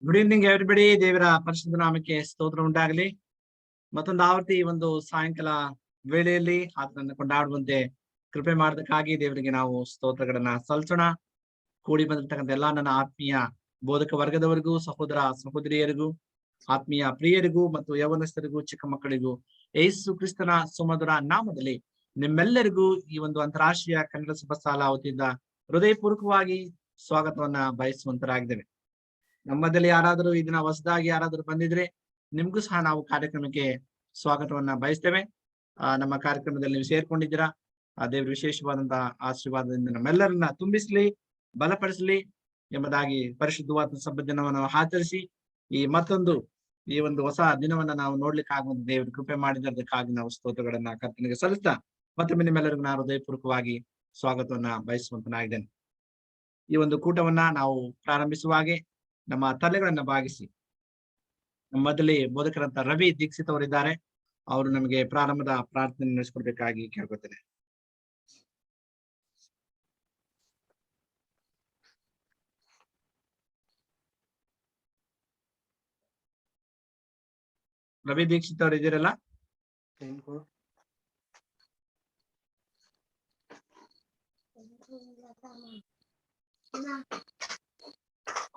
Good evening everybody. ದೇವರ ಪರಿಶುದ್ಧ ನಾಮಕ್ಕೆ ಸ್ತೋತ್ರ ಉಂಟಾಗಲಿ. ಮತ್ತೊಂದು ಆವರ್ತಿ ಒಂದು ಸಾಯಂಕಾಲ ವೇಳೆಯಲ್ಲಿ ಆತನನ್ನು ಕೊಂಡಾಡುವಂತೆ ಕೃಪೆ ಮಾಡೋದಕ್ಕಾಗಿ ದೇವರಿಗೆ ನಾವು ಸ್ತೋತ್ರಗಳನ್ನ ಸಲ್ಲಿಸೋಣ. ಕೂಡಿ ಬಂದಿರ್ತಕ್ಕಂಥ ಎಲ್ಲಾ ನನ್ನ ಆತ್ಮೀಯ ಬೋಧಕ ವರ್ಗದವರಿಗೂ, ಸಹೋದರ ಸಹೋದರಿಯರಿಗೂ, ಆತ್ಮೀಯ ಪ್ರಿಯರಿಗೂ ಮತ್ತು ಯೌವನಸ್ಥರಿಗೂ, ಚಿಕ್ಕ ಮಕ್ಕಳಿಗೂ ಯೇಸು ಕ್ರಿಸ್ತನ ಸುಮಧುರ ನಾಮದಲ್ಲಿ ನಿಮ್ಮೆಲ್ಲರಿಗೂ ಈ ಒಂದು ಅಂತಾರಾಷ್ಟ್ರೀಯ ಕನ್ನಡ ಸಭಾ ವತಿಯಿಂದ ಹೃದಯಪೂರ್ವಕವಾಗಿ ಸ್ವಾಗತವನ್ನ ಬಯಸುವಂತರಾಗಿದ್ದೇವೆ. ನಮ್ಮದಲ್ಲಿ ಯಾರಾದರೂ ಈ ದಿನ ಹೊಸದಾಗಿ ಯಾರಾದರೂ ಬಂದಿದ್ರೆ ನಿಮ್ಗೂ ಸಹ ನಾವು ಕಾರ್ಯಕ್ರಮಕ್ಕೆ ಸ್ವಾಗತವನ್ನ ಬಯಸ್ತೇವೆ. ನಮ್ಮ ಕಾರ್ಯಕ್ರಮದಲ್ಲಿ ನೀವು ಸೇರ್ಕೊಂಡಿದ್ದೀರಾ. ದೇವರು ವಿಶೇಷವಾದಂತಹ ಆಶೀರ್ವಾದದಿಂದ ನಮ್ಮೆಲ್ಲರನ್ನ ತುಂಬಿಸ್ಲಿ, ಬಲಪಡಿಸಲಿ ಎಂಬುದಾಗಿ ಪರಿಶುದ್ಧವಾದ ಸಬ್ಬ ದಿನವನ್ನು ಆಚರಿಸಿ ಈ ಒಂದು ಹೊಸ ದಿನವನ್ನ ನಾವು ನೋಡ್ಲಿಕ್ಕೆ ಆಗುವಂತ ದೇವರು ಕೃಪೆ ಮಾಡಿದ್ದಕ್ಕಾಗಿ ನಾವು ಸ್ತೋತ್ರಗಳನ್ನ ಕರ್ತನಿಗೆ ಸಲ್ಲಿಸ್ತಾ ಮತ್ತೊಮ್ಮೆ ನಿಮ್ಮೆಲ್ಲರಿಗೂ ನಾನು ಹೃದಯಪೂರ್ವಕವಾಗಿ ಸ್ವಾಗತವನ್ನ ಬಯಸುವಂತನಾಗಿದ್ದೇನೆ. ಈ ಒಂದು ಕೂಟವನ್ನ ನಾವು ಪ್ರಾರಂಭಿಸುವಾಗೆ ನಮ್ಮ ತಲೆಗಳನ್ನ ಬಾಗಿಸಿ ನಮ್ಮದಲ್ಲಿ ಬೋಧಕರಂತ ರವಿ ದೀಕ್ಷಿತ್ ಅವರಿದ್ದಾರೆ. ಅವರು ನಮಗೆ ಪ್ರಾರಂಭದ ಪ್ರಾರ್ಥನೆ ನಡೆಸಿಕೊಡ್ಬೇಕಾಗಿ ಕೇಳ್ಕೊತೇನೆ. ರವಿ ದೀಕ್ಷಿತ್ ಅವರು ಇದ್ದೀರಲ್ಲ?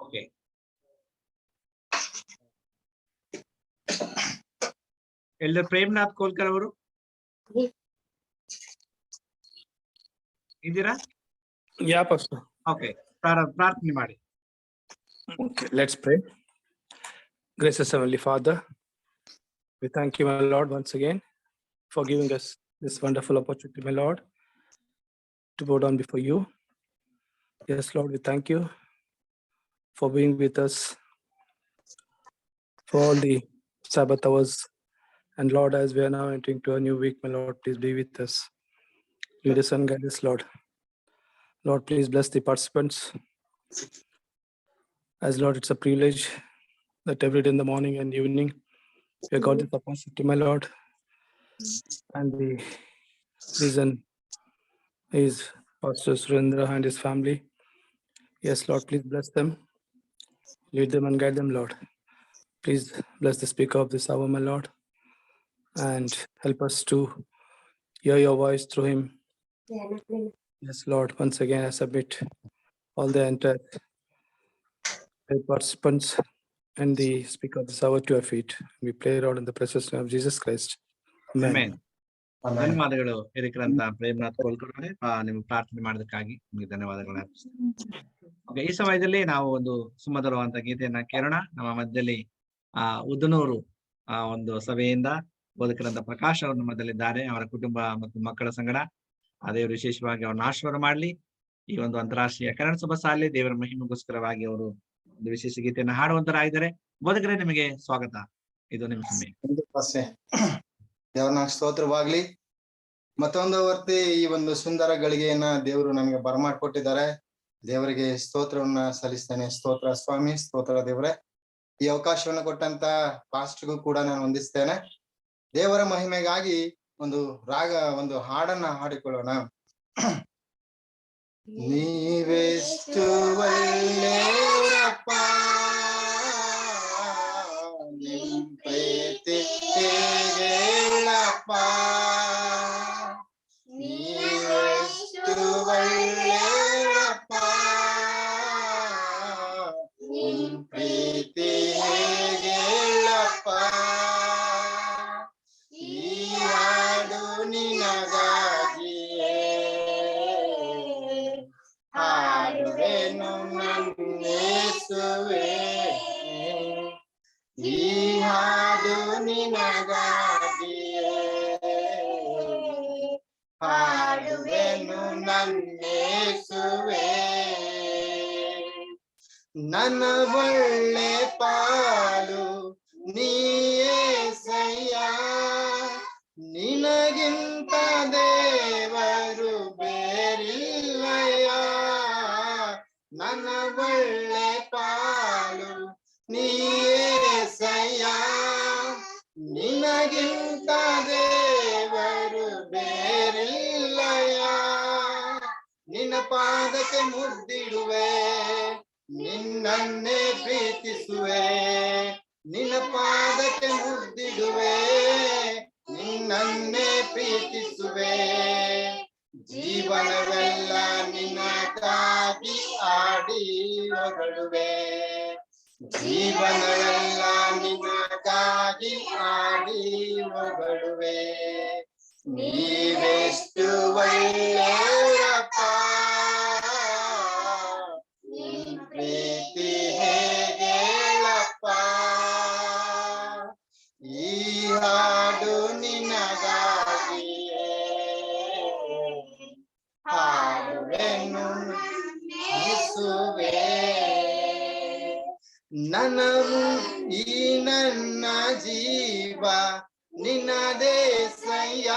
ಓಕೆ. ಎಲ್ಡರ್ ಪ್ರೇಮನಾಥ್ ಕೋಲ್ಕರ್ ಅವರು ಇದ್ದೀರಾ? ಓಕೆ, ಪ್ರಾರ್ಥನೆ ಮಾಡಿ. Okay, let's pray. Gracious Heavenly Father, we thank you, my Lord, once again for giving us this wonderful opportunity, my Lord, to go down before you. Yes, Lord, we thank you for being with us for all the Sabbath hours. And Lord, as we are now entering to a new week, my Lord, please be with us. Lead us and guide us, Lord. Lord, please bless the participants. As Lord, it's a privilege that every day in the morning and evening, we have got this opportunity, my Lord. And the reason is Pastor Surendra and his family. Yes, Lord, please bless them. Lead them and guide them, Lord. Please bless the speaker of this hour, my Lord, and help us to hear your voice through him. Yes, Lord, once again, I submit all the entire participants and the speaker of this hour to your feet. We pray, Lord, in the precious name of Jesus Christ. Amen. ಧನ್ಯವಾದಗಳು ಹಿರಿಕರಂತ ಪ್ರೇಮನಾಥ್ ಕೋಲ್ಕರ್ ಅವರೇ, ನಿಮ್ಗೆ ಪ್ರಾರ್ಥನೆ ಮಾಡೋದಕ್ಕಾಗಿ ನಿಮ್ಗೆ ಧನ್ಯವಾದಗಳನ್ನ ಅರ್ಪಿಸ್ತೇನೆ. ಈ ಸಮಯದಲ್ಲಿ ನಾವು ಒಂದು ಸುಮಧುರವಾದಂತ ಗೀತೆಯನ್ನ ಕೇಳೋಣ. ನಮ್ಮ ಮಧ್ಯದಲ್ಲಿ ಉದ್ದನೂರು ಒಂದು ಸಭೆಯಿಂದ ಬೋಧಕರಂತ ಪ್ರಕಾಶ್ ಅವರು ನಮ್ಮಲ್ಲಿದ್ದಾರೆ. ಅವರ ಕುಟುಂಬ ಮತ್ತು ಮಕ್ಕಳ ಸಂಗಡ ದೇವರು ವಿಶೇಷವಾಗಿ ಅವ್ರನ್ನ ಆಶೀರ್ವಾದ ಮಾಡ್ಲಿ. ಈ ಒಂದು ಅಂತಾರಾಷ್ಟ್ರೀಯ ಕನ್ನಡ ಸಭಾ ಶಾಲೆ ದೇವರ ಮಹಿಮೆಗೋಸ್ಕರವಾಗಿ ಅವರು ಒಂದು ವಿಶೇಷ ಗೀತೆಯನ್ನು ಹಾಡುವಂತರಾಗಿದ್ದಾರೆ. ಬೋಧಕರೇ, ನಿಮಗೆ ಸ್ವಾಗತ. ಇದು ನಿಮ್ಮ ಸಮಯ. ದೇವರನ ಸ್ತೋತ್ರವಾಗ್ಲಿ. ಮತ್ತೊಂದು ವರ್ತಿ ಈ ಒಂದು ಸುಂದರ ಗಳಿಗೆಯನ್ನ ದೇವರು ನಮಗೆ ಬರಮಾಡ್ಕೊಟ್ಟಿದ್ದಾರೆ. ದೇವರಿಗೆ ಸ್ತೋತ್ರವನ್ನ ಸಲ್ಲಿಸ್ತೇನೆ. ಸ್ತೋತ್ರ ಸ್ವಾಮಿ, ಸ್ತೋತ್ರ ದೇವರೇ. ಈ ಅವಕಾಶವನ್ನ ಕೊಟ್ಟಂತ ಪಾಸ್ಟ್ಗೂ ಕೂಡ ನಾನು ವಂದಿಸ್ತೇನೆ. ದೇವರ ಮಹಿಮೆಗಾಗಿ ಒಂದು ಹಾಡನ್ನ ಹಾಡಿಕೊಳ್ಳೋಣ. ನೀವೆಷ್ಟು ಒಳ್ಳೆಯವರಪ್ಪ, ನಿಮ್ ಪ್ರೀತಿ ಹೇಗೆಲ್ಲಪ್ಪ, ನೀವೆಷ್ಟು ಒಳ್ಳೆಯವರಪ್ಪ, ನಿಮ್ ಪ್ರೀತಿ ಹೇಗೆಲ್ಲಪ್ಪ, ಈ ಹಾಡು ನಿನಗಾಗಿಯೇ ಹಾಡುವೆನು ನನ್ನೇಸುವೆ, ಈ ಹಾಡು ನಿನಗಾಗಿಯೇ ಹಾಡುವೆನು ನನ್ನೇಸುವೆ. ನನ್ನ ಒಳ್ಳೆ ಪಾಲು ನೀಯೇಸಯ್ಯ, ನಿನಗಿಂತ ದೇವರು ಬೇರಿಲ್ಲಯ್ಯ. ನನ್ನ ಒಳ್ಳೆ ಪಾಲು ನೀಯೇಸಯ್ಯ, ನಿನಗಿಂತ ದೇವರು ಬೇರಿಲ್ಲಯ್ಯ. ನಿನ್ನ ಪಾದಕ್ಕೆ ಮುದ್ದಿಡುವೆ, ನಿನ್ನನ್ನೇ ಪ್ರೀತಿ ಪ್ರೀತಿಸುವೆ, ನಿನ್ನ ಪಾದಕ್ಕೆ ಮುದ್ದಿಡುವೆ, ನಿನ್ನನ್ನೇ ಪ್ರೀತಿಸುವೆ. ಜೀವನವೆಲ್ಲ ನಿನ್ನಗಾಗಿ ಆಡಿ ಹೊಗಳುವೆ, ಜೀವನವೆಲ್ಲ ನಿನ್ನಗಾಗಿ ಆಡಿ ಹೊಗಳುವೆ. ನೀವೆಷ್ಟು ಒಳ್ಳೆಯವರಪ್ಪ, ನಿನ್ ಪ್ರೀತಿ ಹೇಗೇಳಪ್ಪ. ಈ ಹಾಡು ನಿನಗಾಗಿಯೇ ಹಾಡುವೆನು ಯೇಸುವೇ. ನನವು ಈ ನನ್ನ ಜೀವ ನಿನ್ನದೇ ಸಯ್ಯ,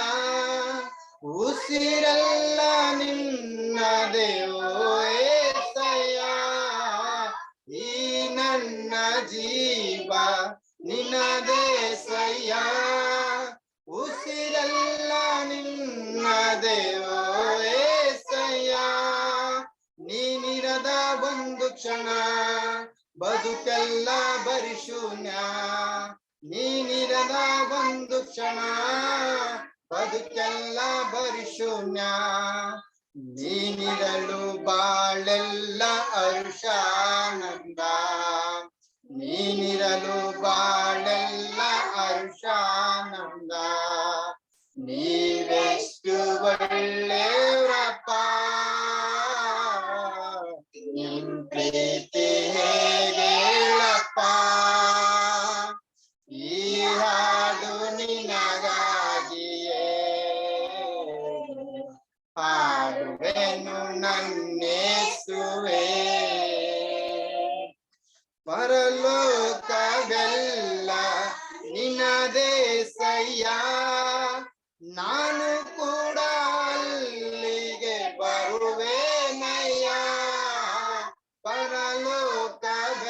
ಉಸಿರೆಲ್ಲ ನಿನ್ನದೇ ಓ ಏಸಯ್ಯ. ಈ ನನ್ನ ಜೀವ ನಿನ್ನದೇ ಸಯ್ಯ, ಉಸಿರೆಲ್ಲ ನಿನ್ನದೇ ಓ ಏಸಯ್ಯ. ನೀನಿರದ ಒಂದು ಕ್ಷಣ ಬದುಕೆಲ್ಲ ಬರಿ ಶೂನ್ಯ, ನೀನಿರದ ಒಂದು ಕ್ಷಣ ಬದುಕೆಲ್ಲ ಬರಿ ಶೂನ್ಯ. ನೀನಿರಲು ಬಾಳೆಲ್ಲ ಹರ್ಷಾನಂದ, ನೀನಿರಲು ಬಾಳೆಲ್ಲ ಹರ್ಷಾನಂದ. ನೀವೆಷ್ಟು ಒಳ್ಳೆಯವರಪ್ಪ, ನಿಮ್ ಪ್ರೀತಿ ಹೇಗೇಳಪ್ಪ. ಈ ಹಾಡು ನಿನಗಾಗಿಯೇ ಹಾಡುವೆನು ನನ್ನೇಸುವೆ. ಪರಲೋಕವೆಲ್ಲ ನಿನ್ನದೇ ಸಯ್ಯ, ನಾನು ಕೂಡ ಅಲ್ಲಿಗೆ ಬರುವೆನಯ್ಯ. ಪರಲೋಕವೆಲ್ಲ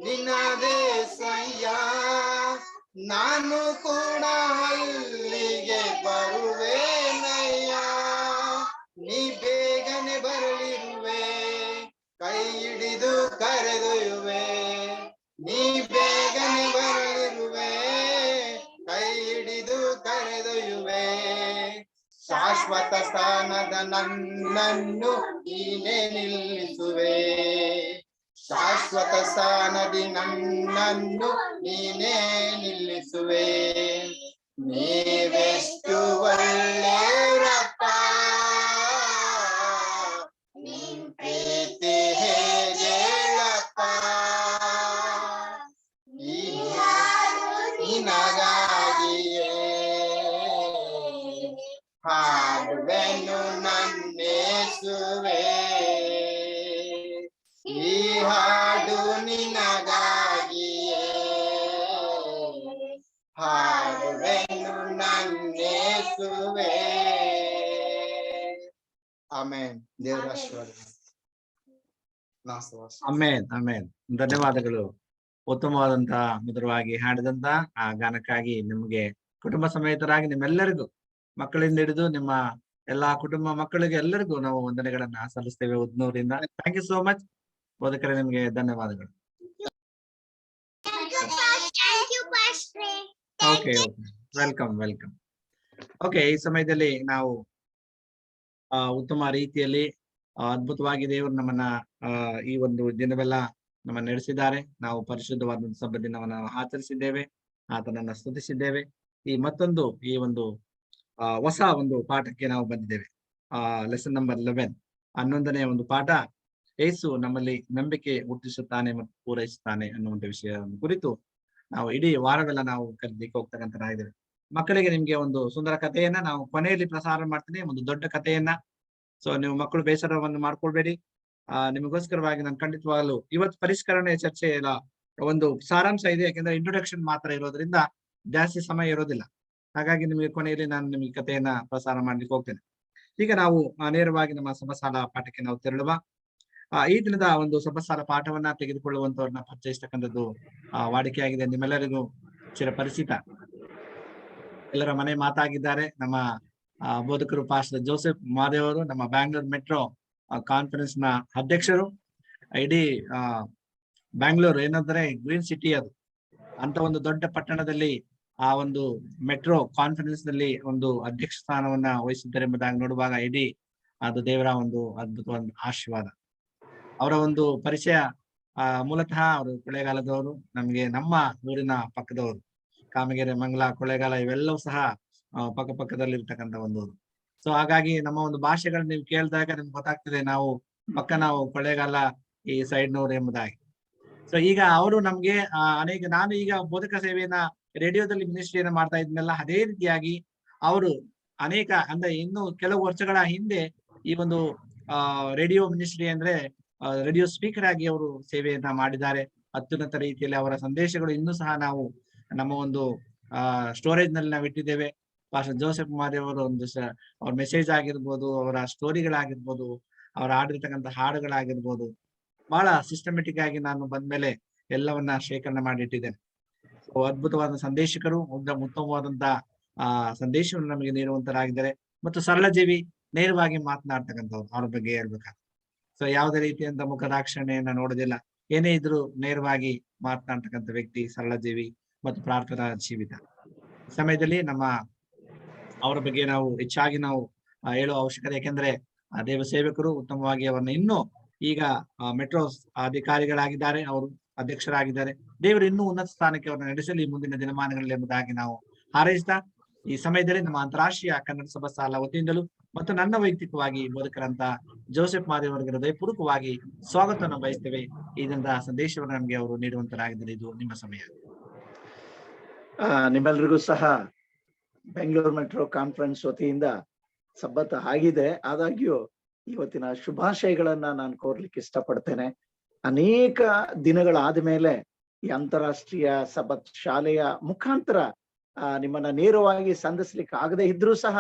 ನಿನ್ನದೇ ಸಯ್ಯ, ನಾನು ಕೂಡ ಅಲ್ಲಿಗೆ ಬರುವೆನಯ್ಯ. ನೀ ಬೇಗನೆ ಬರಲಿರುವೆ, ಕೈ ಹಿಡಿದು ಕರೆದೊಯ್ಯುವೆ. ನೀ ಬೇಗನೆ ಬರಲಿರುವೆ, ಕೈ ಹಿಡಿದು ಕರೆದೊಯ್ಯುವೆ. ಶಾಶ್ವತ ಸ್ಥಾನದ ನನ್ನನ್ನು ನೀನೇ ನಿಲ್ಲಿಸುವೆ, ಶಾಶ್ವತ ಸ್ಥಾನದಿ ನನ್ನನ್ನು ನೀನೇ ನಿಲ್ಲಿಸುವೆ. ನೀವೆಷ್ಟು ಒಳ್ಳೆಯವರಪ್ಪ, ನಿನ್ ಪ್ರೀತಿ ಹೇಗೇಳಪ್ಪ. ಈ ನಿನಗಾಗಿಯೇ ಹಾಡುವೆನು ನನ್ನೇಸುವೆ. ಈ ಹಾಡು ನಿನಗಾಗಿಯೇ ಹಾಡುವೆನು ನನ್ನೇಸುವೆ. ಆಮೆನ್. ದೇವರ ಆಶೀರ್ವಾದ. Amen amen. ಧನ್ಯವಾದಗಳು. ಉತ್ತಮವಾದಂತಹ ಮಧುರವಾಗಿ ಹಾಡಿದಂತ ಆ ಗಾನಕ್ಕಾಗಿ ನಿಮ್ಗೆ ಕುಟುಂಬ ಸಮೇತರಾಗಿ ನಿಮ್ಮೆಲ್ಲರಿಗೂ, ಮಕ್ಕಳಿಂದ ಹಿಡಿದು ನಿಮ್ಮ ಎಲ್ಲಾ ಕುಟುಂಬ ಮಕ್ಕಳಿಗೆ ಎಲ್ಲರಿಗೂ ನಾವು ವಂದನೆಗಳನ್ನ ಸಲ್ಲಿಸ್ತೇವೆ ಉದ್ನೂರಿಂದ. Thank you so much. ಬೋಧಕರೇ, ನಿಮ್ಗೆ ಧನ್ಯವಾದಗಳು. Okay okay, welcome welcome. Okay, ಈ ಸಮಯದಲ್ಲಿ ನಾವು ಉತ್ತಮ ರೀತಿಯಲ್ಲಿ ಅದ್ಭುತವಾಗಿ ದೇವರು ನಮ್ಮನ್ನ ಈ ಒಂದು ದಿನವೆಲ್ಲ ನಮ್ಮನ್ನು ನಡೆಸಿದ್ದಾರೆ. ನಾವು ಪರಿಶುದ್ಧವಾದ ಸಬ್ಬ ದಿನವನ್ನು ಆಚರಿಸಿದ್ದೇವೆ, ಆತನನ್ನ ಸ್ತುತಿಸಿದ್ದೇವೆ. ಈ ಒಂದು ಹೊಸ ಒಂದು ಪಾಠಕ್ಕೆ ನಾವು ಬಂದಿದ್ದೇವೆ. ಲೆಸನ್ ನಂಬರ್ 11, 11ನೇ ಒಂದು ಪಾಠ, ಯೇಸು ನಮ್ಮಲ್ಲಿ ನಂಬಿಕೆ ಹುಟ್ಟಿಸುತ್ತಾನೆ ಮತ್ತು ಪೂರೈಸುತ್ತಾನೆ ಅನ್ನುವಂಥ ವಿಷಯ ಕುರಿತು ನಾವು ಇಡೀ ವಾರವೆಲ್ಲ ನಾವು ಕಲಿಲಿಕ್ಕೆ ಹೋಗ್ತಕ್ಕಂಥನಾಗಿದ್ದೇವೆ. ಮಕ್ಕಳಿಗೆ ನಿಮ್ಗೆ ಒಂದು ಸುಂದರ ಕಥೆಯನ್ನ ನಾವು ಕೊನೆಯಲ್ಲಿ ಪ್ರಸಾರ ಮಾಡ್ತೀನಿ, ಒಂದು ದೊಡ್ಡ ಕಥೆಯನ್ನ. ಸೊ ನೀವು ಮಕ್ಕಳು ಬೇಸರವನ್ನು ಮಾಡ್ಕೊಳ್ಬೇಡಿ. ನಿಮಗೋಸ್ಕರವಾಗಿ ನಾನು ಖಂಡಿತವಾಗಲು ಇವತ್ತು ಪರಿಷ್ಕರಣೆ ಚರ್ಚೆ ಇಲ್ಲ, ಒಂದು ಸಾರಾಂಶ ಇದೆ. ಯಾಕೆಂದ್ರೆ ಇಂಟ್ರೊಡಕ್ಷನ್ ಮಾತ್ರ ಇರೋದ್ರಿಂದ ಜಾಸ್ತಿ ಸಮಯ ಇರೋದಿಲ್ಲ. ಹಾಗಾಗಿ ನಿಮಗೆ ಕೊನೆಯಲ್ಲಿ ನಾನು ನಿಮಗೆ ಕಥೆಯನ್ನ ಪ್ರಸಾರ ಮಾಡ್ಲಿಕ್ಕೆ ಹೋಗ್ತೇನೆ. ಈಗ ನಾವು ನೇರವಾಗಿ ನಮ್ಮ ಸಭಾಸಾಲ ಪಾಠಕ್ಕೆ ನಾವು ತೆರಳುವ. ಈ ದಿನದ ಒಂದು ಸಭಾಸಾಲ ಪಾಠವನ್ನ ತೆಗೆದುಕೊಳ್ಳುವಂತವ್ರನ್ನ ಪರಿಚಯಿಸ್ತಕ್ಕಂಥದ್ದು ವಾಡಿಕೆಯಾಗಿದೆ, ನಿಮ್ಮೆಲ್ಲರಿಗೂ ಚಿರಪರಿಚಿತ, ಎಲ್ಲರ ಮನೆ ಮಾತಾಗಿದ್ದಾರೆ. ನಮ್ಮ ಬೋಧಕರು ಪಾಸ್ಟರ್ ಜೋಸೆಫ್ ಮಾದೇವ್ ಅವರು, ನಮ್ಮ ಬ್ಯಾಂಗ್ಳೂರ್ ಮೆಟ್ರೋ ಕಾನ್ಫರೆನ್ಸ್ ನ ಅಧ್ಯಕ್ಷರು. ಇಡೀ ಬ್ಯಾಂಗ್ಳೂರ್ ಏನಂದ್ರೆ ಗ್ರೀನ್ ಸಿಟಿ ಅದು. ಅಂತ ಒಂದು ದೊಡ್ಡ ಪಟ್ಟಣದಲ್ಲಿ ಆ ಒಂದು ಮೆಟ್ರೋ ಕಾನ್ಫರೆನ್ಸ್ ನಲ್ಲಿ ಒಂದು ಅಧ್ಯಕ್ಷ ಸ್ಥಾನವನ್ನ ವಹಿಸಿದ್ದಾರೆ ಎಂಬುದಾಗಿ ನೋಡುವಾಗ ಇಡೀ ಅದು ದೇವರ ಒಂದು ಅದ್ಭುತವಾದ ಆಶೀರ್ವಾದ. ಅವರ ಒಂದು ಪರಿಚಯ ಮೂಲತಃ ಅವರು ಕೊಳ್ಳೇಗಾಲದವರು, ನಮ್ಗೆ ನಮ್ಮ ಊರಿನ ಪಕ್ಕದವರು. ಕಾಮಗೆರೆ, ಮಂಗಲ, ಕೊಳ್ಳೇಗಾಲ ಇವೆಲ್ಲವೂ ಸಹ ಪಕ್ಕದಲ್ಲಿ ಇರ್ತಕ್ಕಂಥ ಒಂದು ಊರು. ಸೊ ಹಾಗಾಗಿ ನಮ್ಮ ಒಂದು ಭಾಷೆಗಳನ್ನ ನೀವು ಕೇಳಿದಾಗ ನಿಮ್ಗೆ ಗೊತ್ತಾಗ್ತದೆ ನಾವು ಕೊಳ್ಳೇಗಾಲ ಈ ಸೈಡ್ನವ್ರು ಎಂಬುದಾಗಿ. ಸೊ ಈಗ ಅವರು ನಮ್ಗೆ ನಾನು ಈಗ ಬೋಧಕ ಸೇವೆಯನ್ನ ರೇಡಿಯೋದಲ್ಲಿ ಮಿನಿಸ್ಟ್ರಿಯನ್ನ ಮಾಡ್ತಾ ಇದ್ನಲ್ಲ, ಅದೇ ರೀತಿಯಾಗಿ ಅವರು ಅನೇಕ ಅಂದ್ರೆ ಇನ್ನು ಕೆಲವು ವರ್ಷಗಳ ಹಿಂದೆ ಈ ಒಂದು ರೇಡಿಯೋ ಮಿನಿಸ್ಟ್ರಿ ಅಂದ್ರೆ ರೇಡಿಯೋ ಸ್ಪೀಕರ್ ಆಗಿ ಅವರು ಸೇವೆಯನ್ನ ಮಾಡಿದ್ದಾರೆ. ಅತ್ಯುನ್ನತ ರೀತಿಯಲ್ಲಿ ಅವರ ಸಂದೇಶಗಳು ಇನ್ನೂ ಸಹ ನಾವು ನಮ್ಮ ಒಂದು ಸ್ಟೋರೇಜ್ ನಲ್ಲಿ ನಾವು ಇಟ್ಟಿದ್ದೇವೆ. ಪಾಸ್ಟರ್ ಜೋಸೆಫ್ ಮಾರಿ ಅವರ ಒಂದು ಅವ್ರ ಮೆಸೇಜ್ ಆಗಿರ್ಬೋದು, ಅವರ ಸ್ಟೋರಿಗಳಾಗಿರ್ಬೋದು, ಅವರ ಆಡಿರ್ತಕ್ಕಂಥ ಹಾಡುಗಳಾಗಿರ್ಬೋದು, ಬಹಳ ಸಿಸ್ಟಮೆಟಿಕ್ ಆಗಿ ನಾನು ಬಂದ್ಮೇಲೆ ಎಲ್ಲವನ್ನ ಶೇಖರಣೆ ಮಾಡಿ ಇಟ್ಟಿದ್ದೇನೆ. ಅದ್ಭುತವಾದ ಸಂದೇಶಕರು, ಉತ್ತಮವಾದಂತ ಸಂದೇಶವನ್ನು ನಮಗೆ ನೀಡುವಂತರಾಗಿದ್ದಾರೆ. ಮತ್ತು ಸರಳ ಜೀವಿ, ನೇರವಾಗಿ ಮಾತನಾಡ್ತಕ್ಕಂಥವ್ರು, ಅವ್ರ ಬಗ್ಗೆ ಹೇಳ್ಬೇಕಾದ್ರೆ. ಸೊ ಯಾವುದೇ ರೀತಿಯಂತ ಮುಖದಾಕ್ಷರಣೆಯನ್ನ ನೋಡೋದಿಲ್ಲ, ಏನೇ ಇದ್ರು ನೇರವಾಗಿ ಮಾತನಾಡ್ತಕ್ಕಂಥ ವ್ಯಕ್ತಿ, ಸರಳ ಜೀವಿ ಮತ್ತು ಪ್ರಾರ್ಥನಾ ಜೀವಿತ. ಈ ಸಮಯದಲ್ಲಿ ಅವರ ಬಗ್ಗೆ ನಾವು ಹೆಚ್ಚಾಗಿ ನಾವು ಹೇಳುವ ಅವಶ್ಯಕತೆ, ಯಾಕೆಂದ್ರೆ ದೇವ ಸೇವಕರು ಉತ್ತಮವಾಗಿ ಅವರನ್ನ ಇನ್ನೂ ಈಗ ಮೆಟ್ರೋ ಅಧಿಕಾರಿಗಳಾಗಿದ್ದಾರೆ, ಅವರು ಅಧ್ಯಕ್ಷರಾಗಿದ್ದಾರೆ. ದೇವರು ಇನ್ನೂ ಉನ್ನತ ಸ್ಥಾನಕ್ಕೆ ಅವರನ್ನು ನಡೆಸಲಿ ಮುಂದಿನ ದಿನಮಾನಗಳಲ್ಲಿ ಎಂಬುದಾಗಿ ನಾವು ಹಾರೈಸ್ತಾ, ಈ ಸಮಯದಲ್ಲಿ ನಮ್ಮ ಅಂತಾರಾಷ್ಟ್ರೀಯ ಕನ್ನಡ ಸಭಾ ಸಾಲ ವತಿಯಿಂದಲೂ ಮತ್ತು ನನ್ನ ವೈಯಕ್ತಿಕವಾಗಿ ಬೋಧಕರಂತ ಜೋಸೆಫ್ ಮಾರಿ ಅವರಿಗೆ ಹೃದಯಪೂರ್ವಕವಾಗಿ ಸ್ವಾಗತವನ್ನು ಬಯಸ್ತೇವೆ. ಈ ದಿನದ ಸಂದೇಶವನ್ನು ನಮಗೆ ಅವರು ನೀಡುವಂತರಾಗಿದ್ದಾರೆ. ಇದು ನಿಮ್ಮ ಸಮಯ. ನಿಮ್ಮೆಲ್ರಿಗೂ ಸಹ ಬೆಂಗಳೂರು ಮೆಟ್ರೋ ಕಾನ್ಫರೆನ್ಸ್ ವತಿಯಿಂದ ಸಬ್ಬತ್ ಆಗಿದೆ. ಆದಾಗ್ಯೂ ಇವತ್ತಿನ ಶುಭಾಶಯಗಳನ್ನ ನಾನು ಕೋರ್ಲಿಕ್ಕೆ ಇಷ್ಟಪಡ್ತೇನೆ. ಅನೇಕ ದಿನಗಳಾದ ಮೇಲೆ ಈ ಅಂತಾರಾಷ್ಟ್ರೀಯ ಸಬ್ಬತ್ ಶಾಲೆಯ ಮುಖಾಂತರ ನಿಮ್ಮನ್ನ ನೇರವಾಗಿ ಸಂಧಿಸ್ಲಿಕ್ಕೆ ಆಗದೆ ಇದ್ರೂ ಸಹ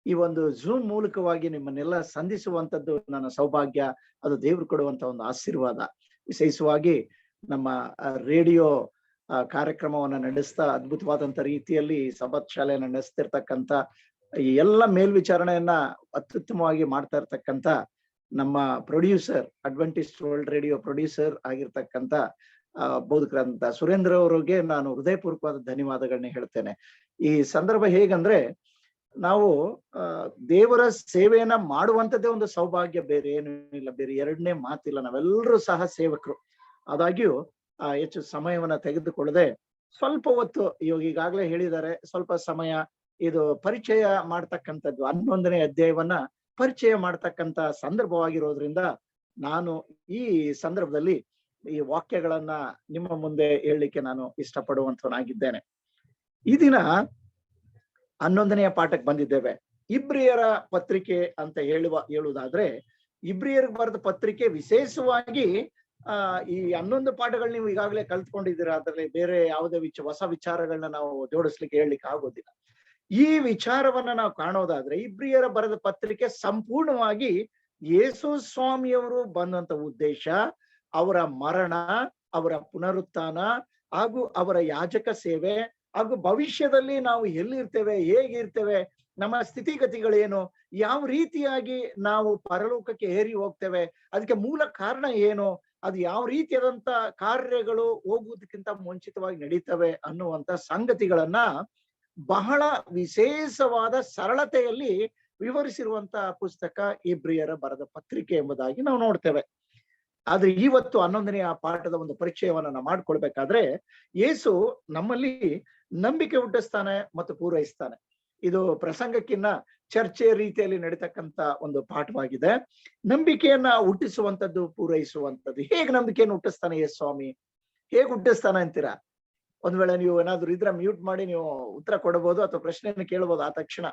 ಈ ಒಂದು ಝೂಮ್ ಮೂಲಕವಾಗಿ ನಿಮ್ಮನ್ನೆಲ್ಲ ಸಂಧಿಸುವಂತದ್ದು ನನ್ನ ಸೌಭಾಗ್ಯ. ಅದು ದೇವ್ರು ಕೊಡುವಂತ ಒಂದು ಆಶೀರ್ವಾದ. ವಿಶೇಷವಾಗಿ ನಮ್ಮ ರೇಡಿಯೋ ಕಾರ್ಯಕ್ರಮವನ್ನ ನಡೆಸ್ತಾ ಅದ್ಭುತವಾದಂತ ರೀತಿಯಲ್ಲಿ ಸಬ್ಬತ್ ಶಾಲೆಯನ್ನ ನಡೆಸ್ತಿರ್ತಕ್ಕಂಥ ಈ ಎಲ್ಲ ಮೇಲ್ವಿಚಾರಣೆಯನ್ನ ಅತ್ಯುತ್ತಮವಾಗಿ ಮಾಡ್ತಾ ಇರ್ತಕ್ಕಂಥ ನಮ್ಮ producer, Adventist world radio producer ಆಗಿರ್ತಕ್ಕಂಥ ಬೋಧಕರಂತ ಸುರೇಂದ್ರ ಅವರಿಗೆ ನಾನು ಹೃದಯಪೂರ್ವಕವಾದ ಧನ್ಯವಾದಗಳನ್ನ ಹೇಳ್ತೇನೆ. ಈ ಸಂದರ್ಭ ಹೇಗಂದ್ರೆ, ನಾವು ದೇವರ ಸೇವೆಯನ್ನ ಮಾಡುವಂತದ್ದೇ ಒಂದು ಸೌಭಾಗ್ಯ, ಬೇರೆ ಏನು ಇಲ್ಲ, ಬೇರೆ ಎರಡನೇ ಮಾತಿಲ್ಲ. ನಾವೆಲ್ಲರೂ ಸಹ ಸೇವಕರು. ಆದಾಗ್ಯೂ ಹೆಚ್ಚು ಸಮಯವನ್ನ ತೆಗೆದುಕೊಳ್ಳದೆ ಸ್ವಲ್ಪ ಹೊತ್ತು, ಈಗಾಗಲೇ ಹೇಳಿದ್ದಾರೆ, ಸ್ವಲ್ಪ ಸಮಯ ಇದು ಪರಿಚಯ ಮಾಡ್ತಕ್ಕಂಥದ್ದು, 11ನೇ ಅಧ್ಯಾಯವನ್ನ ಪರಿಚಯ ಮಾಡ್ತಕ್ಕಂಥ ಸಂದರ್ಭವಾಗಿರೋದ್ರಿಂದ ನಾನು ಈ ಸಂದರ್ಭದಲ್ಲಿ ಈ ವಾಕ್ಯಗಳನ್ನ ನಿಮ್ಮ ಮುಂದೆ ಹೇಳಲಿಕ್ಕೆ ನಾನು ಇಷ್ಟಪಡುವಂತವನಾಗಿದ್ದೇನೆ. ಈ ದಿನ 11ನೆಯ ಪಾಠಕ್ಕೆ ಬಂದಿದ್ದೇವೆ. ಇಬ್ರಿಯರ ಪತ್ರಿಕೆ ಅಂತ ಹೇಳುವುದಾದ್ರೆ, ಇಬ್ರಿಯರಿಗೆ ಬರೆದ ಪತ್ರಿಕೆ ವಿಶೇಷವಾಗಿ ಈ 11 ಪಾಠಗಳು ನೀವು ಈಗಾಗಲೇ ಕಲ್ತ್ಕೊಂಡಿದ್ದೀರಾ. ಅದರಲ್ಲಿ ಬೇರೆ ಯಾವುದೇ ಹೊಸ ವಿಚಾರಗಳನ್ನ ನಾವು ಜೋಡಿಸ್ಲಿಕ್ಕೆ ಹೇಳಲಿಕ್ಕೆ ಆಗೋದಿಲ್ಲ. ಈ ವಿಚಾರವನ್ನ ನಾವು ಕಾಣೋದಾದ್ರೆ, ಇಬ್ರಿಯರ ಬರೆದ ಪತ್ರಿಕೆ ಸಂಪೂರ್ಣವಾಗಿ ಯೇಸು ಸ್ವಾಮಿಯವರು ಬಂದಂತ ಉದ್ದೇಶ, ಅವರ ಮರಣ, ಅವರ ಪುನರುತ್ಥಾನ ಹಾಗೂ ಅವರ ಯಾಜಕ ಸೇವೆ, ಹಾಗೂ ಭವಿಷ್ಯದಲ್ಲಿ ನಾವು ಎಲ್ಲಿರ್ತೇವೆ, ಹೇಗಿರ್ತೇವೆ, ನಮ್ಮ ಸ್ಥಿತಿಗತಿಗಳೇನು, ಯಾವ ರೀತಿಯಾಗಿ ನಾವು ಪರಲೋಕಕ್ಕೆ ಏರಿ ಹೋಗ್ತೇವೆ, ಅದಕ್ಕೆ ಮೂಲ ಕಾರಣ ಏನು, ಅದು ಯಾವ ರೀತಿಯಾದಂತ ಕಾರ್ಯಗಳು ಹೋಗುವುದಕ್ಕಿಂತ ಮುಂಚಿತವಾಗಿ ನಡೀತವೆ ಅನ್ನುವಂತ ಸಂಗತಿಗಳನ್ನ ಬಹಳ ವಿಶೇಷವಾದ ಸರಳತೆಯಲ್ಲಿ ವಿವರಿಸಿರುವಂತ ಪುಸ್ತಕ ಇಬ್ರಿಯರ ಬರೆದ ಪತ್ರಿಕೆ ಎಂಬುದಾಗಿ ನಾವು ನೋಡ್ತೇವೆ. ಆದ್ರೆ ಇವತ್ತು 11ನೆಯ ಪಾಠದ ಒಂದು ಪರಿಚಯವನ್ನ ನಾವು ಮಾಡ್ಕೊಳ್ಬೇಕಾದ್ರೆ, ಯೇಸು ನಮ್ಮಲ್ಲಿ ನಂಬಿಕೆ ಹುಟ್ಟಿಸ್ತಾನೆ ಮತ್ತು ಪೂರೈಸ್ತಾನೆ. ಇದು ಪ್ರಸಂಗಕ್ಕಿನ್ನ ಚರ್ಚೆ ರೀತಿಯಲ್ಲಿ ನಡೀತಕ್ಕಂತ ಒಂದು ಪಾಠವಾಗಿದೆ. ನಂಬಿಕೆಯನ್ನ ಹುಟ್ಟಿಸುವಂತದ್ದು, ಪೂರೈಸುವಂತದ್ದು. ಹೇಗೆ ನಂಬಿಕೆಯನ್ನು ಹುಟ್ಟಿಸ್ತಾನೆ ಯೇಸು ಸ್ವಾಮಿ? ಹೇಗೆ ಹುಟ್ಟಿಸ್ತಾನೆ ಅಂತೀರಾ? ಒಂದ್ ವೇಳೆ ನೀವು ಏನಾದ್ರು ಇದ್ರೆ ಮ್ಯೂಟ್ ಮಾಡಿ ನೀವು ಉತ್ತರ ಕೊಡಬಹುದು ಅಥವಾ ಪ್ರಶ್ನೆಯನ್ನು ಕೇಳಬಹುದು ಆ ತಕ್ಷಣ.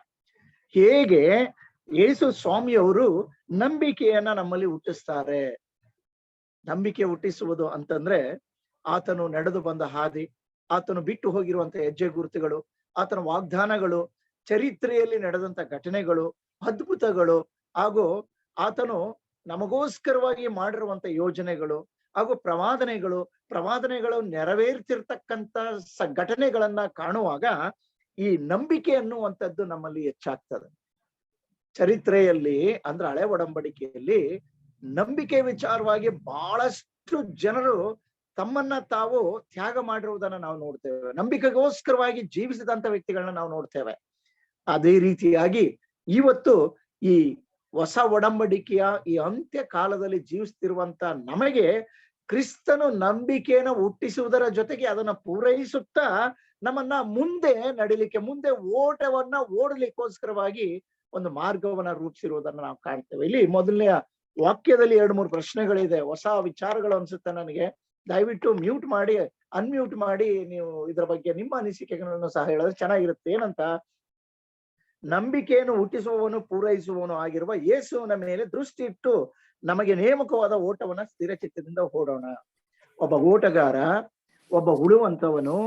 ಹೇಗೆ ಯೇಸು ಸ್ವಾಮಿಯವರು ನಂಬಿಕೆಯನ್ನ ನಮ್ಮಲ್ಲಿ ಹುಟ್ಟಿಸ್ತಾರೆ? ನಂಬಿಕೆ ಹುಟ್ಟಿಸುವುದು ಅಂತಂದ್ರೆ, ಆತನು ನಡೆದು ಬಂದ ಹಾದಿ, ಆತನು ಬಿಟ್ಟು ಹೋಗಿರುವಂತ ಹೆಜ್ಜೆ ಗುರುತುಗಳು, ಆತನ ವಾಗ್ದಾನಗಳು, ಚರಿತ್ರೆಯಲ್ಲಿ ನಡೆದಂತ ಘಟನೆಗಳು, ಅದ್ಭುತಗಳು, ಹಾಗೂ ಆತನು ನಮಗೋಸ್ಕರವಾಗಿ ಮಾಡಿರುವಂತ ಯೋಜನೆಗಳು ಹಾಗೂ ಪ್ರವಾದನೆಗಳು ನೆರವೇರ್ತಿರ್ತಕ್ಕಂತ ಘಟನೆಗಳನ್ನ ಕಾಣುವಾಗ ಈ ನಂಬಿಕೆ ಅನ್ನುವಂಥದ್ದು ನಮ್ಮಲ್ಲಿ ಹೆಚ್ಚಾಗ್ತದೆ. ಚರಿತ್ರೆಯಲ್ಲಿ ಅಂದ್ರೆ ಹಳೆ ಒಡಂಬಡಿಕೆಯಲ್ಲಿ ನಂಬಿಕೆ ವಿಚಾರವಾಗಿ ಬಹಳಷ್ಟು ಜನರು ತಮ್ಮನ್ನ ತಾವು ತ್ಯಾಗ ಮಾಡಿರುವುದನ್ನ ನಾವು ನೋಡ್ತೇವೆ. ನಂಬಿಕೆಗೋಸ್ಕರವಾಗಿ ಜೀವಿಸಿದಂತ ವ್ಯಕ್ತಿಗಳನ್ನ ನಾವು ನೋಡ್ತೇವೆ. ಅದೇ ರೀತಿಯಾಗಿ ಇವತ್ತು ಈ ಹೊಸ ಒಡಂಬಡಿಕೆಯ ಈ ಅಂತ್ಯ ಕಾಲದಲ್ಲಿ ಜೀವಿಸ್ತಿರುವಂತ ನಮಗೆ ಕ್ರಿಸ್ತನು ನಂಬಿಕೆಯನ್ನು ಹುಟ್ಟಿಸುವುದರ ಜೊತೆಗೆ ಅದನ್ನ ಪೂರೈಸುತ್ತಾ ನಮ್ಮನ್ನ ಮುಂದೆ ನಡಿಲಿಕ್ಕೆ, ಮುಂದೆ ಓಟವನ್ನ ಓಡಲಿಕ್ಕೋಸ್ಕರವಾಗಿ ಒಂದು ಮಾರ್ಗವನ್ನ ರೂಪಿಸಿರುವುದನ್ನ ನಾವು ಕಾಣ್ತೇವೆ. ಇಲ್ಲಿ ಮೊದಲನೆಯ ವಾಕ್ಯದಲ್ಲಿ 2-3 ಪ್ರಶ್ನೆಗಳಿದೆ, ಹೊಸ ವಿಚಾರಗಳು ಅನ್ಸುತ್ತೆ ನನಗೆ. ದಯವಿಟ್ಟು ಮ್ಯೂಟ್ ಮಾಡಿ, ಅನ್ಮ್ಯೂಟ್ ಮಾಡಿ ನೀವು ಇದರ ಬಗ್ಗೆ ನಿಮ್ಮ ಅನಿಸಿಕೆಗಳನ್ನು ಸಹ ಹೇಳಿದ್ರೆ ಚೆನ್ನಾಗಿರುತ್ತೆ. ಏನಂತ, ನಂಬಿಕೆಯನ್ನು ಹುಟ್ಟಿಸುವವನು ಪೂರೈಸುವವನು ಆಗಿರುವ ಯೇಸುವಿನ ಮೇಲೆ ದೃಷ್ಟಿ ಇಟ್ಟು ನಮಗೆ ನೇಮಕವಾದ ಓಟವನ್ನ ಸ್ಥಿರಚಿತ್ತದಿಂದ ಓಡೋಣ. ಒಬ್ಬ ಓಟಗಾರ, ಒಬ್ಬ ಉಳುವಂತವನು,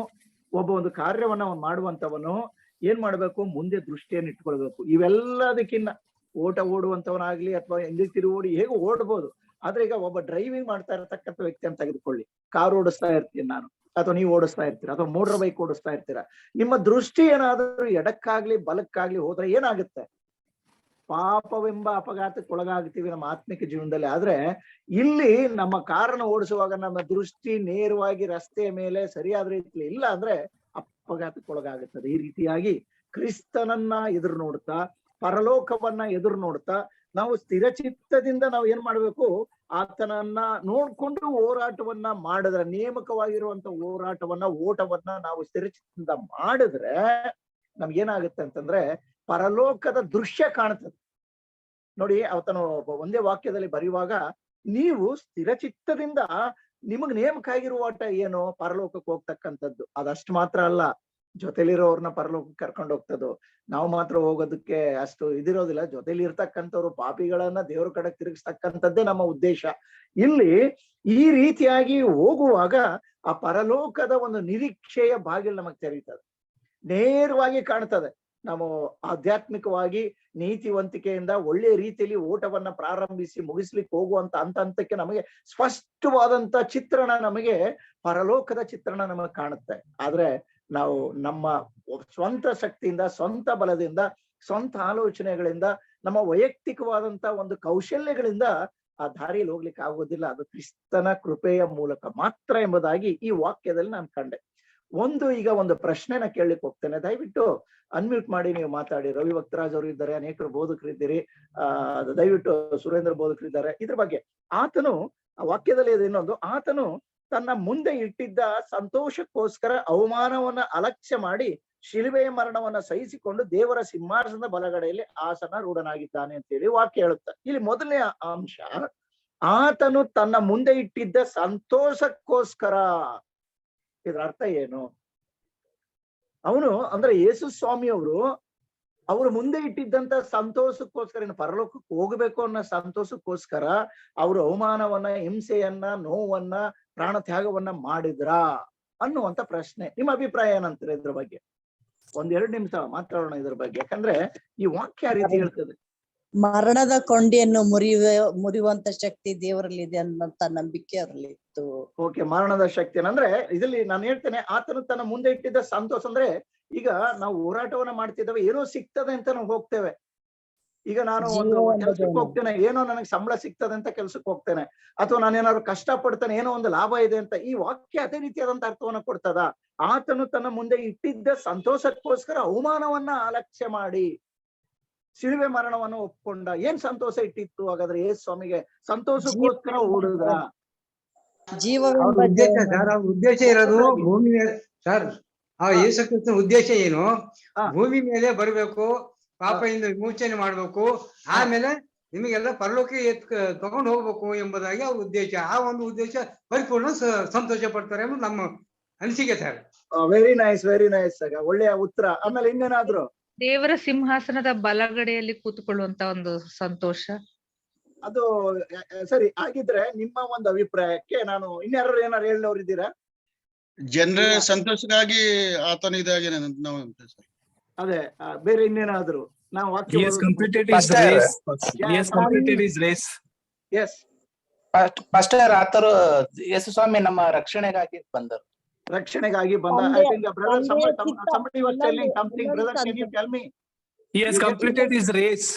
ಒಬ್ಬ ಒಂದು ಕಾರ್ಯವನ್ನ ಮಾಡುವಂತವನು ಏನ್ ಮಾಡ್ಬೇಕು, ಮುಂದೆ ದೃಷ್ಟಿಯನ್ನು ಇಟ್ಕೊಳ್ಬೇಕು. ಇವೆಲ್ಲದಕ್ಕಿನ್ನ ಓಟ ಓಡುವಂತವನಾಗ್ಲಿ ಅಥವಾ ಹಿಂದೆ ತಿರುಗಿ ಹೇಗೆ ಓಡ್ಬೋದು. ಆದ್ರೆ ಈಗ ಒಬ್ಬ ಡ್ರೈವಿಂಗ್ ಮಾಡ್ತಾ ಇರತಕ್ಕಂಥ ವ್ಯಕ್ತಿಯನ್ನು ತೆಗೆದುಕೊಳ್ಳಿ, ಕಾರ್ ಓಡಿಸ್ತಾ ಇರ್ತೀನಿ ನಾನು, ಅಥವಾ ನೀವು ಓಡಿಸ್ತಾ ಇರ್ತೀರಾ, ಅಥವಾ ಮೋಟರ್ ಬೈಕ್ ಓಡಿಸ್ತಾ ಇರ್ತೀರಾ. ನಿಮ್ಮ ದೃಷ್ಟಿ ಏನಾದ್ರೂ ಎಡಕ್ಕಾಗ್ಲಿ ಬಲಕ್ಕಾಗ್ಲಿ ಹೋದ್ರೆ ಏನಾಗುತ್ತೆ, ಪಾಪವೆಂಬ ಅಪಘಾತಕ್ಕೆ ಒಳಗಾಗ್ತೀವಿ ನಮ್ಮ ಆತ್ಮಿಕ ಜೀವನದಲ್ಲಿ. ಆದ್ರೆ ಇಲ್ಲಿ ನಮ್ಮ ಕಾರನ್ನು ಓಡಿಸುವಾಗ ನಮ್ಮ ದೃಷ್ಟಿ ನೇರವಾಗಿ ರಸ್ತೆಯ ಮೇಲೆ ಸರಿಯಾದ ರೀತಿಯಲ್ಲಿ ಇಲ್ಲ ಅಂದ್ರೆ ಅಪಘಾತಕ್ಕೆ ಒಳಗಾಗುತ್ತದೆ. ಈ ರೀತಿಯಾಗಿ ಕ್ರಿಸ್ತನನ್ನ ಎದುರು ನೋಡ್ತಾ, ಪರಲೋಕವನ್ನ ಎದುರು ನೋಡ್ತಾ ನಾವು ಸ್ಥಿರಚಿತ್ತದಿಂದ ನಾವು ಏನ್ ಮಾಡ್ಬೇಕು, ಆತನನ್ನ ನೋಡ್ಕೊಂಡು ಹೋರಾಟವನ್ನ ಮಾಡಿದ್ರೆ, ನೇಮಕವಾಗಿರುವಂತ ಓಟವನ್ನ ನಾವು ಸ್ಥಿರಚಿತ್ತದಿಂದ ಮಾಡಿದ್ರೆ ನಮ್ಗೇನಾಗುತ್ತೆ ಅಂತಂದ್ರೆ ಪರಲೋಕದ ದೃಶ್ಯ ಕಾಣ್ತದೆ. ನೋಡಿ, ಆತನು ಒಂದೇ ವಾಕ್ಯದಲ್ಲಿ ಬರೆಯುವಾಗ, ನೀವು ಸ್ಥಿರಚಿತ್ತದಿಂದ ನಿಮಗ್ ನೇಮಕ ಆಗಿರುವ ಓಟ ಏನು, ಪರಲೋಕಕ್ಕೆ ಹೋಗ್ತಕ್ಕಂಥದ್ದು. ಅದಷ್ಟು ಮಾತ್ರ ಅಲ್ಲ, ಜೊತೆಲಿರೋರ್ನ ಪರಲೋಕಕ್ಕೆ ಕರ್ಕೊಂಡು ಹೋಗ್ತದೋ. ನಾವು ಮಾತ್ರ ಹೋಗೋದಕ್ಕೆ ಅಷ್ಟು ಇದಿರೋದಿಲ್ಲ. ಜೊತೆಲಿ ಇರ್ತಕ್ಕಂಥವ್ರು ಪಾಪಿಗಳನ್ನ ದೇವ್ರ ಕಡೆ ತಿರುಗಿಸ್ತಕ್ಕಂಥದ್ದೇ ನಮ್ಮ ಉದ್ದೇಶ. ಇಲ್ಲಿ ಈ ರೀತಿಯಾಗಿ ಹೋಗುವಾಗ ಆ ಪರಲೋಕದ ಒಂದು ನಿರೀಕ್ಷೆಯ ಬಾಗಿಲು ನಮಗ್ ತೆರೀತದೆ, ನೇರವಾಗಿ ಕಾಣ್ತದೆ. ನಾವು ಆಧ್ಯಾತ್ಮಿಕವಾಗಿ ನೀತಿವಂತಿಕೆಯಿಂದ ಒಳ್ಳೆಯ ರೀತಿಯಲ್ಲಿ ಓಟವನ್ನ ಪ್ರಾರಂಭಿಸಿ ಮುಗಿಸ್ಲಿಕ್ಕೆ ಹೋಗುವಂತ ಹಂತಕ್ಕೆ ನಮಗೆ ಸ್ಪಷ್ಟವಾದಂತ ಚಿತ್ರಣ, ನಮಗೆ ಪರಲೋಕದ ಚಿತ್ರಣ ನಮಗೆ ಕಾಣುತ್ತೆ. ಆದ್ರೆ ನಾವು ನಮ್ಮ ಸ್ವಂತ ಶಕ್ತಿಯಿಂದ, ಸ್ವಂತ ಬಲದಿಂದ, ಸ್ವಂತ ಆಲೋಚನೆಗಳಿಂದ, ನಮ್ಮ ವೈಯಕ್ತಿಕವಾದಂತ ಒಂದು ಕೌಶಲ್ಯಗಳಿಂದ ಆ ದಾರಿಯಲ್ಲಿ ಹೋಗ್ಲಿಕ್ಕೆ ಆಗೋದಿಲ್ಲ. ಅದು ಕ್ರಿಸ್ತನ ಕೃಪೆಯ ಮೂಲಕ ಮಾತ್ರ ಎಂಬುದಾಗಿ ಈ ವಾಕ್ಯದಲ್ಲಿ ನಾನು ಕಂಡೆ. ಈಗ ಒಂದು ಪ್ರಶ್ನೆನ ಕೇಳಲಿಕ್ಕೆ ಹೋಗ್ತೇನೆ. ದಯವಿಟ್ಟು ಅನ್ಮ್ಯೂಟ್ ಮಾಡಿ ನೀವು ಮಾತಾಡಿ. ರವಿ ಭಕ್ತರಾಜ್ ಅವರು ಇದ್ದಾರೆ, ಅನೇಕರು ಬೋಧಕರಿದ್ದೀರಿ, ದಯವಿಟ್ಟು ಸುರೇಂದ್ರ ಬೋಧಕರಿದ್ದಾರೆ. ಇದ್ರ ಬಗ್ಗೆ ಆತನು ಆ ವಾಕ್ಯದಲ್ಲಿ ಇದೆ ಇನ್ನೊಂದು, ಆತನು ತನ್ನ ಮುಂದೆ ಇಟ್ಟಿದ್ದ ಸಂತೋಷಕ್ಕೋಸ್ಕರ ಅವಮಾನವನ್ನ ಅಲಕ್ಷ್ಯ ಮಾಡಿ ಶಿಲುಬೆಯ ಮರಣವನ್ನ ಸಹಿಸಿಕೊಂಡು ದೇವರ ಸಿಂಹಾಸನದ ಬಲಗಡೆಯಲ್ಲಿ ಆಸನ ರೂಢನಾಗಿದ್ದಾನೆ ಅಂತೇಳಿ ವಾಕ್ಯ ಹೇಳುತ್ತೆ. ಇಲ್ಲಿ ಮೊದಲನೇ ಅಂಶ, ಆತನು ತನ್ನ ಮುಂದೆ ಇಟ್ಟಿದ್ದ ಸಂತೋಷಕ್ಕೋಸ್ಕರ. ಇದ್ರ ಅರ್ಥ ಏನು? ಅವನು ಅಂದ್ರೆ ಯೇಸು ಸ್ವಾಮಿ ಅವರು ಮುಂದೆ ಇಟ್ಟಿದ್ದಂತ ಸಂತೋಷಕ್ಕೋಸ್ಕರ, ಇನ್ನು ಪರಲೋಕಕ್ಕೆ ಹೋಗ್ಬೇಕು ಅನ್ನೋ ಸಂತೋಷಕ್ಕೋಸ್ಕರ ಅವರು ಅವಮಾನವನ್ನ, ಹಿಂಸೆಯನ್ನ, ನೋವನ್ನ, ಪ್ರಾಣ ತ್ಯಾಗವನ್ನ ಮಾಡಿದ್ರಾ ಅನ್ನುವಂತ ಪ್ರಶ್ನೆ. ನಿಮ್ಮ ಅಭಿಪ್ರಾಯ ಏನಂತಾರೆ ಇದ್ರ ಬಗ್ಗೆ? 1-2 ನಿಮಿಷ ಮಾತಾಡೋಣ ಇದ್ರ ಬಗ್ಗೆ. ಯಾಕಂದ್ರೆ ಈ ವಾಕ್ಯ ಆ ರೀತಿ ಹೇಳ್ತದೆ, ಮರಣದ ಕೊಂಡಿಯನ್ನು ಮುರಿಯುವಂತ ಶಕ್ತಿ ದೇವರಲ್ಲಿದೆ ಅನ್ನೋಂತ ನಂಬಿಕೆ ಅವರಲ್ಲಿ ಇತ್ತು. ಓಕೆ, ಮರಣದ ಶಕ್ತಿ ಅಂದ್ರೆ ಇದ್ರಲ್ಲಿ ನಾನು ಹೇಳ್ತೇನೆ, ಆತನು ತನ್ನ ಮುಂದೆ ಇಟ್ಟಿದ್ದ ಸಂತೋಷ ಅಂದ್ರೆ, ಈಗ ನಾವು ಹೋರಾಟವನ್ನ ಮಾಡ್ತಿದ್ದೇವೆ, ಏನೋ ಸಿಗ್ತದೆ ಅಂತ ನಾವು ಹೋಗ್ತೇವೆ. ಈಗ ನಾನು ಒಂದು ಕೆಲ್ಸಕ್ಕೆ ಹೋಗ್ತೇನೆ, ಏನೋ ನನಗೆ ಸಂಬಳ ಸಿಗ್ತದೆ ಅಂತ ಕೆಲ್ಸಕ್ಕೆ ಹೋಗ್ತೇನೆ, ಅಥವಾ ನಾನೇನಾದ್ರು ಕಷ್ಟ ಪಡ್ತೇನೆ, ಏನೋ ಒಂದು ಲಾಭ ಇದೆ ಅಂತ. ಈ ವಾಕ್ಯ ಅದೇ ರೀತಿಯಾದಂತ ಅರ್ಥವನ್ನ ಕೊಡ್ತದ. ಆತನು ತನ್ನ ಮುಂದೆ ಇಟ್ಟಿದ್ದ ಸಂತೋಷಕ್ಕೋಸ್ಕರ ಅವಮಾನವನ್ನ ಅಲಕ್ಷ್ಯ ಮಾಡಿ ಶಿಲುಬೆ ಮರಣವನ್ನು ಒಪ್ಕೊಂಡ. ಏನ್ ಸಂತೋಷ ಇಟ್ಟಿತ್ತು ಹಾಗಾದ್ರೆ ಯೇಸು ಸ್ವಾಮಿಗೆ? ಸಂತೋಷಕ್ಕೋಸ್ಕರ ಓಡುದ ಉದ್ದೇಶ ಇರೋದು ಭೂಮಿ ಮೇಲೆ ಸರ್. ಆ ಯೇಸು ಕ್ರಿಸ್ತನ ಉದ್ದೇಶ ಏನು? ಭೂಮಿ ಮೇಲೆ ಬರ್ಬೇಕು, ಪಾಪದಿಂದ ವಿಮೋಚನೆ ಮಾಡ್ಬೇಕು, ಆಮೇಲೆ ನಿಮಗೆಲ್ಲ ಪರಲೋಕಕ್ಕೆ ತಗೊಂಡು ಹೋಗ್ಬೇಕು ಎಂಬುದಾಗಿ ಅವ್ರ ಉದ್ದೇಶ. ಆ ಒಂದು ಉದ್ದೇಶ ಪರಿಪೂರ್ಣ ಸಂತೋಷ ಪಡ್ತಾರೆ ಎಂಬುದು ನಮ್ಮ ಅನಿಸಿಕೆ sir. Very nice, very nice. ಒಳ್ಳೆಯ ಉತ್ತರ. ಆಮೇಲೆ ಇನ್ನೇನಾದ್ರು? ದೇವರ ಸಿಂಹಾಸನದ ಬಲಗಡೆಯಲ್ಲಿ ಕೂತ್ಕೊಳ್ಳುವಂತ ಒಂದು ಸಂತೋಷ. ಅದು ಸರಿ. ಹಾಗಿದ್ರೆ ನಿಮ್ಮ ಒಂದು ಅಭಿಪ್ರಾಯಕ್ಕೆ ನಾನು ಇನ್ಯಾರು ಏನಾರು ಹೇಳೋರಿದ್ದೀರಾ? ಜನರ ಸಂತೋಷಕ್ಕಾಗಿ ಆತನ ಇದಾಗಿ ನಾವು ಅದೇ ಬೇರೆ ಇನ್ನೇನಾದ್ರು? ನಾವು ವಾಕ್ಯ He has completed his race. He has completed his race. Yes pastor, ಆತರು ಯೇಸು ಸ್ವಾಮಿ ನಮ್ಮ ರಕ್ಷಣೆಗಾಗಿ ಬಂದರು. ರಕ್ಷಣೆಗಾಗಿ ಬಂದ. I think brother, somebody was telling something. Brother, can you tell me? He has completed his race.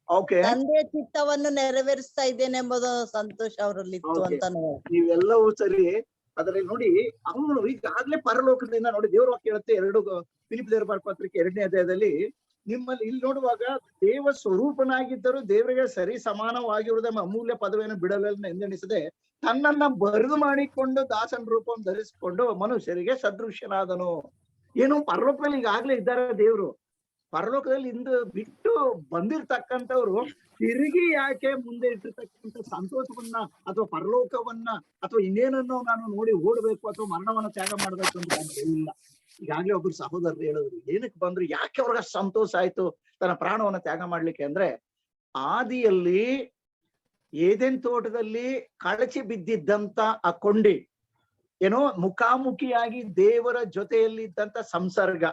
Okay. ತಂದೆಯ ಚಿತ್ತವನ್ನು ನೆರವೇರಿಸ್ತಾ ಇದ್ದೇನೆ ಎಂಬುದು ಸಂತೋಷ ಅವರಲ್ಲಿ ಇತ್ತು ಅಂತ ನಾವು. ನೀವೆಲ್ಲವೂ ಸರಿ. ಅದರಲ್ಲಿ ನೋಡಿ ಅವನು ಈಗಾಗ್ಲೇ ಪರಲೋಕದಿಂದ ನೋಡಿ ದೇವ್ರ ವಾಕ್ಯ ಹೇಳುತ್ತೆ, ಫಿಲಿಪ್ ದೇವರ ಪತ್ರಿಕೆ 2ನೇ ಅಧ್ಯಾಯದಲ್ಲಿ, ನಿಮ್ಮಲ್ಲಿ ಇಲ್ಲಿ ನೋಡುವಾಗ ದೇವ ಸ್ವರೂಪನಾಗಿದ್ದರೂ ದೇವರಿಗೆ ಸರಿ ಸಮಾನವಾಗಿರುವುದೆಂಬ ಅಮೂಲ್ಯ ಪದವಿಯನ್ನು ಬಿಡಲನ್ನು ಎಂದೆಣಿಸದೆ ತನ್ನನ್ನ ಬರೆದು ಮಾಡಿಕೊಂಡು ದಾಸನ ರೂಪವನ್ನು ಧರಿಸಿಕೊಂಡು ಮನುಷ್ಯರಿಗೆ ಸದೃಶ್ಯನಾದನು. ಏನು ಪರಲೋಕದಲ್ಲಿ ಈಗಾಗ್ಲೇ ಇದ್ದಾರೆ ದೇವ್ರು. ಪರಲೋಕದಲ್ಲಿ ಇಂದು ಬಿಟ್ಟು ಬಂದಿರ್ತಕ್ಕಂಥವ್ರು ತಿರುಗಿ ಯಾಕೆ ಮುಂದೆ ಇಟ್ಟಿರ್ತಕ್ಕಂಥ ಸಂತೋಷವನ್ನ ಅಥವಾ ಪರಲೋಕವನ್ನ ಅಥವಾ ಇನ್ನೇನನ್ನೋ ನಾನು ನೋಡಿ ಓಡ್ಬೇಕು ಅಥವಾ ಮರಣವನ್ನ ತ್ಯಾಗ ಮಾಡ್ಬೇಕು ಅಂತ ಇಲ್ಲ. ಈಗಾಗ್ಲೇ ಒಬ್ರು ಸಹೋದರರು ಹೇಳಿದ್ರು, ಏನಕ್ಕೆ ಬಂದ್ರು, ಯಾಕೆ ಅವ್ರಿಗೆ ಸಂತೋಷ ಆಯ್ತು ತನ್ನ ಪ್ರಾಣವನ್ನ ತ್ಯಾಗ ಮಾಡ್ಲಿಕ್ಕೆ ಅಂದ್ರೆ, ಆದಿಯಲ್ಲಿ ಏದೆನ್ ತೋಟದಲ್ಲಿ ಕಳಚಿ ಬಿದ್ದಿದ್ದಂತ ಆ ಕೊಂಡಿ ಏನೋ ಮುಖಾಮುಖಿಯಾಗಿ ದೇವರ ಜೊತೆಯಲ್ಲಿ ಇದ್ದಂತ ಸಂಸರ್ಗ,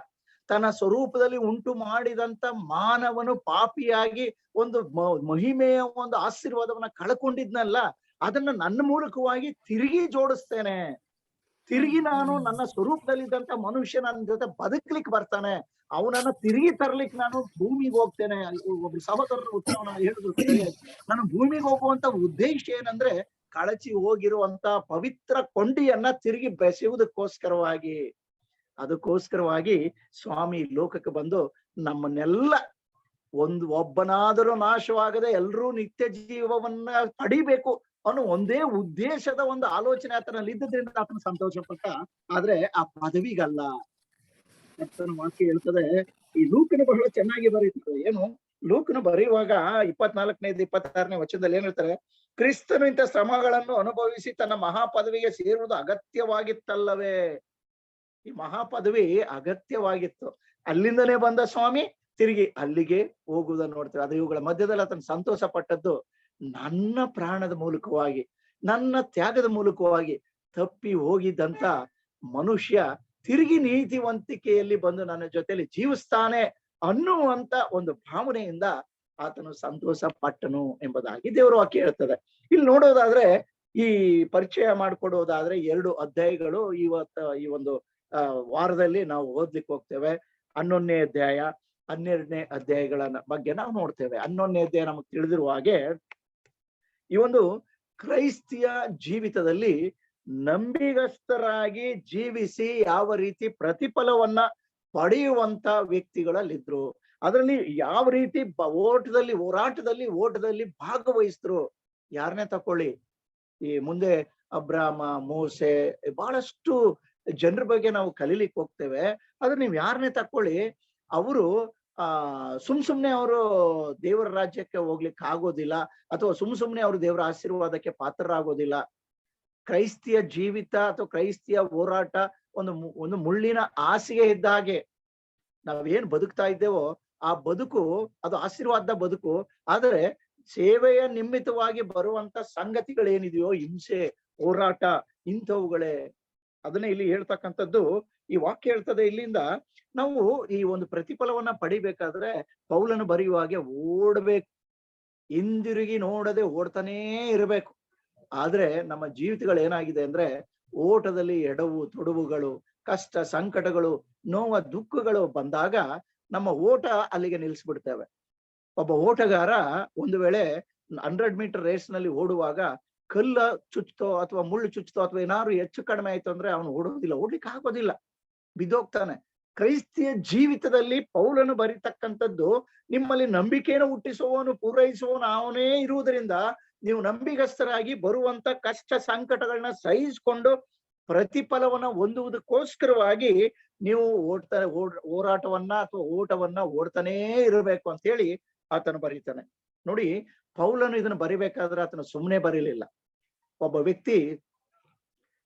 ತನ್ನ ಸ್ವರೂಪದಲ್ಲಿ ಉಂಟು ಮಾಡಿದಂತ ಮಾನವನು ಪಾಪಿಯಾಗಿ ಒಂದು ಮಹಿಮೆಯ ಒಂದು ಆಶೀರ್ವಾದವನ್ನ ಕಳ್ಕೊಂಡಿದ್ನಲ್ಲ, ಅದನ್ನ ನನ್ನ ಮೂಲಕವಾಗಿ ತಿರುಗಿ ಜೋಡಿಸ್ತೇನೆ. ತಿರುಗಿ ನಾನು ನನ್ನ ಸ್ವರೂಪದಲ್ಲಿದ್ದಂತ ಮನುಷ್ಯ ನನ್ನ ಜೊತೆ ಬದುಕ್ಲಿಕ್ಕೆ ಬರ್ತಾನೆ, ಅವನನ್ನ ತಿರುಗಿ ತರ್ಲಿಕ್ಕೆ ನಾನು ಭೂಮಿಗೆ ಹೋಗ್ತೇನೆ. ಒಬ್ರು ಸಹೋದರರು ಉತ್ತಮ ಹೇಳಿದ್ರು, ನಾನು ಭೂಮಿಗೆ ಹೋಗುವಂತ ಉದ್ದೇಶ ಏನಂದ್ರೆ ಕಳಚಿ ಹೋಗಿರುವಂತ ಪವಿತ್ರ ಕೊಂಡಿಯನ್ನ ತಿರುಗಿ ಬೆಸೆಯುವುದಕ್ಕೋಸ್ಕರವಾಗಿ, ಅದಕ್ಕೋಸ್ಕರವಾಗಿ ಸ್ವಾಮಿ ಲೋಕಕ್ಕೆ ಬಂದು ನಮ್ಮನ್ನೆಲ್ಲ ಒಬ್ಬನಾದರೂ ನಾಶವಾಗದೆ ಎಲ್ಲರೂ ನಿತ್ಯ ಜೀವವನ್ನ ಪಡಿಬೇಕು ಅನ್ನೋ ಒಂದೇ ಉದ್ದೇಶದ ಒಂದು ಆಲೋಚನೆ ಆತನಲ್ಲಿ ಇದ್ದದ್ರಿಂದ ಆತನ ಸಂತೋಷ ಪಟ್ಟ. ಆದ್ರೆ ಆ ಪದವಿಗಲ್ಲ. ಆತನ ವಾಕ್ಯ ಹೇಳ್ತದೆ, ಈ ಲೂಕನ ಬಹಳ ಚೆನ್ನಾಗಿ ಬರೀತಾರೆ. ಏನು ಲೂಕನ ಬರೆಯುವಾಗ 24ನೇ 26ನೇ ವಚನದಲ್ಲಿ ಏನ್ ಹೇಳ್ತಾರೆ, ಕ್ರಿಸ್ತನು ಇಂಥ ಶ್ರಮಗಳನ್ನು ಅನುಭವಿಸಿ ತನ್ನ ಮಹಾಪದವಿಗೆ ಸೇರುವುದು ಅಗತ್ಯವಾಗಿತ್ತಲ್ಲವೇ. ಈ ಮಹಾಪದವಿ ಅಗತ್ಯವಾಗಿತ್ತು. ಅಲ್ಲಿಂದನೇ ಬಂದ ಸ್ವಾಮಿ ತಿರುಗಿ ಅಲ್ಲಿಗೆ ಹೋಗುವುದನ್ನು ನೋಡ್ತೇವೆ. ಅದು ಇವುಗಳ ಮಧ್ಯದಲ್ಲಿ ಆತನ ಸಂತೋಷ ಪಟ್ಟದ್ದು, ನನ್ನ ಪ್ರಾಣದ ಮೂಲಕವಾಗಿ, ನನ್ನ ತ್ಯಾಗದ ಮೂಲಕವಾಗಿ ತಪ್ಪಿ ಹೋಗಿದ್ದಂತ ಮನುಷ್ಯ ತಿರುಗಿ ನೀತಿವಂತಿಕೆಯಲ್ಲಿ ಬಂದು ನನ್ನ ಜೊತೆಯಲ್ಲಿ ಜೀವಿಸ್ತಾನೆ ಅನ್ನುವಂತ ಒಂದು ಭಾವನೆಯಿಂದ ಆತನು ಸಂತೋಷ ಪಟ್ಟನು ಎಂಬುದಾಗಿ ದೇವರ ವಾಕ್ಯ ಹೇಳ್ತದೆ. ಇಲ್ಲಿ ನೋಡೋದಾದ್ರೆ, ಈ ಪರಿಚಯ ಮಾಡಿಕೊಡೋದಾದ್ರೆ 2 ಅಧ್ಯಾಯಗಳು ಈ ಒಂದು ವಾರದಲ್ಲಿ ನಾವು ಓದ್ಲಿಕ್ಕೆ ಹೋಗ್ತೇವೆ. 11ನೇ ಅಧ್ಯಾಯ 12ನೇ ಅಧ್ಯಾಯಗಳ ಬಗ್ಗೆ ನಾವು ನೋಡ್ತೇವೆ. 11ನೇ ಅಧ್ಯಾಯ ನಮಗೆ ತಿಳಿದಿರುವ ಹಾಗೆ, ಈ ಒಂದು ಕ್ರೈಸ್ತಿಯ ಜೀವಿತದಲ್ಲಿ ನಂಬಿಗಸ್ತರಾಗಿ ಜೀವಿಸಿ ಯಾವ ರೀತಿ ಪ್ರತಿಫಲವನ್ನ ಪಡೆಯುವಂತ ವ್ಯಕ್ತಿಗಳಲ್ಲಿದ್ರು, ಅದರಲ್ಲಿ ಯಾವ ರೀತಿ ಹೋರಾಟದಲ್ಲಿ ಭಾಗವಹಿಸಿದ್ರು. ಯಾರನ್ನೇ ತಕೊಳ್ಳಿ, ಈ ಮುಂದೆ ಅಬ್ರಾಮ, ಮೋಸೆ, ಬಹಳಷ್ಟು ಜನರ ಬಗ್ಗೆ ನಾವು ಕಲೀಲಿಕ್ಕೆ ಹೋಗ್ತೇವೆ. ಆದ್ರೆ ನೀವು ಯಾರನ್ನೇ ತಕೊಳ್ಳಿ, ಅವರು ಸುಮ್ನೆ ಅವರು ದೇವರ ರಾಜ್ಯಕ್ಕೆ ಹೋಗ್ಲಿಕ್ಕೆ ಆಗೋದಿಲ್ಲ, ಅಥವಾ ಸುಮ್ನೆ ಅವರು ದೇವರ ಆಶೀರ್ವಾದಕ್ಕೆ ಪಾತ್ರರಾಗೋದಿಲ್ಲ. ಕ್ರೈಸ್ತಿಯ ಜೀವಿತ ಅಥವಾ ಕ್ರೈಸ್ತಿಯ ಹೋರಾಟ ಒಂದು ಮುಳ್ಳಿನ ಹಾಸಿಗೆ ಇದ್ದ ಹಾಗೆ. ನಾವೇನ್ ಬದುಕ್ತಾ ಇದ್ದೇವೋ ಆ ಬದುಕು ಅದು ಆಶೀರ್ವಾದ ಬದುಕು. ಆದ್ರೆ ಸೇವೆಯ ನಿಮಿತ್ತವಾಗಿ ಬರುವಂತ ಸಂಗತಿಗಳೇನಿದೆಯೋ, ಹಿಂಸೆ, ಹೋರಾಟ, ಇಂಥವುಗಳೇ. ಅದನ್ನೇ ಇಲ್ಲಿ ಹೇಳ್ತಕ್ಕಂಥದ್ದು ಈ ವಾಕ್ಯ ಹೇಳ್ತದೆ. ಇಲ್ಲಿಂದ ನಾವು ಈ ಒಂದು ಪ್ರತಿಫಲವನ್ನ ಪಡಿಬೇಕಾದ್ರೆ ಪೌಲನು ಬರೆಯುವಾಗೆ ಓಡ್ಬೇಕು, ಹಿಂದಿರುಗಿ ನೋಡದೆ ಓಡ್ತಾನೇ ಇರಬೇಕು. ಆದ್ರೆ ನಮ್ಮ ಜೀವಿತಗಳು ಏನಾಗಿದೆ ಅಂದ್ರೆ, ಓಟದಲ್ಲಿ ಎಡವು ತೊಡವುಗಳು, ಕಷ್ಟ ಸಂಕಟಗಳು, ನೋವ ದುಃಖಗಳು ಬಂದಾಗ ನಮ್ಮ ಓಟ ಅಲ್ಲಿಗೆ ನಿಲ್ಲಿಸ್ಬಿಡ್ತೇವೆ. ಒಬ್ಬ ಓಟಗಾರ ಒಂದು ವೇಳೆ 100 ಮೀಟರ್ ರೇಸ್ ನಲ್ಲಿ ಓಡುವಾಗ ಕಲ್ಲ ಚುಚ್ತೋ ಅಥವಾ ಮುಳ್ಳು ಚುಚ್ತೋ ಅಥವಾ ಏನಾದ್ರು ಹೆಚ್ಚು ಕಡಿಮೆ ಆಯ್ತು ಅಂದ್ರೆ ಅವನು ಓಡ್ಲಿಕ್ಕೆ ಆಗೋದಿಲ್ಲ, ಬಿದ್ದೋಗ್ತಾನೆ. ಕ್ರೈಸ್ತಿಯ ಜೀವಿತದಲ್ಲಿ ಪೌಲನು ಬರೀತಕ್ಕಂಥದ್ದು, ನಿಮ್ಮಲ್ಲಿ ನಂಬಿಕೆಯನ್ನು ಹುಟ್ಟಿಸುವವನು ಪೂರೈಸುವವನು ಅವನೇ ಇರುವುದರಿಂದ ನೀವು ನಂಬಿಗಸ್ತರಾಗಿ ಬರುವಂತ ಕಷ್ಟ ಸಂಕಟಗಳನ್ನ ಸಹಿಸಿಕೊಂಡು ಪ್ರತಿಫಲವನ್ನ ಹೊಂದುವುದಕ್ಕೋಸ್ಕರವಾಗಿ ನೀವು ಹೋರಾಟವನ್ನ ಅಥವಾ ಓಟವನ್ನ ಓಡ್ತಾನೇ ಇರಬೇಕು ಅಂತ ಹೇಳಿ ಆತನು ಬರೀತಾನೆ. ನೋಡಿ, ಪೌಲನು ಇದನ್ನು ಬರಿಬೇಕಾದ್ರೆ ಆತನು ಸುಮ್ಮನೆ ಬರೀಲಿಲ್ಲ. ಒಬ್ಬ ವ್ಯಕ್ತಿ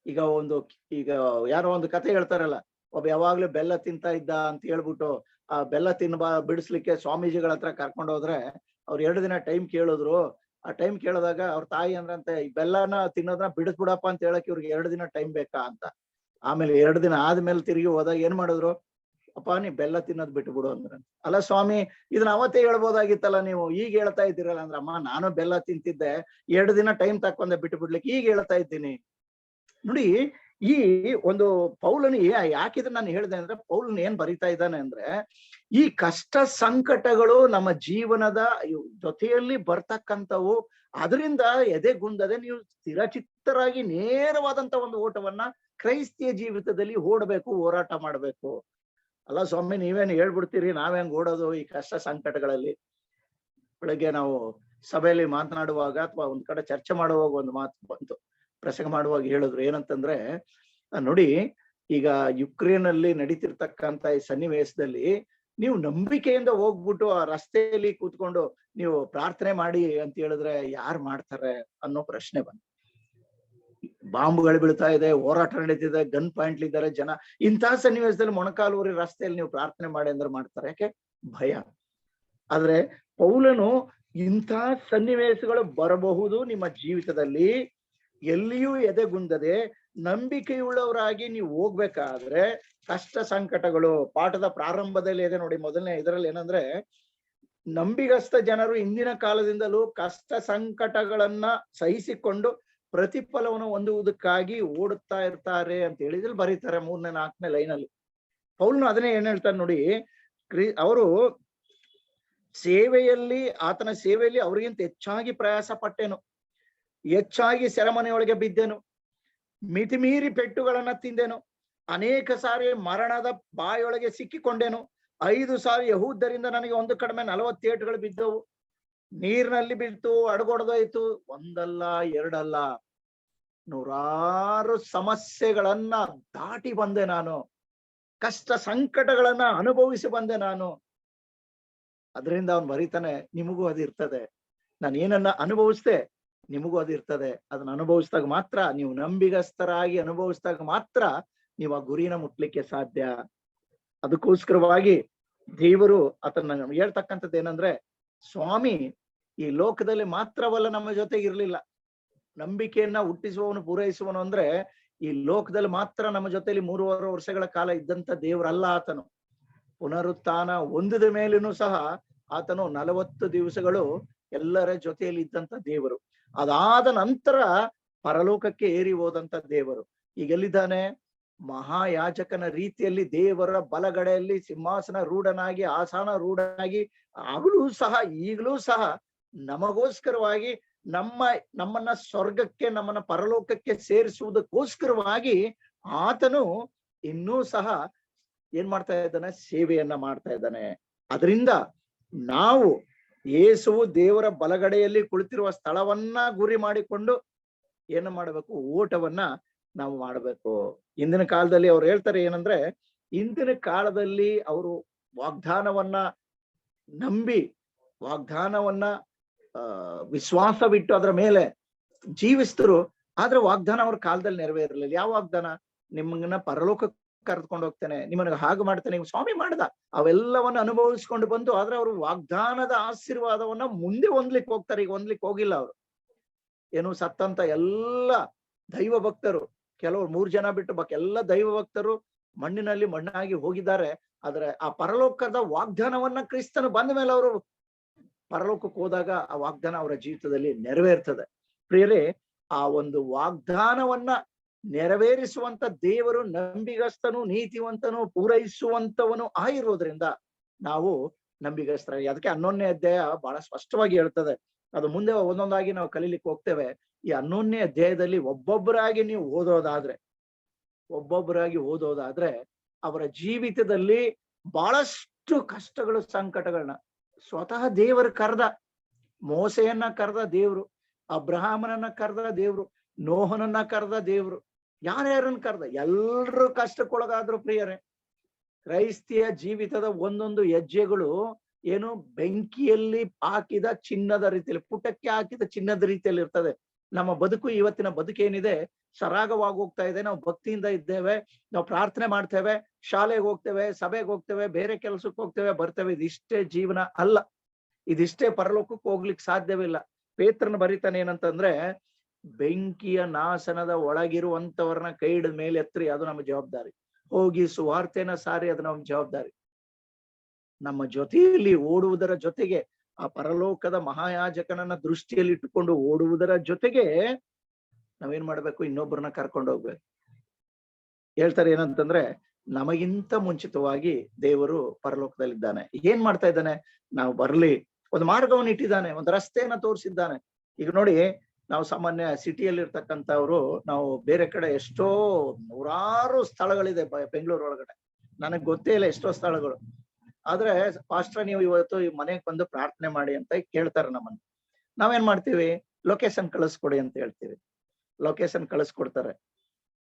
ಈಗ ಯಾರೋ ಒಂದು ಕತೆ ಹೇಳ್ತಾರಲ್ಲ, ಒಬ್ಬ ಯಾವಾಗ್ಲೂ ಬೆಲ್ಲ ತಿಂತಾ ಇದ್ದ ಅಂತ ಹೇಳ್ಬಿಟ್ಟು ಆ ಬೆಲ್ಲ ಬಿಡಿಸ್ಲಿಕ್ಕೆ ಸ್ವಾಮೀಜಿಗಳ ಹತ್ರ ಕರ್ಕೊಂಡು ಹೋದ್ರೆ ಅವ್ರು 2 ದಿನ ಟೈಮ್ ಕೇಳಿದ್ರು. ಆ ಟೈಮ್ ಕೇಳಿದಾಗ ಅವ್ರ ತಾಯಿ ಅಂದ್ರಂತೆ, ಈ ಬೆಲ್ಲನ ತಿನ್ನೋದನ್ನ ಬಿಡಿಸ್ಬಿಡಪ್ಪ ಅಂತ ಹೇಳಕ್ ಇವ್ರಿಗೆ 2 ದಿನ ಟೈಮ್ ಬೇಕಾ ಅಂತ. ಆಮೇಲೆ 2 ದಿನ ಆದ್ಮೇಲೆ ತಿರುಗಿ ಹೋದಾಗ ಏನ್ ಮಾಡಿದ್ರು, ಅಪ್ಪ ನೀ ಬೆಲ್ಲ ತಿನ್ನೋದ್ ಬಿಟ್ಟು ಬಿಡು ಅಂದ್ರಂತೆ. ಅಲ್ಲ ಸ್ವಾಮಿ, ಇದನ್ನ ಅವತ್ತೇ ಹೇಳ್ಬೋದಾಗಿತ್ತಲ್ಲ, ನೀವು ಈಗ ಹೇಳ್ತಾ ಇದ್ದೀರಲ್ಲ. ಅಂದ್ರೆ, ಅಮ್ಮ ನಾನು ಬೆಲ್ಲ ತಿಂತಿದ್ದೆ, 2 ದಿನ ಟೈಮ್ ತಕೊಂಡೆ ಬಿಟ್ಟು ಬಿಡ್ಲಿಕ್ಕೆ, ಈಗ ಹೇಳ್ತಾ ಇದ್ದೀನಿ. ನೋಡಿ, ಈ ಒಂದು ಪೌಲನು ಯಾಕಿದ್ರೆ ನಾನು ಹೇಳಿದೆ ಅಂದ್ರೆ, ಪೌಲನ್ ಏನ್ ಬರಿತಾ ಇದ್ದಾನೆ ಅಂದ್ರೆ, ಈ ಕಷ್ಟ ಸಂಕಟಗಳು ನಮ್ಮ ಜೀವನದ ಜೊತೆಯಲ್ಲಿ ಬರ್ತಕ್ಕಂಥವು, ಅದರಿಂದ ಎದೆಗುಂದದೆ ನೀವು ಸ್ಥಿರಚಿತ್ತರಾಗಿ ನೇರವಾದಂತ ಒಂದು ಓಟವನ್ನ ಕ್ರೈಸ್ತಿಯ ಜೀವಿತದಲ್ಲಿ ಓಡಬೇಕು, ಹೋರಾಟ ಮಾಡ್ಬೇಕು. ಅಲ್ಲ ಸ್ವಾಮಿ, ನೀವೇನ್ ಹೇಳ್ಬಿಡ್ತೀರಿ, ನಾವೇನ್ ಓಡೋದು ಈ ಕಷ್ಟ ಸಂಕಟಗಳಲ್ಲಿ? ಬೆಳಗ್ಗೆ ನಾವು ಸಭೆಯಲ್ಲಿ ಮಾತನಾಡುವಾಗ ಅಥವಾ ಒಂದ್ ಕಡೆ ಚರ್ಚೆ ಮಾಡುವಾಗ ಒಂದು ಮಾತು ಬಂತು, ಪ್ರಸಂಗ ಮಾಡುವಾಗ ಹೇಳಿದ್ರು ಏನಂತಂದ್ರೆ, ನೋಡಿ ಈಗ ಯುಕ್ರೇನ್ ಅಲ್ಲಿ ನಡೀತಿರ್ತಕ್ಕಂತ ಈ ಸನ್ನಿವೇಶದಲ್ಲಿ ನೀವು ನಂಬಿಕೆಯಿಂದ ಹೋಗ್ಬಿಟ್ಟು ಆ ರಸ್ತೆಯಲ್ಲಿ ಕೂತ್ಕೊಂಡು ನೀವು ಪ್ರಾರ್ಥನೆ ಮಾಡಿ ಅಂತ ಹೇಳಿದ್ರೆ ಯಾರು ಮಾಡ್ತಾರೆ ಅನ್ನೋ ಪ್ರಶ್ನೆ ಬಂತು. ಬಾಂಬ್ಗಳು ಬೀಳ್ತಾ ಇದೆ, ಹೋರಾಟ ನಡೀತಿದೆ, ಗನ್ ಪಾಯಿಂಟ್ ಇದ್ದಾರೆ ಜನ. ಇಂತಹ ಸನ್ನಿವೇಶದಲ್ಲಿ ಮೊಣಕಾಲೂರಿ ರಸ್ತೆಯಲ್ಲಿ ನೀವು ಪ್ರಾರ್ಥನೆ ಮಾಡಿ ಅಂದ್ರೆ ಮಾಡ್ತಾರೆ? ಯಾಕೆ? ಭಯ. ಆದ್ರೆ ಪೌಲನು ಇಂಥ ಸನ್ನಿವೇಶಗಳು ಬರಬಹುದು ನಿಮ್ಮ ಜೀವಿತದಲ್ಲಿ, ಎಲ್ಲಿಯೂ ಎದೆಗುಂದದೆ ನಂಬಿಕೆಯುಳ್ಳವರಾಗಿ ನೀವು ಹೋಗ್ಬೇಕಾದ್ರೆ ಕಷ್ಟ ಸಂಕಟಗಳು, ಪಾಠದ ಪ್ರಾರಂಭದಲ್ಲಿ ಇದೆ ನೋಡಿ, ಮೊದಲನೇ ಇದರಲ್ಲಿ ಏನಂದ್ರೆ, ನಂಬಿಗಸ್ತ ಜನರು ಇಂದಿನ ಕಾಲದಿಂದಲೂ ಕಷ್ಟ ಸಂಕಟಗಳನ್ನ ಸಹಿಸಿಕೊಂಡು ಪ್ರತಿಫಲವನ್ನು ಹೊಂದುವುದಕ್ಕಾಗಿ ಓಡುತ್ತಾ ಇರ್ತಾರೆ ಅಂತ ಹೇಳಿದ್ರೆ ಬರೀತಾರೆ 3ನೇ 4ನೇ ಲೈನಲ್ಲಿ. ಪೌಲನು ಅದನ್ನೇ ಏನ್ ಹೇಳ್ತಾರೆ ನೋಡಿ, ಅವರು ಸೇವೆಯಲ್ಲಿ, ಆತನ ಸೇವೆಯಲ್ಲಿ ಅವರಿಗಿಂತ ಹೆಚ್ಚಾಗಿ ಪ್ರಯಾಸ ಪಟ್ಟೆನು, ಹೆಚ್ಚಾಗಿ ಸೆರೆಮನೆಯೊಳಗೆ ಬಿದ್ದೆನು, ಮಿತಿಮೀರಿ ಪೆಟ್ಟುಗಳನ್ನ ತಿಂದೆನು, ಅನೇಕ ಸಾರಿ ಮರಣದ ಬಾಯೊಳಗೆ ಸಿಕ್ಕಿಕೊಂಡೆನು, 5 ಸಾರಿ ಯಹೂದರಿಂದ ನನಗೆ ಒಂದು ಕಡಿಮೆ 40 ಏಟುಗಳು ಬಿದ್ದವು, ನೀರಿನಲ್ಲಿ ಬಿತ್ತು, ಅಡಗೊಡದಾಯ್ತು, ಒಂದಲ್ಲ ಎರಡಲ್ಲ, ನೂರಾರು ಸಮಸ್ಯೆಗಳನ್ನ ದಾಟಿ ಬಂದೆ ನಾನು, ಕಷ್ಟ ಸಂಕಟಗಳನ್ನ ಅನುಭವಿಸಿ ಬಂದೆ ನಾನು. ಅದರಿಂದ ಅವನು ಬರೀತಾನೆ, ನಿಮಗೂ ಅದಿರ್ತದೆ, ನಾನು ಏನನ್ನ ಅನುಭವಿಸ್ದೆ ನಿಮಗೂ ಅದಿರ್ತದೆ. ಅದನ್ನ ಅನುಭವಿಸಿದಾಗ ಮಾತ್ರ, ನೀವು ನಂಬಿಗಸ್ತರಾಗಿ ಅನುಭವಿಸಿದಾಗ ಮಾತ್ರ ನೀವು ಆ ಗುರಿನ ಮುಟ್ಲಿಕ್ಕೆ ಸಾಧ್ಯ. ಅದಕ್ಕೋಸ್ಕರವಾಗಿ ದೇವರು ಆತನ ಹೇಳ್ತಕ್ಕಂಥದ್ದು ಏನಂದ್ರೆ, ಸ್ವಾಮಿ ಈ ಲೋಕದಲ್ಲಿ ಮಾತ್ರವಲ್ಲ ನಮ್ಮ ಜೊತೆಗೆ ಇರ್ಲಿಲ್ಲ, ನಂಬಿಕೆಯನ್ನ ಹುಟ್ಟಿಸುವವನು ಪೂರೈಸುವನು ಅಂದ್ರೆ ಈ ಲೋಕದಲ್ಲಿ ಮಾತ್ರ ನಮ್ಮ ಜೊತೆಲಿ 3.5 ವರ್ಷಗಳ ಕಾಲ ಇದ್ದಂತ ದೇವರಲ್ಲ ಆತನು. ಪುನರುತ್ಥಾನ ಹೊಂದಿದ ಮೇಲೂ ಸಹ ಆತನು 40 ದಿವಸಗಳು ಎಲ್ಲರ ಜೊತೆಯಲ್ಲಿ ಇದ್ದಂತ ದೇವರು. ಅದಾದ ನಂತರ ಪರಲೋಕಕ್ಕೆ ಏರಿ ಹೋದಂತ ದೇವರು. ಈಗ ಎಲ್ಲಿದ್ದಾನೆ? ಮಹಾಯಾಜಕನ ರೀತಿಯಲ್ಲಿ ದೇವರ ಬಲಗಡೆಯಲ್ಲಿ ಸಿಂಹಾಸನ ರೂಢನಾಗಿ, ಆಸನ ರೂಢನಾಗಿ, ಆಗಲೂ ಸಹ ಈಗಲೂ ಸಹ ನಮಗೋಸ್ಕರವಾಗಿ ನಮ್ಮನ್ನ ಸ್ವರ್ಗಕ್ಕೆ, ನಮ್ಮನ್ನ ಪರಲೋಕಕ್ಕೆ ಸೇರಿಸುವುದಕ್ಕೋಸ್ಕರವಾಗಿ ಆತನು ಇನ್ನೂ ಸಹ ಏನ್ ಮಾಡ್ತಾ ಇದ್ದಾನೆ? ಸೇವೆಯನ್ನ ಮಾಡ್ತಾ ಇದ್ದಾನೆ. ಅದರಿಂದ ನಾವು ಯೇಸುವು ದೇವರ ಬಲಗಡೆಯಲ್ಲಿ ಕುಳಿತಿರುವ ಸ್ಥಳವನ್ನ ಗುರಿ ಮಾಡಿಕೊಂಡು ಏನು ಮಾಡಬೇಕು? ಓಟವನ್ನ ನಾವು ಮಾಡಬೇಕು. ಇಂದಿನ ಕಾಲದಲ್ಲಿ ಅವ್ರು ಹೇಳ್ತಾರೆ ಏನಂದ್ರೆ, ಇಂದಿನ ಕಾಲದಲ್ಲಿ ಅವರು ವಾಗ್ದಾನವನ್ನ ನಂಬಿ, ವಾಗ್ದಾನವನ್ನ ವಿಶ್ವಾಸವಿಟ್ಟು ಅದರ ಮೇಲೆ ಜೀವಿಸ್ತರು. ಆದ್ರೆ ವಾಗ್ದಾನ ಅವ್ರ ಕಾಲದಲ್ಲಿ ನೆರವೇರಲಿಲ್ಲ. ಯಾವ ವಾಗ್ದಾನ? ನಿಮ್ಮನ್ನ ಪರಲೋಕ ಕರೆದುಕೊಂಡು ಹೋಗ್ತೇನೆ, ನಿಮ್ಮನ್ನ ಹಾಗೆ ಮಾಡ್ತೇನೆ, ಸ್ವಾಮಿ ಮಾಡ್ದ. ಅವೆಲ್ಲವನ್ನ ಅನುಭವಿಸ್ಕೊಂಡು ಬಂದು, ಆದ್ರೆ ಅವರು ವಾಗ್ದಾನದ ಆಶೀರ್ವಾದವನ್ನ ಮುಂದೆ ಹೊಂದ್ಲಿಕ್ಕೆ ಹೋಗ್ತಾರೆ. ಈಗ ಹೊಂದ್ಲಿಕ್ಕೆ ಹೋಗಿಲ್ಲ ಅವರು. ಏನು ಸತ್ತಂತ ಎಲ್ಲ ದೈವ ಭಕ್ತರು, ಕೆಲವರು 3 ಜನ ಬಿಟ್ಟು ಎಲ್ಲ ದೈವ ಭಕ್ತರು ಮಣ್ಣಿನಲ್ಲಿ ಮಣ್ಣಾಗಿ ಹೋಗಿದ್ದಾರೆ. ಆದ್ರೆ ಆ ಪರಲೋಕದ ವಾಗ್ದಾನವನ್ನ ಕ್ರಿಸ್ತನು ಬಂದ ಮೇಲೆ ಅವರು ಪರಲೋಕಕ್ಕೆ ಹೋದಾಗ ಆ ವಾಗ್ದಾನ ಅವರ ಜೀವಿತದಲ್ಲಿ ನೆರವೇರ್ತದೆ. ಪ್ರಿಯರೇ, ಆ ಒಂದು ವಾಗ್ದಾನವನ್ನ ನೆರವೇರಿಸುವಂತ ದೇವರು ನಂಬಿಗಸ್ತನು, ನೀತಿವಂತನು, ಪೂರೈಸುವಂತವನು ಆಗಿರೋದ್ರಿಂದ ನಾವು ನಂಬಿಗಸ್ತರಾಗಿ. ಅದಕ್ಕೆ 11ನೇ ಅಧ್ಯಾಯ ಬಹಳ ಸ್ಪಷ್ಟವಾಗಿ ಹೇಳ್ತದೆ. ಅದು ಮುಂದೆ ಒಂದೊಂದಾಗಿ ನಾವು ಕಲೀಲಿಕ್ಕೆ ಹೋಗ್ತೇವೆ. ಈ 11ನೇ ಅಧ್ಯಾಯದಲ್ಲಿ ಒಬ್ಬೊಬ್ಬರಾಗಿ ನೀವು ಓದೋದಾದ್ರೆ ಅವರ ಜೀವಿತದಲ್ಲಿ ಬಹಳಷ್ಟು ಕಷ್ಟಗಳು, ಸಂಕಟಗಳನ್ನ ಸ್ವತಃ ದೇವರು ಕರೆದ. ಮೋಸೆಯನ್ನ ಕರೆದ ದೇವ್ರು, ಅಬ್ರಹಾಮನನ್ನ ಕರೆದ ದೇವ್ರು, ನೋಹನನ್ನ ಕರೆದ ದೇವ್ರು, ಯಾರ್ಯಾರನ್ನ ಕರೆದ? ಎಲ್ರು ಕಷ್ಟಕ್ಕೊಳಗಾದ್ರು. ಪ್ರಿಯರೇ, ಕ್ರೈಸ್ತಿಯ ಜೀವಿತದ ಒಂದೊಂದು ಹೆಜ್ಜೆಗಳು ಏನು ಬೆಂಕಿಯಲ್ಲಿ ಹಾಕಿದ ಚಿನ್ನದ ರೀತಿಯಲ್ಲಿ, ಪುಟಕ್ಕೆ ಹಾಕಿದ ಚಿನ್ನದ ರೀತಿಯಲ್ಲಿ ಇರ್ತದೆ. ನಮ್ಮ ಬದುಕು, ಇವತ್ತಿನ ಬದುಕೇನಿದೆ, ಸರಾಗವಾಗಿ ಹೋಗ್ತಾ ಇದೆ. ನಾವು ಭಕ್ತಿಯಿಂದ ಇದ್ದೇವೆ, ನಾವು ಪ್ರಾರ್ಥನೆ ಮಾಡ್ತೇವೆ, ಶಾಲೆಗೆ ಹೋಗ್ತೇವೆ, ಸಭೆಗೆ ಹೋಗ್ತೇವೆ, ಬೇರೆ ಕೆಲಸಕ್ಕೆ ಹೋಗ್ತೇವೆ, ಬರ್ತೇವೆ. ಇದಿಷ್ಟೇ ಜೀವನ ಅಲ್ಲ, ಇದಿಷ್ಟೇ ಪರಲೋಕಕ್ಕೆ ಹೋಗ್ಲಿಕ್ಕೆ ಸಾಧ್ಯವಿಲ್ಲ. ಪೇತ್ರನ ಬರಿತಾನೆ ಏನಂತಂದ್ರೆ, ಬೆಂಕಿಯ ನಾಶನದ ಒಳಗಿರುವಂತವ್ರನ್ನ ಕೈ ಹಿಡಿದ ಮೇಲೆ ಎತ್ತರಿ, ಅದು ನಮ್ಮ ಜವಾಬ್ದಾರಿ. ಹೋಗಿ ಸುವಾರ್ತೆನ ಸಾರಿ, ಅದು ನಮ್ಮ ಜವಾಬ್ದಾರಿ. ನಮ್ಮ ಜೊತೆಯಲ್ಲಿ ಓಡುವುದರ ಜೊತೆಗೆ, ಆ ಪರಲೋಕದ ಮಹಾಯಾಜಕನನ್ನ ದೃಷ್ಟಿಯಲ್ಲಿ ಇಟ್ಟುಕೊಂಡು ಓಡುವುದರ ಜೊತೆಗೆ ನಾವೇನ್ ಮಾಡ್ಬೇಕು? ಇನ್ನೊಬ್ಬರನ್ನ ಕರ್ಕೊಂಡು ಹೋಗ್ಬೇಕು. ಹೇಳ್ತಾರೆ ಏನಂತಂದ್ರೆ, ನಮಗಿಂತ ಮುಂಚಿತವಾಗಿ ದೇವರು ಪರಲೋಕದಲ್ಲಿದ್ದಾನೆ. ಏನ್ ಮಾಡ್ತಾ ಇದ್ದಾನೆ? ನಾವು ಬರ್ಲಿ, ಒಂದು ಮಾರ್ಗವನ್ನು ಇಟ್ಟಿದ್ದಾನೆ, ಒಂದು ರಸ್ತೆಯನ್ನ ತೋರಿಸಿದ್ದಾನೆ. ಈಗ ನೋಡಿ, ನಾವು ಸಾಮಾನ್ಯ ಸಿಟಿಯಲ್ಲಿ ಇರ್ತಕ್ಕಂಥವ್ರು, ನಾವು ಬೇರೆ ಕಡೆ ಎಷ್ಟೋ ನೂರಾರು ಸ್ಥಳಗಳಿದೆ ಬೆಂಗಳೂರು ಒಳಗಡೆ, ನನಗ್ ಗೊತ್ತೇ ಇಲ್ಲ ಎಷ್ಟೋ ಸ್ಥಳಗಳು. ಆದ್ರೆ ಪಾಸ್ಟರ್ ನೀವು ಇವತ್ತು ಈ ಮನೆಗೆ ಬಂದು ಪ್ರಾರ್ಥನೆ ಮಾಡಿ ಅಂತ ಕೇಳ್ತಾರೆ ನಮ್ಮನ್ನ. ನಾವೇನ್ ಮಾಡ್ತೀವಿ? ಲೊಕೇಶನ್ ಕಳಿಸ್ಕೊಡಿ ಅಂತ ಹೇಳ್ತೀವಿ. ಲೊಕೇಶನ್ ಕಳಿಸ್ಕೊಡ್ತಾರೆ.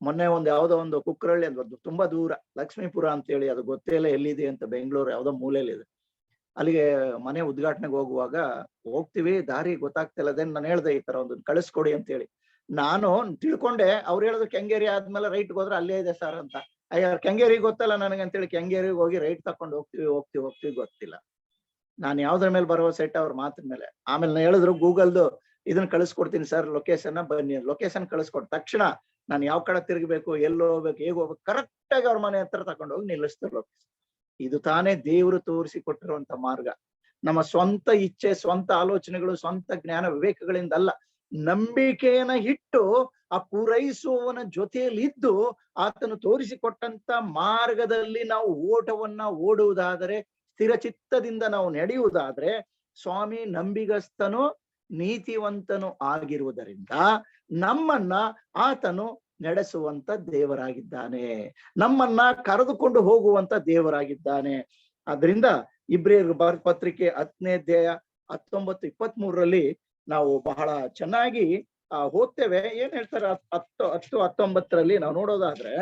ಮೊನ್ನೆ ಯಾವ್ದೋ ಒಂದು ಕುಕ್ರಳ್ಳಿ ಅಂತ ತುಂಬಾ ದೂರ, ಲಕ್ಷ್ಮೀಪುರ ಅಂತ ಹೇಳಿ, ಅದು ಗೊತ್ತೇ ಇಲ್ಲ ಎಲ್ಲಿದೆ ಅಂತ, ಬೆಂಗಳೂರು ಯಾವ್ದೋ ಮೂಲೆಯಲ್ಲಿದೆ. ಅಲ್ಲಿಗೆ ಮನೆ ಉದ್ಘಾಟನೆಗೆ ಹೋಗುವಾಗ ಹೋಗ್ತಿವಿ, ದಾರಿ ಗೊತ್ತಾಗ್ತಿಲ್ಲ. ಅದೇನ್ ನಾನು ಹೇಳ್ದೆ ಈ ತರ ಒಂದು ಕಳಿಸ್ಕೊಡಿ ಅಂತ ಹೇಳಿ. ನಾನು ತಿಳ್ಕೊಂಡೆ, ಅವ್ರು ಹೇಳಿದ್ರು ಕೆಂಗೇರಿ ಆದ್ಮೇಲೆ ರೈಟ್ಗೆ ಹೋದ್ರೆ ಅಲ್ಲೇ ಇದೆ ಸರ್ ಅಂತ. ಅಯ್ಯ, ಕೆಂಗೇರಿ ಗೊತ್ತಲ್ಲ ನನಗೆ ಅಂತೇಳಿ ಕೆಂಗೇರಿಗೆ ಹೋಗಿ ರೈಟ್ ತಕೊಂಡು ಹೋಗ್ತೀವಿ ಗೊತ್ತಿಲ್ಲ. ನಾನು ಯಾವ್ದ್ರ ಮೇಲೆ ಭರವಸೆ ಇಟ್ಟ ಅವ್ರ ಮಾತಿನ ಮೇಲೆ. ಆಮೇಲೆ ನಾನು ಹೇಳಿದ್ರು ಗೂಗಲ್ದು ಇದನ್ನ ಕಳಿಸ್ಕೊಡ್ತೀನಿ ಸರ್, ಲೊಕೇಶನ್ ಬನ್ನಿ. ಲೊಕೇಶನ್ ಕಳಿಸ್ಕೊಟ್ಟ ತಕ್ಷಣ ನಾನು ಯಾವ ಕಡೆ ತಿರುಗಬೇಕು, ಎಲ್ಲಿ ಹೋಗ್ಬೇಕು, ಹೇಗೆ ಹೋಗ್ಬೇಕು, ಕರೆಕ್ಟ್ ಆಗಿ ಅವ್ರ ಮನೆ ಹತ್ರ ತಕೊಂಡೋಗಿ ನಿಲ್ಲಿಸ್ತಾರೆ ಲೊಕೇಶನ್. ಇದು ತಾನೇ ದೇವರು ತೋರಿಸಿ ಕೊಟ್ಟಿರುವಂತ ಮಾರ್ಗ. ನಮ್ಮ ಸ್ವಂತ ಇಚ್ಛೆ, ಸ್ವಂತ ಆಲೋಚನೆಗಳು, ಸ್ವಂತ ಜ್ಞಾನ ವಿವೇಕಗಳಿಂದ ಅಲ್ಲ, ನಂಬಿಕೆಯನ್ನ ಇಟ್ಟು ಆ ಪೂರೈಸುವವನ ಜೊತೆಯಲ್ಲಿ ಇದ್ದು ಆತನು ತೋರಿಸಿಕೊಟ್ಟಂತ ಮಾರ್ಗದಲ್ಲಿ ನಾವು ಓಟವನ್ನ ಓಡುವುದಾದರೆ, ಸ್ಥಿರಚಿತ್ತದಿಂದ ನಾವು ನಡೆಯುವುದಾದ್ರೆ, ಸ್ವಾಮಿ ನಂಬಿಗಸ್ತನು ನೀತಿವಂತನು ಆಗಿರುವುದರಿಂದ ನಮ್ಮನ್ನ ಆತನು ನಡೆಸುವಂತ ದೇವರಾಗಿದ್ದಾನೆ, ನಮ್ಮನ್ನ ಕರೆದುಕೊಂಡು ಹೋಗುವಂತ ದೇವರಾಗಿದ್ದಾನೆ. ಆದ್ರಿಂದ ಇಬ್ರಿಯರ ಪತ್ರಿಕೆ 10ನೇ ಅಧ್ಯಾಯ 19-23 ನಾವು ಬಹಳ ಚೆನ್ನಾಗಿ ಓದ್ತೇವೆ. ಏನ್ ಹೇಳ್ತಾರೆ 10-19 ನಾವು ನೋಡೋದಾದ್ರೆ,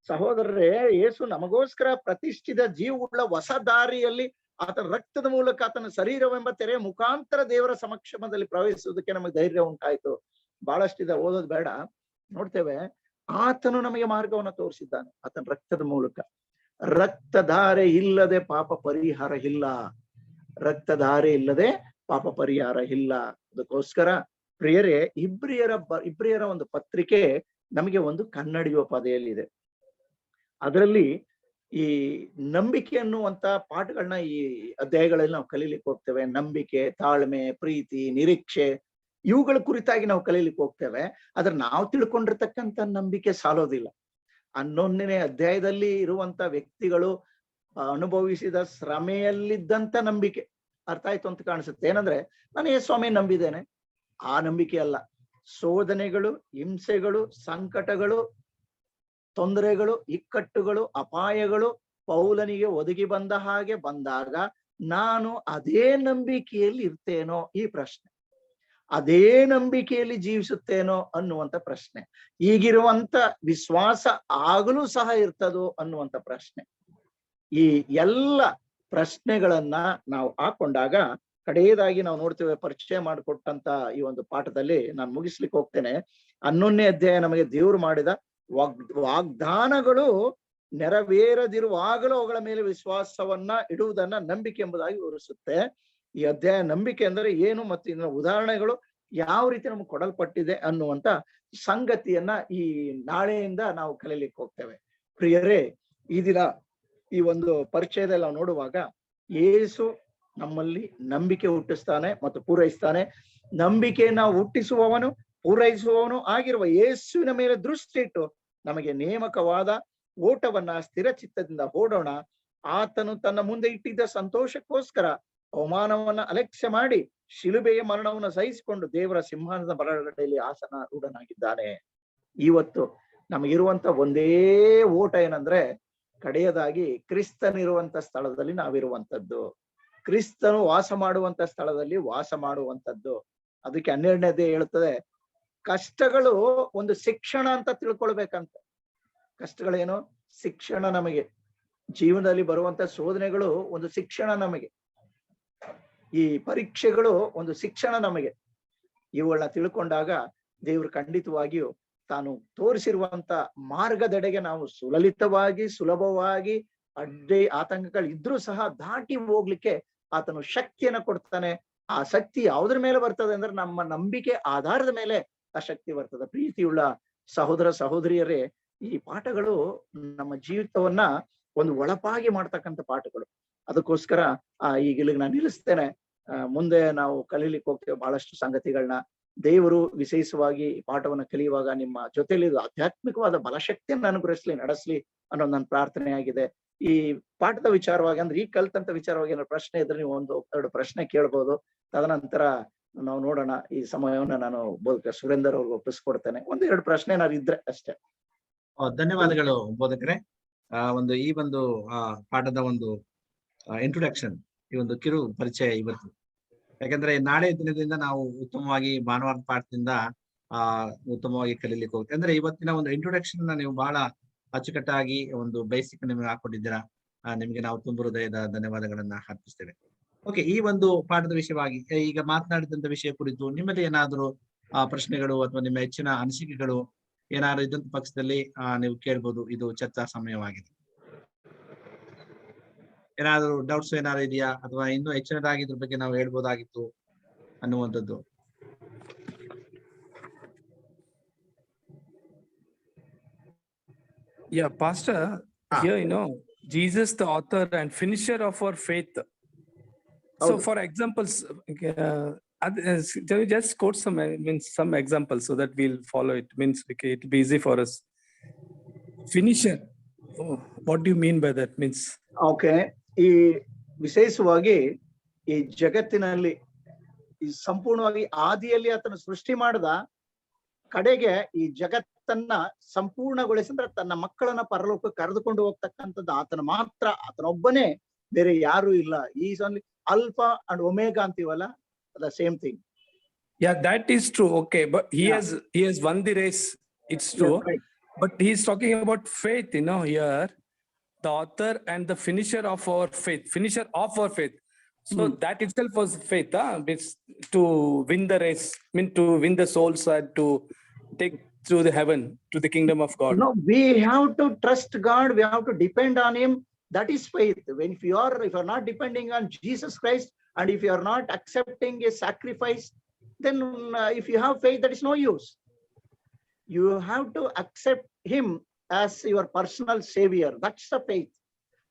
ಸಹೋದರರೇ, ಯೇಸು ನಮಗೋಸ್ಕರ ಪ್ರತಿಷ್ಠಿತ ಜೀವವುಳ್ಳ ಹೊಸ ದಾರಿಯಲ್ಲಿ ಆತನ ರಕ್ತದ ಮೂಲಕ ಆತನ ಶರೀರವೆಂಬ ತೆರೆಯ ಮುಖಾಂತರ ದೇವರ ಸಮಕ್ಷಮದಲ್ಲಿ ಪ್ರವೇಶಿಸುವುದಕ್ಕೆ ನಮಗೆ ಧೈರ್ಯ ಉಂಟಾಯ್ತು. ಬಹಳಷ್ಟಿದೆ, ಓದೋದು ಬೇಡ. ನೋಡ್ತೇವೆ, ಆತನು ನಮಗೆ ಮಾರ್ಗವನ್ನು ತೋರಿಸಿದ್ದಾನೆ ಆತನ ರಕ್ತದ ಮೂಲಕ. ರಕ್ತಧಾರೆ ಇಲ್ಲದೆ ಪಾಪ ಪರಿಹಾರ ಇಲ್ಲ, ರಕ್ತಧಾರೆ ಇಲ್ಲದೆ ಪಾಪ ಪರಿಹಾರ ಇಲ್ಲ. ಅದಕ್ಕೋಸ್ಕರ ಪ್ರಿಯರೇ, ಇಬ್ರಿಯರ ಒಂದು ಪತ್ರಿಕೆ ನಮಗೆ ಒಂದು ಕನ್ನಡಿಯೋಪಾದಿಯಲ್ಲಿದೆ. ಅದರಲ್ಲಿ ಈ ನಂಬಿಕೆ ಅನ್ನುವಂತ ಪಾಠಗಳನ್ನ ಈ ಅಧ್ಯಾಯಗಳಲ್ಲಿ ನಾವು ಕಲೀಲಿಕ್ಕೆ ಹೋಗ್ತೇವೆ. ನಂಬಿಕೆ, ತಾಳ್ಮೆ, ಪ್ರೀತಿ, ನಿರೀಕ್ಷೆ, ಇವುಗಳ ಕುರಿತಾಗಿ ನಾವು ಕಲೀಲಿಕ್ಕೆ ಹೋಗ್ತೇವೆ. ಆದ್ರೆ ನಾವು ತಿಳ್ಕೊಂಡಿರ್ತಕ್ಕಂಥ ನಂಬಿಕೆ ಸಾಲೋದಿಲ್ಲ. 11ನೇ ಅಧ್ಯಾಯದಲ್ಲಿ ಇರುವಂತ ವ್ಯಕ್ತಿಗಳು ಅನುಭವಿಸಿದ ಶ್ರಮೆಯಲ್ಲಿದ್ದಂತ ನಂಬಿಕೆ ಅರ್ಥ ಆಯ್ತು ಅಂತ ಕಾಣಿಸುತ್ತೆ. ಏನಂದ್ರೆ, ನಾನು ಯೇಸುಸ್ವಾಮಿ ನಂಬಿದ್ದೇನೆ, ಆ ನಂಬಿಕೆ ಅಲ್ಲ. ಶೋಧನೆಗಳು, ಹಿಂಸೆಗಳು, ಸಂಕಟಗಳು, ತೊಂದರೆಗಳು, ಇಕ್ಕಟ್ಟುಗಳು, ಅಪಾಯಗಳು ಪೌಲನಿಗೆ ಒದಗಿ ಬಂದ ಹಾಗೆ ಬಂದಾಗ ನಾನು ಅದೇ ನಂಬಿಕೆಯಲ್ಲಿ ಇರ್ತೇನೋ ಈ ಪ್ರಶ್ನೆ, ಅದೇ ನಂಬಿಕೆಯಲ್ಲಿ ಜೀವಿಸುತ್ತೇನೋ ಅನ್ನುವಂತ ಪ್ರಶ್ನೆ, ಈಗಿರುವಂತ ವಿಶ್ವಾಸ ಆಗಲೂ ಸಹ ಇರ್ತದೋ ಅನ್ನುವಂತ ಪ್ರಶ್ನೆ. ಈ ಎಲ್ಲ ಪ್ರಶ್ನೆಗಳನ್ನ ನಾವು ಹಾಕೊಂಡಾಗ ಕಡೆಯದಾಗಿ ನಾವು ನೋಡ್ತೇವೆ, ಪರಿಚಯ ಮಾಡಿಕೊಟ್ಟಂತ ಈ ಒಂದು ಪಾಠದಲ್ಲಿ ನಾನು ಮುಗಿಸ್ಲಿಕ್ಕೆ ಹೋಗ್ತೇನೆ. 11ನೇ ಅಧ್ಯಾಯ ನಮಗೆ ದೇವರು ಮಾಡಿದ ವಾಗ್ದಾನಗಳು ನೆರವೇರದಿರುವಾಗಲೂ ಅವುಗಳ ಮೇಲೆ ವಿಶ್ವಾಸವನ್ನ ಇಡುವುದನ್ನ ನಂಬಿಕೆ ಎಂಬುದಾಗಿ ವಿವರಿಸುತ್ತೆ. ಈ ಅಧ್ಯಾಯ ನಂಬಿಕೆ ಅಂದರೆ ಏನು ಮತ್ತು ಇದರ ಉದಾಹರಣೆಗಳು ಯಾವ ರೀತಿ ನಮ್ಗೆ ಕೊಡಲ್ಪಟ್ಟಿದೆ ಅನ್ನುವಂತ ಸಂಗತಿಯನ್ನ ಈ ನಾಳೆಯಿಂದ ನಾವು ಕಲೀಲಿಕ್ಕೆ ಹೋಗ್ತೇವೆ. ಪ್ರಿಯರೇ, ಈ ದಿನ ಈ ಒಂದು ಪರಿಚಯದಲ್ಲಿ ನಾವು ನೋಡುವಾಗ ಯೇಸು ನಮ್ಮಲ್ಲಿ ನಂಬಿಕೆ ಹುಟ್ಟಿಸ್ತಾನೆ ಮತ್ತು ಪೂರೈಸ್ತಾನೆ. ನಂಬಿಕೆಯನ್ನ ಹುಟ್ಟಿಸುವವನು ಪೂರೈಸುವವನು ಆಗಿರುವ ಯೇಸುವಿನ ಮೇಲೆ ದೃಷ್ಟಿ ಇಟ್ಟು ನಮಗೆ ನೇಮಕವಾದ ಓಟವನ್ನ ಸ್ಥಿರ ಚಿತ್ತದಿಂದ ಓಡೋಣ. ಆತನು ತನ್ನ ಮುಂದೆ ಇಟ್ಟಿದ್ದ ಸಂತೋಷಕ್ಕೋಸ್ಕರ ಅವಮಾನವನ್ನ ಅಲಕ್ಷ್ಯ ಮಾಡಿ ಶಿಲುಬೆಯ ಮರಣವನ್ನು ಸಹಿಸಿಕೊಂಡು ದೇವರ ಸಿಂಹಾಸನದ ಬಲಗಡೆಯಲ್ಲಿ ಆಸನ ರೂಢನಾಗಿದ್ದಾನೆ. ಇವತ್ತು ನಮಗಿರುವಂತ ಒಂದೇ ಓಟ ಏನಂದ್ರೆ, ಕಡೆಯದಾಗಿ ಕ್ರಿಸ್ತನಿರುವಂತ ಸ್ಥಳದಲ್ಲಿ ನಾವಿರುವಂತದ್ದು, ಕ್ರಿಸ್ತನು ವಾಸ ಮಾಡುವಂತ ಸ್ಥಳದಲ್ಲಿ ವಾಸ ಮಾಡುವಂತದ್ದು. ಅದಕ್ಕೆ 12ನೇದೇ ಹೇಳ್ತದೆ, ಕಷ್ಟಗಳು ಒಂದು ಶಿಕ್ಷಣ ಅಂತ ತಿಳ್ಕೊಳ್ಬೇಕಂತ. ಕಷ್ಟಗಳೇನು? ಶಿಕ್ಷಣ. ನಮಗೆ ಜೀವನದಲ್ಲಿ ಬರುವಂತ ಶೋಧನೆಗಳು ಒಂದು ಶಿಕ್ಷಣ ನಮಗೆ, ಈ ಪರೀಕ್ಷೆಗಳು ಒಂದು ಶಿಕ್ಷಣ ನಮಗೆ. ಇವುಗಳನ್ನ ತಿಳ್ಕೊಂಡಾಗ ದೇವರು ಖಂಡಿತವಾಗಿಯೂ ತಾನು ತೋರಿಸಿರುವಂತ ಮಾರ್ಗದೆಡೆಗೆ ನಾವು ಸುಲಭವಾಗಿ ಅಡ್ಡಿ ಆತಂಕಗಳು ಇದ್ರೂ ಸಹ ದಾಟಿ ಹೋಗ್ಲಿಕ್ಕೆ ಆತನು ಶಕ್ತಿಯನ್ನ ಕೊಡ್ತಾನೆ. ಆ ಶಕ್ತಿ ಯಾವುದ್ರ ಮೇಲೆ ಬರ್ತದೆ ಅಂದ್ರೆ, ನಮ್ಮ ನಂಬಿಕೆ ಆಧಾರದ ಮೇಲೆ ಆ ಶಕ್ತಿ ಬರ್ತದೆ. ಪ್ರೀತಿಯುಳ್ಳ ಸಹೋದರ ಸಹೋದರಿಯರೇ, ಈ ಪಾಠಗಳು ನಮ್ಮ ಜೀವಿತವನ್ನ ಒಂದು ಒಳಪಾಗಿ ಮಾಡ್ತಕ್ಕಂಥ ಪಾಠಗಳು. ಅದಕ್ಕೋಸ್ಕರ ಈಗ ಇಲ್ಲಿಗೆ ನಾನು ನಿಲ್ಲಿಸ್ತೇನೆ. ಮುಂದೆ ನಾವು ಕಲೀಲಿಕ್ಕೆ ಹೋಗ್ತೇವೆ ಬಹಳಷ್ಟು ಸಂಗತಿಗಳನ್ನ. ದೇವರು ವಿಶೇಷವಾಗಿ ಈ ಪಾಠವನ್ನು ಕಲಿಯುವಾಗ ನಿಮ್ಮ ಜೊತೆಲಿ ಆಧ್ಯಾತ್ಮಿಕವಾದ ಬಲಶಕ್ತಿಯನ್ನು ಅನುಗ್ರಹಿಸ್ಲಿ, ನಡೆಸ್ಲಿ ಅನ್ನೋದು ನನ್ನ ಪ್ರಾರ್ಥನೆ ಆಗಿದೆ. ಈ ಪಾಠದ ವಿಚಾರವಾಗಿ ಅಂದ್ರೆ ಈ ಕಲ್ತಂತ ವಿಚಾರವಾಗಿ ಏನಾದ್ರು ಪ್ರಶ್ನೆ ಇದ್ರೆ ನೀವು 1-2 ಪ್ರಶ್ನೆ ಕೇಳ್ಬೋದು. ತದನಂತರ ನಾವು ನೋಡೋಣ. ಈ ಸಮಯವನ್ನು ನಾನು ಬೋಧಕ ಸುರೇಂದರ್ ಅವ್ರಿಗೆ ಒಪ್ಪಿಸ್ಕೊಡ್ತೇನೆ. 1-2 ಪ್ರಶ್ನೆ ಏನಾದ್ರು ಇದ್ರೆ ಅಷ್ಟೇ. ಧನ್ಯವಾದಗಳು ಬೋಧಕರೇ. ಈ ಒಂದು ಪಾಠದ ಒಂದು ಇಂಟ್ರೊಡಕ್ಷನ್, ಈ ಒಂದು ಕಿರು ಪರಿಚಯ ಇವತ್ತು. ಯಾಕಂದ್ರೆ ನಾಳೆ ದಿನದಿಂದ ನಾವು ಉತ್ತಮವಾಗಿ ಭಾನುವಾರದ ಪಾಠದಿಂದ ಉತ್ತಮವಾಗಿ ಕಲೀಲಿಕ್ಕೆ ಹೋಗ್ತೇವೆ. ಅಂದ್ರೆ ಇವತ್ತಿನ ಒಂದು ಇಂಟ್ರೊಡಕ್ಷನ್ ನೀವು ಬಹಳ ಅಚ್ಚುಕಟ್ಟಾಗಿ ಒಂದು ಬೇಸಿಕ್ ನಿಮಗೆ ಹಾಕೊಂಡಿದ್ದೀರಾ. ನಿಮ್ಗೆ ನಾವು ತುಂಬ ಹೃದಯದ ಧನ್ಯವಾದಗಳನ್ನ ಅರ್ಪಿಸ್ತೇವೆ. ಓಕೆ, ಈ ಒಂದು ಪಾಠದ ವಿಷಯವಾಗಿ ಈಗ ಮಾತನಾಡಿದಂತ ವಿಷಯ ಕುರಿತು ನಿಮ್ಮಲ್ಲಿ ಏನಾದರೂ ಪ್ರಶ್ನೆಗಳು ಅಥವಾ ನಿಮ್ಮ ಹೆಚ್ಚಿನ ಅನಿಸಿಕೆಗಳು ಏನಾದ್ರು ಇದ್ದಂತ ಪಕ್ಷದಲ್ಲಿ ನೀವು ಕೇಳ್ಬೋದು. ಇದು ಚರ್ಚಾ ಸಮಯವಾಗಿದೆ. ಏನಾದ್ರು ಡೌಟ್ಸ್ ಏನಾದ್ರು ಇದೆಯಾ, ಅಥವಾ ಇನ್ನೂ ಹೆಚ್ಚಿನದಾಗಿ ಇದ್ರ ಬಗ್ಗೆ ನಾವು ಹೇಳ್ಬೋದಾಗಿತ್ತು ಅನ್ನುವಂಥದ್ದು? Yeah, Pastor, here, Jesus, the author and finisher of our faith. So, for examples, can you just quote some examples so that we'll follow it? It'll be easy for us. Finisher. Oh, what do you mean by that? Okay. ಈ ವಿಶೇಷವಾಗಿ ಈ ಜಗತ್ತಿನಲ್ಲಿ ಈ ಸಂಪೂರ್ಣವಾಗಿ ಆದಿಯಲ್ಲಿ ಆತನ ಸೃಷ್ಟಿ ಮಾಡಿದ ಕಡೆಗೆ ಈ ಜಗತ್ತನ್ನ ಸಂಪೂರ್ಣಗೊಳಿಸಿದ್ರೆ ತನ್ನ ಮಕ್ಕಳನ್ನ ಪರಲೋಕಕ್ಕೆ ಕರೆದುಕೊಂಡು ಹೋಗ್ತಕ್ಕಂಥದ್ದು ಆತನ ಮಾತ್ರ, ಆತನೊಬ್ಬನೇ, ಬೇರೆ ಯಾರು ಇಲ್ಲ. Is only alpha and omega ಅಂತೀವಲ್ಲ, the same thing. Yeah, that is true. Okay, but he has won the race. It's true. Yes, right. But he's talking about faith, here, the author and the finisher of our faith, So that itself was faith, means to win the race, to win the souls and to take to the heaven, to the kingdom of God. No, we have to trust God. We have to depend on Him. That is faith. If you are not depending on Jesus Christ, and if you are not accepting a sacrifice, then if you have faith, that is no use. You have to accept Him as your personal savior. That's the faith.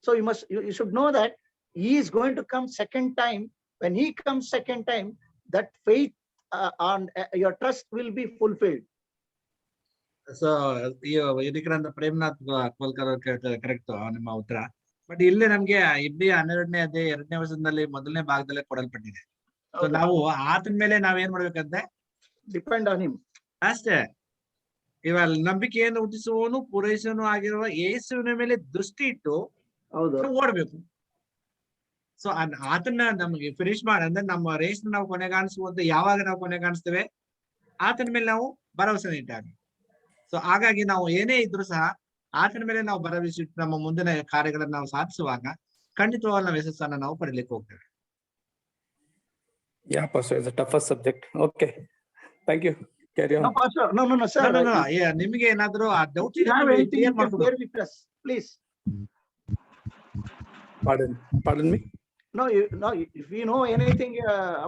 So you should know that He is going to come second time. When He comes second time, that faith on your trust will be fulfilled. So ಇದಕ್ಕಿಂತ ಪ್ರೇಮನಾಥ್ ಕೋಲ್ಕರ್ ಅವ್ರು ಕೇಳ್ತಾರೆ, correct ನಿಮ್ಮ ಉತ್ತರ. But ಇಲ್ಲಿ ನಮ್ಗೆ ಇಬ್ಬರಿ 12ನೇ ಅಧ್ಯಾಯ 2ನೇ ವಚನದಲ್ಲಿ ಮೊದಲನೇ ಭಾಗದಲ್ಲೇ ಕೊಡಲ್ಪಟ್ಟಿದೆ. ಸೊ ನಾವು ಆತನ ಮೇಲೆ ನಾವೇನ್ ಮಾಡ್ಬೇಕಂತೆ? ಡಿಪೆಂಡ್ ಆನ್ ಹಿಮ್ ಅಷ್ಟೇ. ಇವಾಗ ನಂಬಿಕೆಯನ್ನು ಹುಟ್ಟಿಸುವವನು ಪೂರೈಸುವನು ಆಗಿರುವ ಯೇಸುವಿನ ಮೇಲೆ ದೃಷ್ಟಿ ಇಟ್ಟು ಓಡ್ಬೇಕು. ಸೊ ಆತನ ನಮಗೆ ಫಿನಿಶ್ ಮಾಡಿ, ಅಂದ್ರೆ ನಮ್ಮ ರೇಸ್ ನಾವು ಕೊನೆಗಾಣಿಸುವಂತ ಯಾವಾಗ ನಾವು ಕೊನೆಗಾಣಿಸ್ತೇವೆ? ಆತನ ಮೇಲೆ ನಾವು ಭರವಸೆ ಇಟ್ಟಾಗ. ಸೊ ಹಾಗಾಗಿ ನಾವು ಏನೇ ಇದ್ರು ಸಹ ಆತನ ಮೇಲೆ ನಾವು ಭರವಸೆ ಇಟ್ಟು ನಮ್ಮ ಮುಂದಿನ ಕಾರ್ಯಗಳನ್ನು ನಾವು ಸಾಧಿಸುವಾಗ ಖಂಡಿತವಾಗಿ ನಾವು ಯಶಸ್ಸನ್ನ ನಾವು ಪಡಿಲಿಕ್ಕೆ ಹೋಗ್ತೇವೆ. Yeah, Pastor, it's a tougher subject. Okay, thank you. Carry on. No, Pastor. No, sir. No. ನಿಮಗೆ ಏನಾದ್ರು ಆ doubt please. Pardon me. No, if you know anything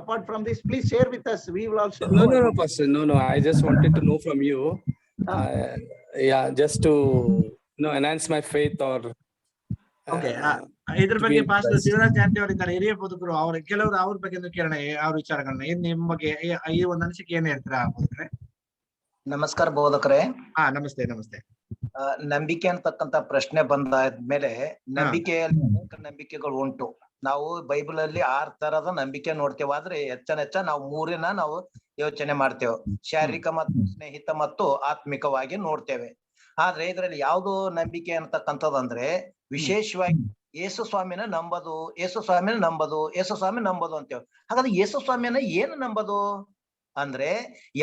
apart from this, please share with us. We will also. No, Pastor. No. I just wanted to know from you. Just to enhance my faith or. Okay. ಇದ್ರ ಬಗ್ಗೆ pastor Shivraj ಜಾಂಟಿ ಅವರಿದ್ದಾರೆ, ಹಿರಿಯ ಬೋಧಕರು. ಕೆಲವರು ಅವ್ರ ಬಗ್ಗೆ ಕೇಳೋಣ, ಅವ್ರ ವಿಚಾರಗಳನ್ನ. ನಿಮ್ಮ ಬಗ್ಗೆ ಈ ಒಂದು ಅನಿಸಿಕೆ ಏನ್ ಹೇಳ್ತೀರಾ ಬೋಧಕರೇ? ನಮಸ್ಕಾರ ಬೋಧಕರೇ. ನಮಸ್ತೆ. ನಂಬಿಕೆ ಅಂತಕ್ಕಂತ ಪ್ರಶ್ನೆ ಬಂದಾದ್ಮೇಲೆ ನಂಬಿಕೆಯಲ್ಲಿ ಅನೇಕ ನಂಬಿಕೆಗಳು ಉಂಟು. ನಾವು ಬೈಬಲ್ ಅಲ್ಲಿ 6 ತರದ ನಂಬಿಕೆ ನೋಡ್ತೇವೆ. ಆದ್ರೆ ಹೆಚ್ಚ ನಾವು 3ನ ನಾವು ಯೋಚನೆ ಮಾಡ್ತೇವೆ. ಶಾರೀರಿಕ ಮತ್ತು ಸ್ನೇಹಿತ ಮತ್ತು ಆತ್ಮಿಕವಾಗಿ ನೋಡ್ತೇವೆ. ಆದ್ರೆ ಇದರಲ್ಲಿ ಯಾವ್ದು ನಂಬಿಕೆ ಅಂತಕ್ಕಂಥದ್ದಂದ್ರೆ ವಿಶೇಷವಾಗಿ ಯೇಸು ಸ್ವಾಮಿನ ನಂಬೋದು ಅಂತೇವೆ. ಹಾಗಾದ್ರೆ ಯೇಸು ಸ್ವಾಮಿಯನ್ನ ಏನು ನಂಬೋದು ಅಂದ್ರೆ,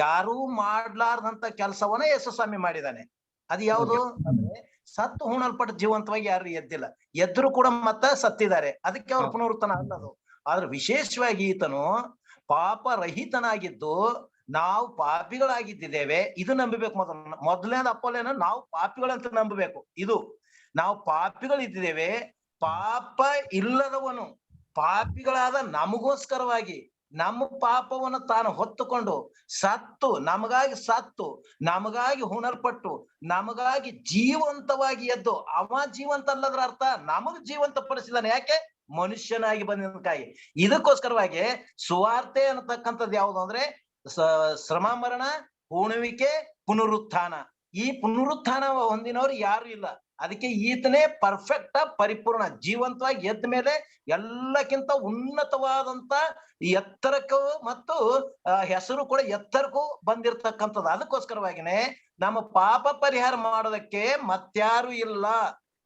ಯಾರು ಮಾಡ್ಲಾರ್ದಂತ ಕೆಲಸವನ್ನ ಯೇಸು ಸ್ವಾಮಿ ಮಾಡಿದಾನೆ. ಅದು ಯಾವುದು ಅಂದ್ರೆ, ಸತ್ತು ಹೂಣಲ್ಪಟ್ಟ ಜೀವಂತವಾಗಿ ಯಾರು ಎದ್ದಿಲ್ಲ, ಎದ್ರು ಕೂಡ ಮತ್ತ ಸತ್ತಿದ್ದಾರೆ, ಅದಕ್ಕೆ ಅವ್ರ ಪುನರುತ್ಥಾನ ಅನ್ನೋದು. ಆದ್ರೆ ವಿಶೇಷವಾಗಿ ಈತನು ಪಾಪ ರಹಿತನಾಗಿದ್ದು ನಾವು ಪಾಪಿಗಳಾಗಿದ್ದೇವೆ, ಇದು ನಂಬಬೇಕು. ಮೊದಲನೇದ ಅಪ್ಪಲೇನ ನಾವು ಪಾಪಿಗಳಂತ ನಂಬಬೇಕು. ಇದು ನಾವು ಪಾಪಿಗಳಿದ್ದೇವೆ, ಪಾಪ ಇಲ್ಲದವನು ಪಾಪಿಗಳಾದ ನಮಗೋಸ್ಕರವಾಗಿ ನಮ್ಮ ಪಾಪವನ್ನು ತಾನು ಹೊತ್ತುಕೊಂಡು ನಮಗಾಗಿ ಹುಣಲ್ಪಟ್ಟು ನಮಗಾಗಿ ಜೀವಂತವಾಗಿ ಎದ್ದು, ಅವ ಜೀವಂತ ಅಲ್ಲದ್ರ ಅರ್ಥ ನಮಗ್ ಜೀವಂತ ಪಡಿಸಿದಾನೆ. ಯಾಕೆ? ಮನುಷ್ಯನಾಗಿ ಬಂದಿದ್ದಕ್ಕಾಗಿ. ಇದಕ್ಕೋಸ್ಕರವಾಗಿ ಸುವಾರ್ತೆ ಅನ್ನತಕ್ಕಂಥದ್ದು ಯಾವುದು ಅಂದ್ರೆ ಶ್ರಮ ಮರಣ, ಉಣುವಿಕೆ, ಪುನರುತ್ಥಾನ. ಈ ಪುನರುತ್ಥಾನ ಹೊಂದಿನವ್ರು ಯಾರು ಇಲ್ಲ. ಅದಕ್ಕೆ ಈತನೇ ಪರ್ಫೆಕ್ಟ್ ಪರಿಪೂರ್ಣ ಜೀವಂತವಾಗಿ ಎದ್ದ ಮೇಲೆ ಎಲ್ಲಕ್ಕಿಂತ ಉನ್ನತವಾದಂತ ಎತ್ತರಕ್ಕೂ ಮತ್ತು ಹೆಸರು ಕೂಡ ಎತ್ತರಕ್ಕೂ ಬಂದಿರತಕ್ಕಂಥದ್ದು. ಅದಕ್ಕೋಸ್ಕರವಾಗಿನೇ ನಮ್ಮ ಪಾಪ ಪರಿಹಾರ ಮಾಡೋದಕ್ಕೆ ಮತ್ಯಾರು ಇಲ್ಲ,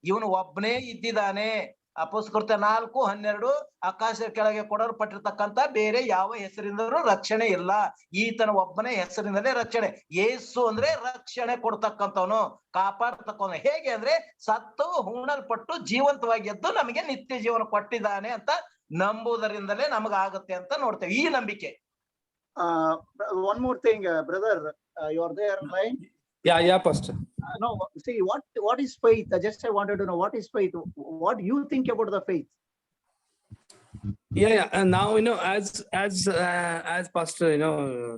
ಇವನು ಒಬ್ಬನೇ ಇದ್ದಿದ್ದಾನೆ. ಅಪೊಸ್ತಲಕೃತ್ಯ 4:12 ಆಕಾಶದ ಕೆಳಗೆ ಕೊಡಲ್ಪಟ್ಟಿರ್ತಕ್ಕಂಥ ಬೇರೆ ಯಾವ ಹೆಸರಿಂದಲೂ ರಕ್ಷಣೆ ಇಲ್ಲ, ಈತನ ಒಬ್ಬನೇ ಹೆಸರಿನಲ್ಲೇ ರಕ್ಷಣೆ. ಯೇಸು ಅಂದ್ರೆ ರಕ್ಷಣೆ ಕೊಡ್ತಕ್ಕಂಥವನು, ಕಾಪಾಡ್ತಕ್ಕವನು. ಹೇಗೆ ಅಂದ್ರೆ ಸತ್ತು ಹೂಣಲ್ಪಟ್ಟು ಜೀವಂತವಾಗಿ ಎದ್ದು ನಮಗೆ ನಿತ್ಯ ಜೀವನ ಕೊಟ್ಟಿದ್ದಾನೆ ಅಂತ ನಂಬುವುದರಿಂದಲೇ ನಮಗಾಗುತ್ತೆ ಅಂತ ನೋಡ್ತೇವೆ ಈ ನಂಬಿಕೆ. One more thing, brother, you are there, right? Yeah, Pastor. No, see, what is faith? Just I wanted to know, what is faith? What you think about the faith? Yeah. And now, as Pastor,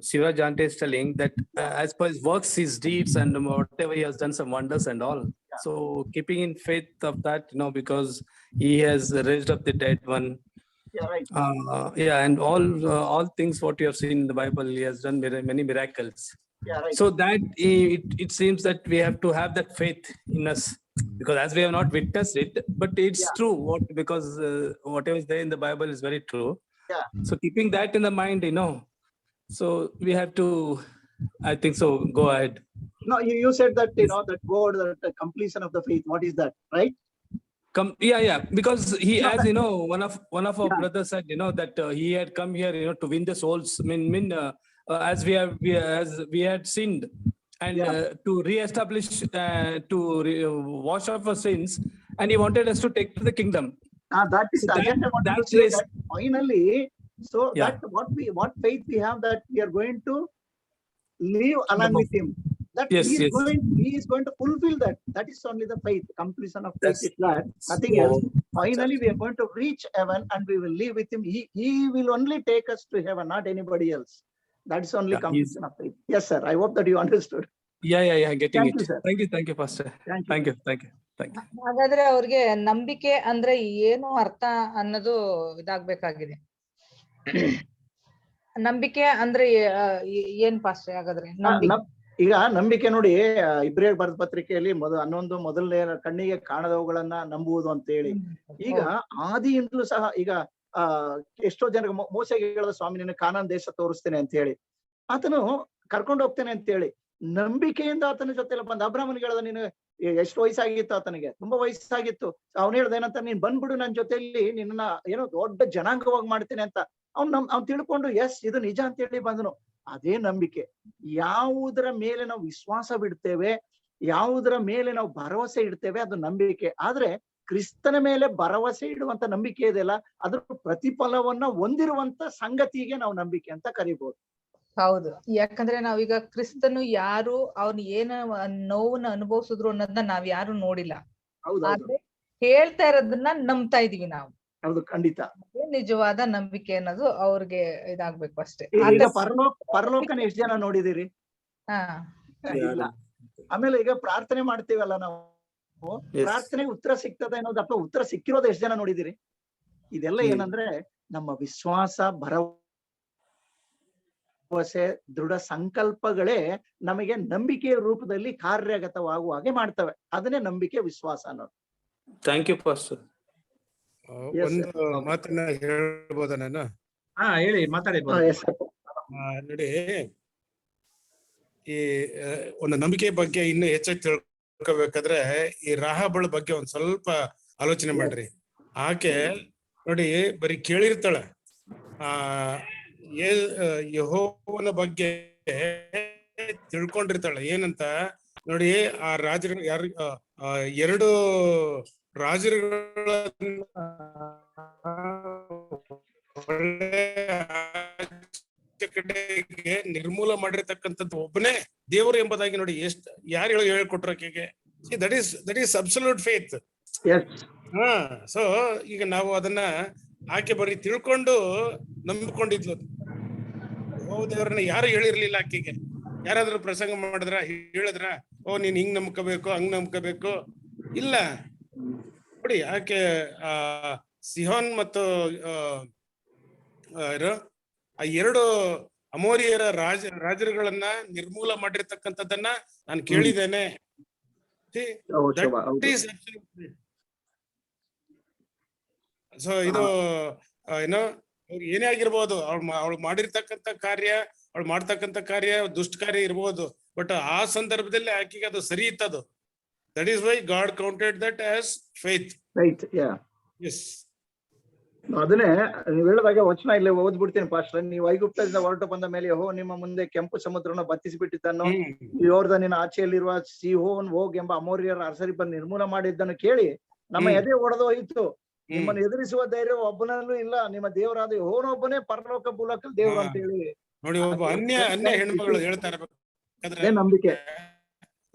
Shiva Jante is telling that as per his works, his deeds, and whatever he has done, some wonders and all. Yeah. So keeping in faith of that, because he has raised up the dead one. Yeah, right. And all things what you have seen in the Bible, he has done many miracles. Yeah, right. So that it seems that we have to have that faith in us, because as we have not witnessed it, but it's true because whatever is there in the Bible is very true. Yeah. So keeping that in the mind, so we have to, I think so, go ahead. No, you said that, that word, that the completion of the faith. What is that, right? Yeah, because he, No, as one of our Yeah. brothers said, that he had come here, to win the souls. As we had sinned, and to re-establish, wash off our sins, and he wanted us to take to the kingdom. That is So again I wanted that to say is- that finally, so Yeah. that what faith we have, that we are going to live along with him. That Yes, he yes. is going to fulfill that. That is only the faith, completion of faith That's- is that, nothing Oh, else. Finally, we are going to reach heaven and we will live with him. He will only take us to heaven, not anybody else. That is only Yeah, completion of faith. Yes, sir. I hope that you understood. Yeah, getting Thank it. you, sir. Thank you, Pastor. Thank you. Thank you. ಹಾಗಾದ್ರೆ ಅವ್ರಿಗೆ ನಂಬಿಕೆ ಅಂದ್ರೆ ಏನು ಅರ್ಥ ಅನ್ನೋದು ಇದಾಗ್ಬೇಕಾಗಿದೆ. ನಂಬಿಕೆ ಅಂದ್ರೆ ಏನ್ ಪಾಸ್ಟ್ರೆ ಹಾಗಾದ್ರೆ? ಈಗ ನಂಬಿಕೆ ನೋಡಿ, ಇಬ್ರಿಯರ ಬರೆದ ಪತ್ರಿಕೆಯಲ್ಲಿ ಮೊದಲನೇ ಕಣ್ಣಿಗೆ ಕಾಣದವುಗಳನ್ನ ನಂಬುವುದು ಅಂತ ಹೇಳಿ. ಈಗ ಆದಿಯಿಂದಲೂ ಸಹ ಈಗ ಎಷ್ಟೋ ಜನರಿಗೆ ಮೋಸೆಗೆ ಹೇಳಿದ, ಸ್ವಾಮಿ ನಿನ್ನ ಕಾನಾನ್ ದೇಶ ತೋರಿಸ್ತೇನೆ ಅಂತ ಹೇಳಿ, ಆತನು ಕರ್ಕೊಂಡು ಹೋಗ್ತೇನೆ ಅಂತ ಹೇಳಿ ನಂಬಿಕೆಯಿಂದ ಆತನ ಜೊತೆ ಬಂದ. ಅಬ್ರಾಹ್ಮನಿಗೆ ಹೇಳ್ದ, ನೀನು ಎಷ್ಟು ವಯಸ್ಸಾಗಿತ್ತು ಆತನಿಗೆ? ತುಂಬಾ ವಯಸ್ಸಾಗಿತ್ತು. ಅವ್ನು ಹೇಳ್ದ ಏನಂತ, ನೀನ್ ಬಂದ್ಬಿಡು ನನ್ನ ಜೊತೆಯಲ್ಲಿ, ನಿನ್ನ ಏನೋ ದೊಡ್ಡ ಜನಾಂಗವಾಗಿ ಮಾಡ್ತೇನೆ ಅಂತ. ಅವ್ನು ತಿಳ್ಕೊಂಡು ಎಸ್ ಇದು ನಿಜ ಅಂತ ಹೇಳಿ ಬಂದನು. ಅದೇ ನಂಬಿಕೆ. ಯಾವುದರ ಮೇಲೆ ನಾವು ವಿಶ್ವಾಸ ಬಿಡ್ತೇವೆ, ಯಾವುದರ ಮೇಲೆ ನಾವು ಭರವಸೆ ಇಡ್ತೇವೆ, ಅದು ನಂಬಿಕೆ. ಆದ್ರೆ ಕ್ರಿಸ್ತನ ಮೇಲೆ ಭರವಸೆ ಇಡುವಂತ ನಂಬಿಕೆ ಇದೆಯಲ್ಲ, ಅದ್ರ ಪ್ರತಿಫಲವನ್ನ ಹೊಂದಿರುವಂತ ಸಂಗತಿಗೆ ನಾವು ನಂಬಿಕೆ ಅಂತ ಕರಿಬಹುದು. ಹೌದು, ಯಾಕಂದ್ರೆ ನಾವೀಗ ಕ್ರಿಸ್ತನು ಯಾರು, ಅವ್ನು ಏನ ನೋವನ್ನ ಅನುಭವಿಸಿದ್ರು ಅನ್ನೋದನ್ನ ನಾವ್ ಯಾರು ನೋಡಿಲ್ಲ. ಆದ್ರೆ ಹೇಳ್ತಾ ಇರೋದನ್ನ ನಂಬ್ತಾ ಇದೀವಿ ನಾವು. ಹೌದು, ಖಂಡಿತ. ನಿಜವಾದ ನಂಬಿಕೆ ಅನ್ನೋದು ಅವ್ರಿಗೆ ಇದಾಗ್ಬೇಕು ಅಷ್ಟೇ. ಈಗ ಪರಲೋಕನ ಎಷ್ಟು ಜನ ನೋಡಿದಿರಿ? ಇಲ್ಲ. ಆಮೇಲೆ ಈಗ ಪ್ರಾರ್ಥನೆ ಮಾಡ್ತೀವಲ್ಲ ನಾವು, ಪ್ರಾರ್ಥನೆ ಉತ್ತರ ಸಿಗ್ತದೆ ಅನ್ನೋದು, ಅಥವಾ ಉತ್ತರ ಸಿಕ್ಕಿರೋದು ಎಷ್ಟು ಜನ ನೋಡಿದಿರಿ? ಇದೆಲ್ಲ ಏನಂದ್ರೆ ನಮ್ಮ ವಿಶ್ವಾಸ, ಭರವಸೆ, ದೃಢ ಸಂಕಲ್ಪಗಳೇ ನಮಗೆ ನಂಬಿಕೆಯ ರೂಪದಲ್ಲಿ ಕಾರ್ಯಗತವಾಗುವ ಹಾಗೆ ಮಾಡ್ತವೆ. ಅದನ್ನೇ ನಂಬಿಕೆ, ವಿಶ್ವಾಸ ಅನ್ನೋದು. Thank you, pastor. ಒಂದು ಮಾತನ್ನ ಹೇಳ್ಬೋದ ನಾನು? ಹೇಳಿ, ಮಾತಾಡಿ. ನೋಡಿ, ಈ ಒಂದು ನಂಬಿಕೆ ಬಗ್ಗೆ ಇನ್ನು ಹೆಚ್ಚಾಗಿ ತಿಳ್ಕೊಬೇಕಾದ್ರೆ ಈ ರಾಹಾಬಳ ಬಗ್ಗೆ ಒಂದ್ ಸ್ವಲ್ಪ ಆಲೋಚನೆ ಮಾಡ್ರಿ. ಆಕೆ ನೋಡಿ ಬರೀ ಕೇಳಿರ್ತಾಳೆ, ಯೆಹೋವನ ಬಗ್ಗೆ ತಿಳ್ಕೊಂಡಿರ್ತಾಳೆ. ಏನಂತ ನೋಡಿ, ಆ ರಾಜರು ಎರಡು ರಾಜರುಗಳ ಕಡೆಗೆ ನಿರ್ಮೂಲ ಮಾಡಿರ್ತಕ್ಕಂಥದ್ದು ಒಬ್ಬನೇ ದೇವರು ಎಂಬುದಾಗಿ ನೋಡಿ ಯಾರು ಹೇಳ್ಕೊಟ್ರು ಆಕೆಗೆ. That is absolute faith. So ಈಗ ನಾವು ಅದನ್ನ ಆಕೆ ಬರೀ ತಿಳ್ಕೊಂಡು ನಂಬಿಕೊಂಡಿದ್ಲು. ದೇವರನ್ನ ಯಾರು ಹೇಳಿರ್ಲಿಲ್ಲ ಆಕೆಗೆ. ಯಾರಾದ್ರೂ ಪ್ರಸಂಗ ಮಾಡಿದ್ರ, ಹೇಳಿದ್ರ, ನೀನ್ ಹಿಂಗ್ ನಂಬ್ಕೋಬೇಕು, ಹಂಗ್ ನಂಬ್ಕೋಬೇಕು? ಇಲ್ಲ. ನೋಡಿ, ಆಕೆ ಸಿಹೋನ್ ಮತ್ತು ಆ ಎರಡು ಅಮೋರಿಯರ ರಾಜರುಗಳನ್ನ ನಿರ್ಮೂಲ ಮಾಡಿರ್ತಕ್ಕಂಥದ್ದನ್ನ ನಾನು ಕೇಳಿದ್ದೇನೆ. ಸೊ ಇದು ಏನೋ ಏನೇ ಆಗಿರ್ಬೋದು, ಅವಳು ಮಾಡಿರ್ತಕ್ಕಂಥ ಕಾರ್ಯ, ಅವಳು ಮಾಡ್ತಕ್ಕಂಥ ಕಾರ್ಯ ದುಷ್ಟ ಕಾರ್ಯ ಇರ್ಬೋದು, ಬಟ್ ಆ ಸಂದರ್ಭದಲ್ಲಿ ಆಕೆಗೆ ಅದು ಸರಿ ಇತ್ತದು. That is why God counted that as faith. Yes, ಅದನ್ನೇ ನೀವ್ ಹೇಳಿದಾಗ ವಚನ ಇಲ್ಲೇ ಓದ್ಬಿಡ್ತೀನಿ ಪಾಸ್ಟರ್. ನೀವು ಐಗುಪ್ತದಿಂದ ಹೊರಟು ಬಂದ ಮೇಲೆ ಯೆಹೋವನು ನಿಮ್ಮ ಮುಂದೆ ಕೆಂಪು ಸಮುದ್ರನ ಬತ್ತಿಸಿಬಿಟ್ಟಿದ್ದನ್ನು, ಯೋರ್ದನಿನ ಆಚೆಯಲ್ಲಿರುವ ಸೀಹೋನ್ ಓಗ್ ಎಂಬ ಅಮೋರಿಯರ ಅರಸರಿ ಬಂದು ನಿರ್ಮೂಲ ಮಾಡಿದ್ದನ್ನು ಕೇಳಿ ನಮ್ಮ ಎದೆ ಒಡೆದು ಹೋಯಿತು. ನಿಮ್ಮನ್ನು ಎದುರಿಸುವ ಧೈರ್ಯ ಒಬ್ಬನಲ್ಲೂ ಇಲ್ಲ. ನಿಮ್ಮ ದೇವರಾದ ಯೆಹೋವನೊಬ್ಬನೇ ಪರಲೋಕ ಭೂಲೋಕ ದೇವರು ಅಂತ ಹೇಳಿ ನೋಡಿ, ಒಬ್ಬ ಅನ್ಯ ಹೆಣ್ಮಗಳು ಹೇಳ್ತಾ ಇರ್ಬೇಕಾದ್ರೆ ನಂಬಿಕೆ.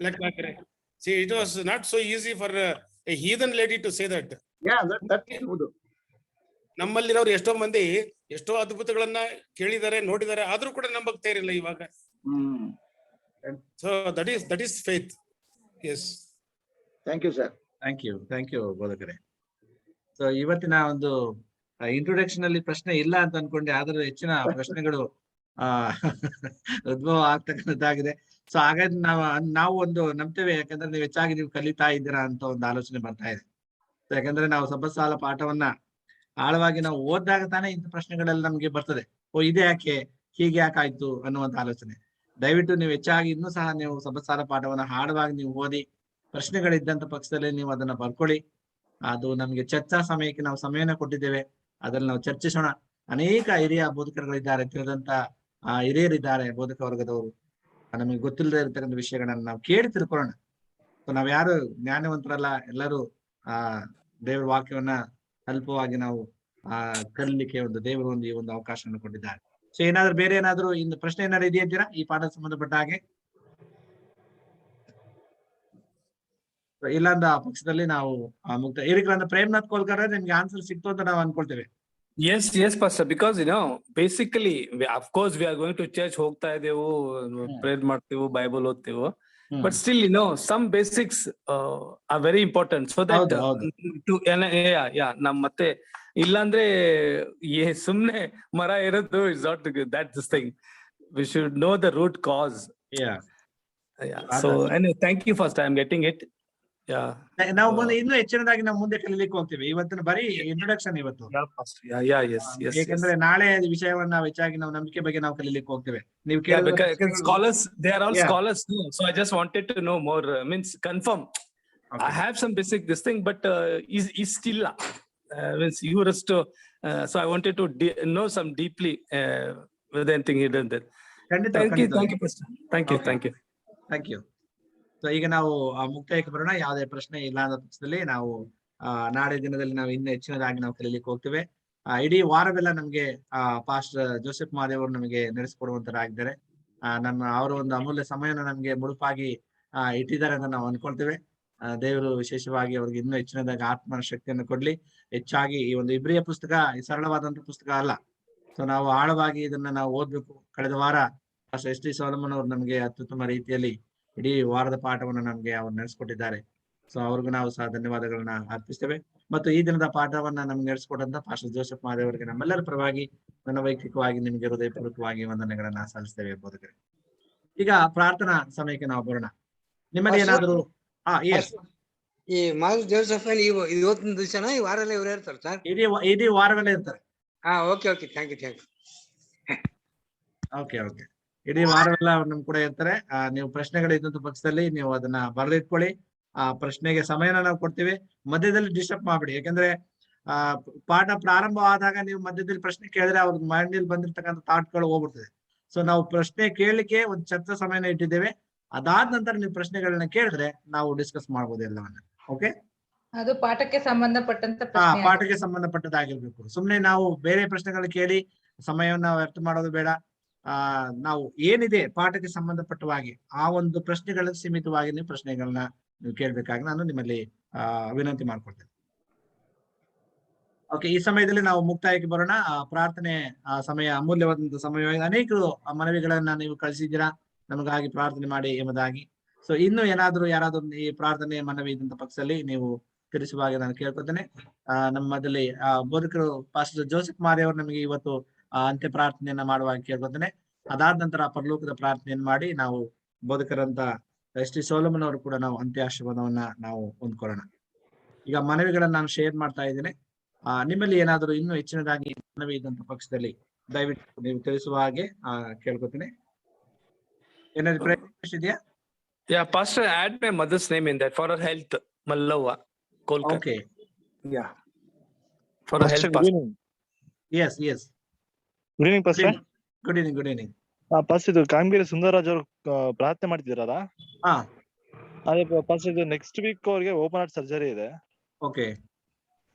See, it was not so easy for a heathen lady to say that. ನಮ್ಮಲ್ಲಿರೋರು ಎಷ್ಟೋ ಮಂದಿ ಎಷ್ಟೋ ಅದ್ಭುತಗಳನ್ನ ಕೇಳಿದ್ದಾರೆ, ನೋಡಿದ್ದಾರೆ, ಆದ್ರೂ ಕೂಡ ನಂಬಕ್ ತಯಾರಿಲ್ಲ ಇವಾಗ. So that is faith. Yes, thank you sir. Thank you ಬೋಧಕರೇ. ಸೊ ಇವತ್ತಿನ ಒಂದು ಇಂಟ್ರೊಡಕ್ಷನ್ ಅಲ್ಲಿ ಪ್ರಶ್ನೆ ಇಲ್ಲ ಅಂತ ಅನ್ಕೊಂಡೆ, ಆದ್ರೆ ಹೆಚ್ಚಿನ ಪ್ರಶ್ನೆಗಳು ಉದ್ಭವ ಆಗ್ತಕ್ಕಂಥದ್ದಾಗಿದೆ. ಸೊ ಹಾಗಾಗಿ ನಾವು ಒಂದು ನಂಬ್ತೇವೆ, ಯಾಕಂದ್ರೆ ನೀವು ಹೆಚ್ಚಾಗಿ ನೀವು ಕಲಿತಾ ಇದ್ದೀರಾ ಅಂತ ಒಂದು ಆಲೋಚನೆ ಬರ್ತಾ ಇದೆ. ಯಾಕಂದ್ರೆ ನಾವು ಸಬ್ಬತ್ ಸಾಲ ಪಾಠವನ್ನ ಆಳವಾಗಿ ನಾವು ಓದಿದಾಗ ತಾನೇ ಇಂಥ ಪ್ರಶ್ನೆಗಳೆಲ್ಲ ನಮ್ಗೆ ಬರ್ತದೆ. ಇದೆ ಯಾಕೆ, ಹೀಗೆ ಯಾಕಾಯ್ತು ಅನ್ನುವಂತ ಆಲೋಚನೆ. ದಯವಿಟ್ಟು ನೀವು ಹೆಚ್ಚಾಗಿ ಇನ್ನೂ ಸಹ ನೀವು ಸಬ್ಬತ್ ಸಾಲ ಪಾಠವನ್ನ ಆಳವಾಗಿ ನೀವು ಓದಿ, ಪ್ರಶ್ನೆಗಳಿದ್ದಂತ ಪಕ್ಷದಲ್ಲಿ ನೀವು ಅದನ್ನ ಬರ್ಕೊಳ್ಳಿ. ಅದು ನಮ್ಗೆ ಚರ್ಚಾ ಸಮಯಕ್ಕೆ ನಾವು ಸಮಯನ ಕೊಟ್ಟಿದ್ದೇವೆ, ಅದ್ರಲ್ಲಿ ನಾವು ಚರ್ಚಿಸೋಣ. ಅನೇಕ ಹಿರಿಯ ಬೋಧಕರುಗಳಿದ್ದಾರೆ, ತಿಳಿದಂತ ಹಿರಿಯರಿದ್ದಾರೆ, ಬೋಧಕ ವರ್ಗದವರು. ನಮಗೆ ಗೊತ್ತಿಲ್ಲದೆ ಇರತಕ್ಕಂಥ ವಿಷಯಗಳನ್ನ ನಾವು ಕೇಳಿ ತಿಳ್ಕೊಳ್ಳೋಣ. ನಾವ್ ಯಾರು ಜ್ಞಾನವಂತರಲ್ಲ, ಎಲ್ಲರೂ ದೇವರ ವಾಕ್ಯವನ್ನ ಅಲ್ಪವಾಗಿ ನಾವು ಕಲಿಲಿಕ್ಕೆ ದೇವರು ಈ ಒಂದು ಅವಕಾಶವನ್ನು ಕೊಟ್ಟಿದ್ದಾರೆ. ಸೊ ಏನಾದ್ರು ಬೇರೆ ಏನಾದ್ರು ಇನ್ನು ಪ್ರಶ್ನೆ ಏನಾದ್ರು ಇದೆಯಂತೀರಾ ಈ ಪಾಠ ಸಂಬಂಧಪಟ್ಟ ಹಾಗೆ? ಇಲ್ಲಾಂದ ಪಕ್ಷದಲ್ಲಿ ನಾವು ಮುಕ್ತ ಇದಕ್ಕೆ ಪ್ರೇಮ್ನಾಥ್ ಕೋಲ್ಕರ್ ನಿಮ್ಗೆ ಆನ್ಸರ್ ಸಿಕ್ತು ಅಂತ ನಾವು ಅನ್ಕೊಳ್ತೇವೆ. Yes, Pastor. Because basically, of course, we are going to church, ಹೋಗ್ತಾ ಇದ್ದೇವು, ಪ್ರೇರ್ ಮಾಡ್ತೇವೆ, Bible ಓದ್ತೇವೆ. But still, some basics are very important. So that ನಮ್ ಮತ್ತೆ ಇಲ್ಲಾಂದ್ರೆ ಸುಮ್ನೆ ಮರ ಇರೋದು is not that this thing. We should know the root cause. Yeah. So anyway, thank you first. I am getting it. ನಾವು ಮುಂದೆ ಇನ್ನೂ ಹೆಚ್ಚಿನದಾಗಿ ನಾವು ಮುಂದೆ ಕಲಿಲಿಕ್ಕೆ ಹೋಗ್ತೀವಿ. ಇವತ್ತಿನ ಬರೀ ಇಂಟ್ರೊಡಕ್ಷನ್ ಇವತ್ತು. ಯಾಕಂದ್ರೆ ನಾಳೆ ವಿಷಯವನ್ನ ನಾವು ಹೆಚ್ಚಾಗಿ ನಾವು ನಂಬಿಕೆ ಬಗ್ಗೆ ನಾವು ಕಲಿಲಿಕ್ಕೆ ಹೋಗ್ತೇವೆ. ನೀವು scholars, they are all scholars too. So I just wanted to know more, means confirm. I have some basic this thing, but is still means you rest. So I wanted to know some deeply with anything hidden there. Thank you, Pastor. Thank you. So ಈಗ ನಾವು ಮುಕ್ತಾಯಕ್ಕೆ ಬರೋಣ. ಯಾವುದೇ ಪ್ರಶ್ನೆ ಇಲ್ಲ ಅನ್ನೋ ಪಕ್ಷದಲ್ಲಿ ನಾವು ನಾಳೆ ದಿನದಲ್ಲಿ ನಾವು ಇನ್ನೂ ಹೆಚ್ಚಿನದಾಗಿ ನಾವು ಕಲಿಲಿಕ್ಕೆ ಹೋಗ್ತೇವೆ. ಇಡೀ ವಾರವೆಲ್ಲ ನಮ್ಗೆ ಪಾಸ್ಟರ್ ಜೋಸೆಫ್ ಮಾದೇವ್ ಅವರು ನಮಗೆ ನಡೆಸಿಕೊಡುವಂತರಾಗಿದ್ದಾರೆ. ಅವರ ಒಂದು ಅಮೂಲ್ಯ ಸಮಯನ ನಮ್ಗೆ ಮುಡುಪಾಗಿ ಇಟ್ಟಿದ್ದಾರೆ ಅಂತ ನಾವು ಅನ್ಕೊಳ್ತೇವೆ. ದೇವರು ವಿಶೇಷವಾಗಿ ಅವ್ರಿಗೆ ಇನ್ನೂ ಹೆಚ್ಚಿನದಾಗಿ ಆತ್ಮ ಶಕ್ತಿಯನ್ನು ಕೊಡ್ಲಿ. ಹೆಚ್ಚಾಗಿ ಈ ಒಂದು ಇಬ್ರಿಯ ಪುಸ್ತಕ ಸರಳವಾದಂತ ಪುಸ್ತಕ ಅಲ್ಲ. ಸೊ ನಾವು ಆಳವಾಗಿ ಇದನ್ನ ನಾವು ಓದ್ಬೇಕು. ಕಳೆದ ವಾರ ಪಾಸ್ಟರ್ ಎಸ್ ಟಿ ಸೋಲಮನ್ ಅವರು ನಮ್ಗೆ ಅತ್ಯುತ್ತಮ ರೀತಿಯಲ್ಲಿ ಇಡೀ ವಾರದ ಪಾಠವನ್ನು ನಮ್ಗೆ ಅವ್ರು ನಡೆಸ್ಕೊಟ್ಟಿದ್ದಾರೆ. ಸೊ ಅವ್ರಿಗೂ ನಾವು ಸಹ ಧನ್ಯವಾದಗಳನ್ನ ಅರ್ಪಿಸ್ತೇವೆ. ಮತ್ತು ಈ ದಿನದ ಪಾಠವನ್ನ ನಮ್ಗೆ ನಡೆಸ್ಕೊಟ್ಟಂತ ಪಾಸ್ಟರ್ ಜೋಸೆಫ್ ಮಾದೇವ್ ಅವರಿಗೆ ನಮ್ಮೆಲ್ಲರ ಪರವಾಗಿ ನನ್ನ ವೈಯಕ್ತಿಕವಾಗಿ ನಿಮ್ಗೆ ಹೃದಯಪೂರ್ವಕವಾಗಿ ವಂದನೆಗಳನ್ನ ಸಲ್ಲಿಸ್ತೇವೆ ಬೋಧಕರೇ. ಈಗ ಪ್ರಾರ್ಥನಾ ಸಮಯಕ್ಕೆ ನಾವು ಬರೋಣ. ನಿಮ್ಮಲ್ಲಿ ಏನಾದ್ರು ಈ ಮಾಸ್ ಜೋಸೆಫ್ ಇವತ್ತಿನ ದಿವಸನ ಈ ವಾರ ಇವ್ರು ಇರ್ತಾರೆ ಸರ್? ಇಡೀ ವಾರವೆಲ್ಲ ಇರ್ತಾರೆ. Okay, thank you. ಓಕೆ. ಇಡೀ ವಾರವೆಲ್ಲ ಅವ್ರು ನಮ್ ಕೂಡ ಇರ್ತಾರೆ. ನೀವು ಪ್ರಶ್ನೆಗಳಿದ್ದಂತ ಪಕ್ಷದಲ್ಲಿ ನೀವು ಅದನ್ನ ಬರೆದಿಟ್ಕೊಳ್ಳಿ. ಆ ಪ್ರಶ್ನೆಗೆ ಸಮಯನ ನಾವು ಕೊಡ್ತೀವಿ. ಮಧ್ಯದಲ್ಲಿ ಡಿಸ್ಟರ್ಬ್ ಮಾಡ್ಬಿಡಿ. ಯಾಕಂದ್ರೆ ಪಾಠ ಪ್ರಾರಂಭವಾದಾಗ ನೀವು ಮಧ್ಯದಲ್ಲಿ ಪ್ರಶ್ನೆ ಕೇಳಿದ್ರೆ ಅವ್ರ ಮೈಂಡಲ್ಲಿ ಬಂದಿರ್ತಕ್ಕಂಥ ಥಾಟ್ಗಳು ಹೋಗ್ಬಿಡ್ತದೆ. ಸೊ ನಾವು ಪ್ರಶ್ನೆ ಕೇಳಲಿಕ್ಕೆ ಒಂದು ಚರ್ಚಾ ಸಮಯನ ಇಟ್ಟಿದ್ದೇವೆ. ಅದಾದ ನಂತರ ನೀವು ಪ್ರಶ್ನೆಗಳನ್ನ ಕೇಳಿದ್ರೆ ನಾವು ಡಿಸ್ಕಸ್ ಮಾಡ್ಬೋದು ಎಲ್ಲವನ್ನ. ಓಕೆ, ಅದು ಪಾಠಕ್ಕೆ ಸಂಬಂಧಪಟ್ಟಂತ ಪಾಠಕ್ಕೆ ಸಂಬಂಧಪಟ್ಟದಾಗಿರ್ಬೇಕು. ಸುಮ್ನೆ ನಾವು ಬೇರೆ ಪ್ರಶ್ನೆಗಳನ್ನ ಕೇಳಿ ಸಮಯವನ್ನ ವ್ಯರ್ಥ ಮಾಡೋದು ಬೇಡ. ನಾವು ಏನಿದೆ ಪಾಠಕ್ಕೆ ಸಂಬಂಧಪಟ್ಟವಾಗಿ ಆ ಒಂದು ಪ್ರಶ್ನೆಗಳಿಗೆ ಸೀಮಿತವಾಗಿ ನೀವು ಪ್ರಶ್ನೆಗಳನ್ನ ನೀವು ಕೇಳ್ಬೇಕಾಗಿ ನಾನು ನಿಮ್ಮಲ್ಲಿ ವಿನಂತಿ ಮಾಡ್ಕೊಳ್ತೇನೆ. ಓಕೆ, ಈ ಸಮಯದಲ್ಲಿ ನಾವು ಮುಕ್ತಾಯಕ್ಕೆ ಬರೋಣ. ಪ್ರಾರ್ಥನೆ ಸಮಯ ಅಮೂಲ್ಯವಾದಂತಹ ಸಮಯವಾಗಿ ಅನೇಕರು ಮನವಿಗಳನ್ನ ನೀವು ಕಳಿಸಿದ್ದೀರಾ ನಮಗಾಗಿ ಪ್ರಾರ್ಥನೆ ಮಾಡಿ ಎಂಬುದಾಗಿ. ಸೊ ಇನ್ನು ಯಾರಾದ್ರೂ ಈ ಪ್ರಾರ್ಥನೆ ಮನವಿ ಇದ್ದಂತ ಪಕ್ಷದಲ್ಲಿ ನೀವು ತಿಳಿಸುವಾಗ ನಾನು ಕೇಳ್ಕೊತೇನೆ. ನಮ್ಮದಲ್ಲಿ ಬೋಧಕರು ಪಾಸ್ಟರ್ ಜೋಸೆಫ್ ಮಾದೇವ್ ಅವರು ನಮಗೆ ಇವತ್ತು ಅಂತ್ಯ ಪ್ರಾರ್ಥನೆಯನ್ನ ಮಾಡುವಾಗ ಕೇಳ್ಕೊತೇನೆ. ಅದಾದ ನಂತರ ಪರಲೋಕದ ಪ್ರಾರ್ಥನೆಯನ್ನು ಮಾಡಿ ನಾವು ಬೋಧಕರಂತ ಎಸ್ ಟಿ ಸೋಲಮನ್ ಅವರು ಕೂಡ ನಾವು ಅಂತ್ಯಾಶೀರ್ವಾದವನ್ನ ನಾವು ಹೊಂದ್ಕೊಳ್ಳೋಣ. ಈಗ ಮನವಿಗಳನ್ನ ನಾನು ಶೇರ್ ಮಾಡ್ತಾ ಇದ್ದೇನೆ. ನಿಮ್ಮಲ್ಲಿ ಏನಾದರೂ ಇನ್ನೂ ಹೆಚ್ಚಿನದಾಗಿ ಮನವಿ ಇದ್ದಂತ ಪಕ್ಷದಲ್ಲಿ ದಯವಿಟ್ಟು ನೀವು ತಿಳಿಸುವ ಹಾಗೆ ಕೇಳ್ಕೊತೀನಿ. ಏನಾದ್ರು ಪ್ರಯತ್ನ ಇದೆಯಾ? Yeah, Pastor, add my mother's name in that for her health, Mallava, Kolkata. Okay. Yeah. For her health, Pastor. Yes. Good evening pastor. Good evening. Pastor, ಇದು ಕಾಮಗಿರಿ ಸುಂದರರಾಜ್ ಅವರು ಪ್ರಾರ್ಥನೆ ಮಾಡ್ತಿದಾರಲ್ಲ? ಹಾ. ಅದೇ ಪಾಸ್ಟರ್, ಇದು ನೆಕ್ಸ್ಟ್ ವೀಕ್ ಅವ್ರಿಗೆ ಓಪನ್ ಹಾರ್ಟ್ ಸರ್ಜರಿ ಇದೆ. Okay.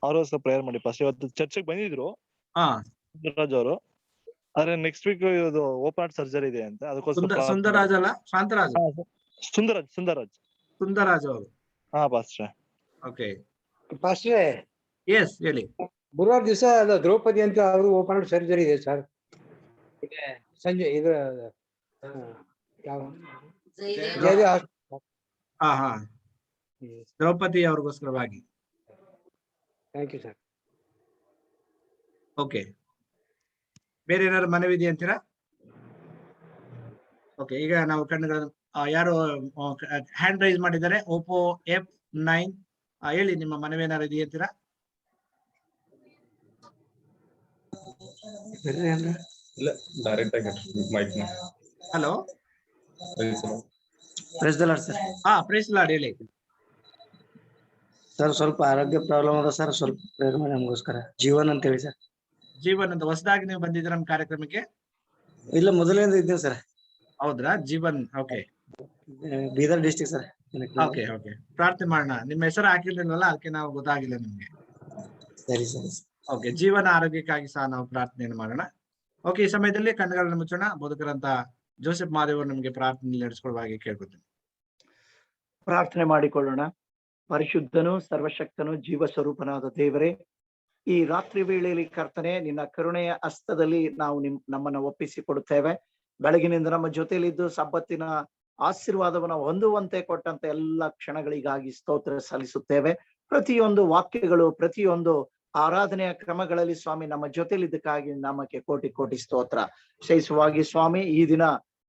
ಅವ್ರಿಗೋಸ್ಕರ prayer ಮಾಡಿ ಪಾಸ್ಟರ್. ಇವತ್ತು ಚರ್ಚ್ಗೆ ಬಂದಿದ್ರು ಸುಂದರರಾಜ್ ಅವರು. ಆದ್ರೆ ನೆಕ್ಸ್ಟ್ ವೀಕ್ ಇದು ಓಪನ್ ಹಾರ್ಟ್ ಸರ್ಜರಿ ಇದೆ ಅಂತ, ಅದಕ್ಕೋಸ್ಕರ. ಸುಂದರರಾಜ್ ಅಲ್ಲ, ಶಾಂತರಾಜ್. ಸುಂದರರಾಜ್ ಅವರು. ಹಾ ಪಾಸ್ಟರ್. Okay pastor. ಎಸ್ ಹೇಳಿ. ಗುರುವಾರ ದಿವಸ ದ್ರೌಪದಿ ಅಂತ ಅವರು ಓಪನ್ ಹಾರ್ಟ್ ಸರ್ಜರಿ ಇದೆ ಸರ್. ಸಂಜೆ ಇದು ಹಾ ದ್ರೌಪದಿ ಅವ್ರಿಗೋಸ್ಕರವಾಗಿ. Thank you sir. ಓಕೆ, ಬೇರೆ ಏನಾದ್ರು ಮನವಿ ಇದೆಯಾ ಅಂತೀರಾ? ಓಕೆ, ಈಗ ನಾವು ಕಣ್ಣುಗಳನ್ನು ಯಾರು ಹ್ಯಾಂಡ್ ರೈಸ್ ಮಾಡಿದ್ದಾರೆ, ಓಪೋ F9, ಹೇಳಿ ನಿಮ್ಮ ಮನವಿ ಏನಾದ್ರು ಇದೆಯಾ ಅಂತೀರಾ? ಇಲ್ಲ, ಡೈರೆಕ್ಟ್ ಆಗಿ mic. Hello, praise the lord sir. Praise the lord ಹೇಳಿ ಸರ್. ಸ್ವಲ್ಪ ಆರೋಗ್ಯ ಪ್ರಾಬ್ಲಮ್ ಅದ ಸರ್, ಸ್ವಲ್ಪ ಪ್ರೇಯರ್ ಮಾಡಿ ನಮಗೋಸ್ಕರ. ಜೀವನ್ ಅಂತ ಹೇಳಿ ಸರ್. ಜೀವನ್ ಅಂತ ಹೊಸದಾಗಿ ನೀವು ಬಂದಿದ್ದೀರಾ ನಮ್ಮ ಕಾರ್ಯಕ್ರಮಕ್ಕೆ? ಇಲ್ಲ, ಮೊದಲಿಂದ ಇದ್ದೀನಿ ಸರ್. ಹೌದ್ರಾ? Jeevan. Okay, Bidar district sir. Okay, ಪ್ರಾರ್ಥನೆ ಮಾಡೋಣ. ನಿಮ್ಮ ಹೆಸರು ಹಾಕಿರ್ಲಿಲ್ವಲ್ಲ, ಅದಕ್ಕೆ ನಾವು ಗೊತ್ತಾಗಿಲ್ಲ ನಿಮ್ಗೆ. ಸರಿ ಸರಿ. ಓಕೆ, ಜೀವನ ಆರೋಗ್ಯಕ್ಕಾಗಿ ಸಹ ನಾವು ಪ್ರಾರ್ಥನೆಯನ್ನು ಮಾಡೋಣ. ಓಕೆ, ಈ ಸಮಯದಲ್ಲಿ ಕಣ್ಣುಗಳನ್ನು ಮುಚ್ಚೋಣ. ಬೋಧಕರಂತ ಜೋಸೆಫ್ ಮಾದೇವ್ ಅವರು ನಮಗೆ ಪ್ರಾರ್ಥನೆ ನಡೆಸಿಕೊಳ್ಳುವ ಹಾಗೆ ಕೇಳ್ಕೊತೀನಿ. ಪ್ರಾರ್ಥನೆ ಮಾಡಿಕೊಳ್ಳೋಣ. ಪರಿಶುದ್ಧನು ಸರ್ವಶಕ್ತನು ಜೀವ ಸ್ವರೂಪನಾದ ದೇವರೇ, ಈ ರಾತ್ರಿ ವೇಳೆಯಲ್ಲಿ ಕರ್ತನೆ ನಿನ್ನ ಕರುಣೆಯ ಹಸ್ತದಲ್ಲಿ ನಾವು ನಮ್ಮನ್ನ ಒಪ್ಪಿಸಿಕೊಡುತ್ತೇವೆ. ಬೆಳಗಿನಿಂದ ನಮ್ಮ ಜೊತೆಯಲ್ಲಿದ್ದು ಸಬ್ಬತ್ತಿನ ಆಶೀರ್ವಾದವನ್ನು ಹೊಂದುವಂತೆ ಕೊಟ್ಟಂತ ಎಲ್ಲ ಕ್ಷಣಗಳಿಗಾಗಿ ಸ್ತೋತ್ರ ಸಲ್ಲಿಸುತ್ತೇವೆ. ಪ್ರತಿಯೊಂದು ವಾಕ್ಯಗಳು, ಪ್ರತಿಯೊಂದು ಆರಾಧನೆಯ ಕ್ರಮಗಳಲ್ಲಿ ಸ್ವಾಮಿ ನಮ್ಮ ಜೊತೆಲಿದ್ದಕ್ಕಾಗಿ ನಮಗೆ ಕೋಟಿ ಕೋಟಿ ಸ್ತೋತ್ರ. ವಿಶೇಷವಾಗಿ ಸ್ವಾಮಿ, ಈ ದಿನ